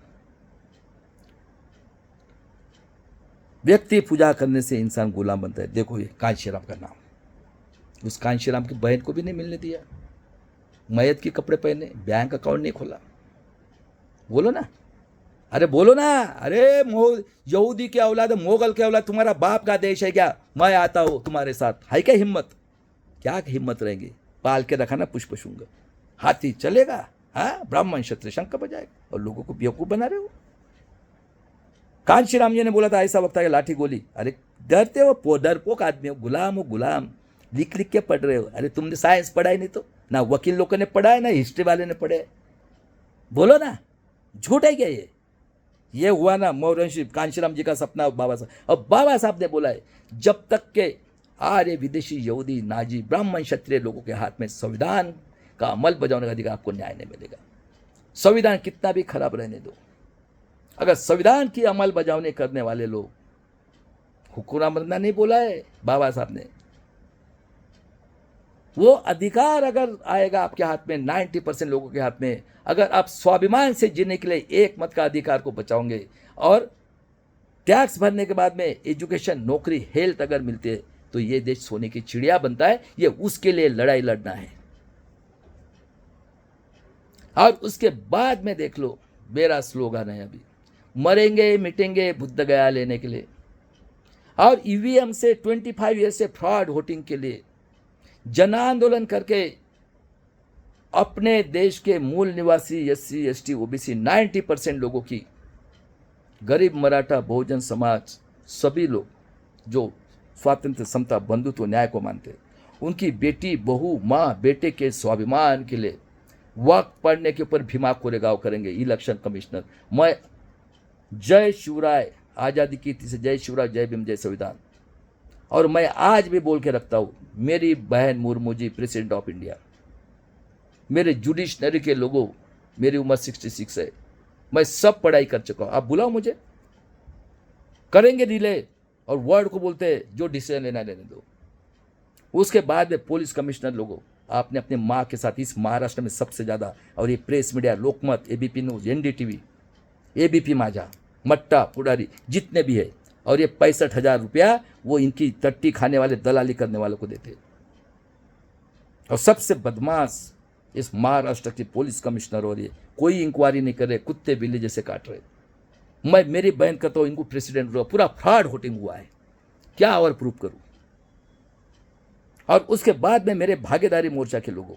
व्यक्ति पूजा करने से इंसान गुलाम बनता है। देखो, ये कांशीराम का नाम, उस कांशीराम की बहन को भी नहीं मिलने दिया, मैयत के कपड़े पहने, बैंक अकाउंट नहीं खोला। बोलो ना, अरे बोलो ना, अरे यहूदी के औलाद, मोगल के औलाद, तुम्हारा बाप का देश है क्या? मैं आता हूँ तुम्हारे साथ, है क्या हिम्मत? क्या हिम्मत रहेगी? पाल के रखा ना पुष्पशुंग, हाथी चलेगा, हाँ, ब्राह्मण क्षत्रिय शंख बजाएगा, और लोगों को बेवकूफ बना रहे हो। कांशीराम जी ने बोला था ऐसा वक्त आएगा लाठी गोली। अरे डरते हो, डरपोक आदमी हो, गुलाम लिख लिख के पढ़ रहे हो। अरे तुमने साइंस पढ़ा ही नहीं तो, ना वकील लोगों ने पढ़ा है ना हिस्ट्री वाले ने पढ़े। बोलो ना, झूठ है क्या ये हुआ ना मौरंशी कांशीराम जी का सपना बाबा साहब। अब बाबा साहब ने बोला है जब तक के आर्य विदेशी यहूदी नाजी ब्राह्मण क्षत्रिय लोगों के हाथ में संविधान का अमल बजाने का अधिकार, आपको न्याय नहीं मिलेगा। संविधान कितना भी खराब रहने दो, अगर संविधान की अमल बजावने करने वाले लोग, हुक्मरान नहीं बोला है बाबा साहब ने, वो अधिकार अगर आएगा आपके हाथ में, 90% लोगों के हाथ में, अगर आप स्वाभिमान से जीने के लिए एक मत का अधिकार को बचाओगे और टैक्स भरने के बाद में एजुकेशन, नौकरी, हेल्थ अगर मिलते हैं, तो ये देश सोने की चिड़िया बनता है। ये उसके लिए लड़ाई लड़ना है। और उसके बाद में देख लो, मेरा स्लोगन है अभी, मरेंगे मिटेंगे बुद्ध गया लेने के लिए। और ईवीएम से 25 ईयर से फ्रॉड वोटिंग के लिए जन आंदोलन करके अपने देश के मूल निवासी SC ST OBC 90% लोगों की, गरीब मराठा बहुजन समाज, सभी लोग जो स्वातंत्र समता बंधुत्व न्याय को मानते हैं, उनकी बेटी बहू माँ बेटे के स्वाभिमान के लिए वक्त पड़ने के ऊपर भीमा कोरेगांव करेंगे इलेक्शन कमिश्नर। मैं जय शिवराय, आज़ादी की से जय शिवराय, जय भीम, जय संविधान। और मैं आज भी बोल के रखता हूँ, मेरी बहन Murmu ji president of India, मेरे जुडिशनरी के लोगों, मेरी उम्र 66 है, मैं सब पढ़ाई कर चुका हूँ। आप बुलाओ मुझे, करेंगे रिले, और वर्ड को बोलते हैं जो डिसीजन लेना लेने दो। उसके बाद में पुलिस कमिश्नर लोगों, आपने अपने माँ के साथ इस महाराष्ट्र में सबसे ज़्यादा, और ये प्रेस मीडिया, लोकमत, ABP न्यूज़, NDTV, ABP माझा, मट्टा पुडारी जितने भी है, और ये 65,000 रुपया वो इनकी टट्टी खाने वाले दलाली करने वालों को देते। और सबसे बदमाश इस महाराष्ट्र की पुलिस कमिश्नर, और ये कोई इंक्वायरी नहीं कर रहे, कुत्ते बिल्ली जैसे काट रहे। मैं मेरी बहन कहता हूँ इनको प्रेसिडेंट हुआ, पूरा फ्रॉड वोटिंग हुआ है, क्या और प्रूफ करूँ। और उसके बाद में मेरे भागीदारी मोर्चा के लोगों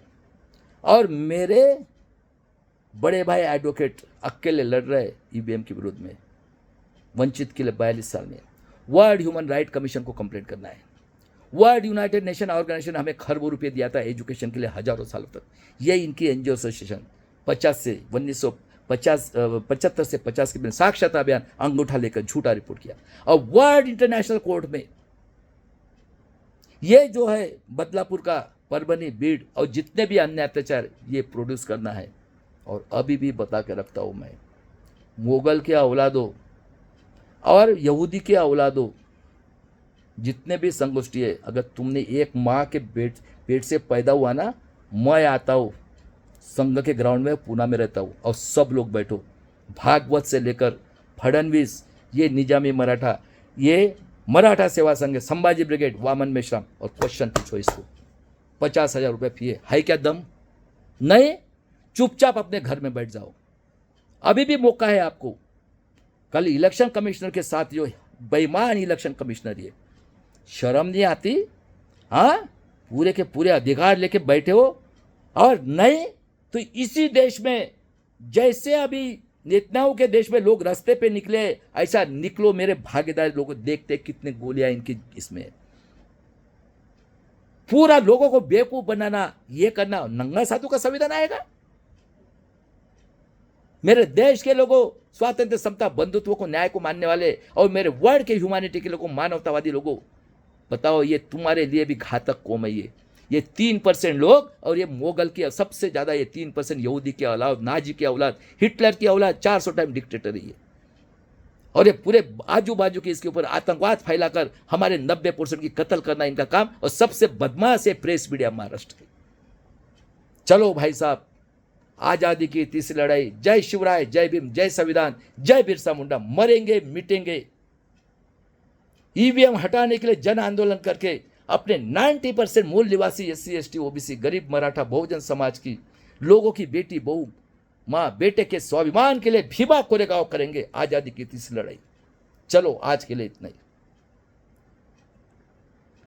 और मेरे बड़े भाई एडवोकेट अकेले लड़ रहे EVM के विरोध में, वंचित के लिए 42 साल में। वर्ल्ड ह्यूमन राइट कमीशन को कंप्लेंट करना है। वर्ल्ड यूनाइटेड नेशन ऑर्गेनाइजेशन हमें खरबों रुपये दिया था एजुकेशन के लिए हजारों सालों तक। ये इनकी NGO एसोसिएशन 75 से 50 के बीच साक्षरता अभियान अंगूठा लेकर झूठा रिपोर्ट किया। और वर्ल्ड इंटरनेशनल कोर्ट में ये जो है बदलापुर का, परभनी, बीड़ और जितने भी अन्य अत्याचार ये प्रोड्यूस करना है। और अभी भी बता के रखता हूँ मैं, मुगल के औलादों और यहूदी के औलादों, जितने भी संगोष्ठी है, अगर तुमने एक माँ के पेट से पैदा हुआ ना, मैं आता हूँ संघ के ग्राउंड में, पूना में रहता हूँ, और सब लोग बैठो, भागवत से लेकर फडणवीस, ये निजामी मराठा, ये मराठा सेवा संघ, संभाजी ब्रिगेड, वामन मेश्राम, और क्वेश्चन पूछो इसको। 50,000 रुपये फी है क्या दम? नहीं, चुपचाप अपने घर में बैठ जाओ, अभी भी मौका है आपको। कल इलेक्शन कमिश्नर के साथ जो बेईमान इलेक्शन कमिश्नर, ये शर्म नहीं आती? हाँ, पूरे के पूरे अधिकार लेके बैठे हो। और नहीं तो इसी देश में जैसे अभी नेताओं के देश में लोग रास्ते पे निकले, ऐसा निकलो मेरे भागीदार लोगों, देखते कितने गोलियां इनकी इसमें। पूरा लोगों को बेवकूफ बनाना, ये करना, नंगा साधु का संविधान आएगा? मेरे देश के लोगों, स्वातंत्र समता बंधुत्व को, न्याय को मानने वाले, और मेरे वर्ल्ड के ह्यूमैनिटी के लोगों, मानवतावादी लोगों, बताओ ये तुम्हारे लिए भी घातक कौम है। ये 3% लोग, और ये मोगल की सबसे ज्यादा, ये 3% यहूदी की औलाद, नाजी की औलाद, हिटलर की औलाद, 400 टाइम डिक्टेटर है ये। और ये पूरे आजू बाजू के इसके ऊपर आतंकवाद फैलाकर हमारे 90% की कत्ल करना इनका काम। और सबसे बदमाश है प्रेस मीडिया महाराष्ट्र की। चलो भाई साहब, आजादी की तीसरी लड़ाई, जय शिवराय, जय भीम, जय संविधान, जय बिरसा मुंडा, मरेंगे मिटेंगे। EVM हटाने के लिए जन आंदोलन करके अपने 90% मूल निवासी SC ST OBC गरीब मराठा बहुजन समाज की लोगों की बेटी बहू माँ बेटे के स्वाभिमान के लिए भीमा कोरेगांव करेंगे आजादी की तीसरी लड़ाई। चलो आज के लिए इतना ही।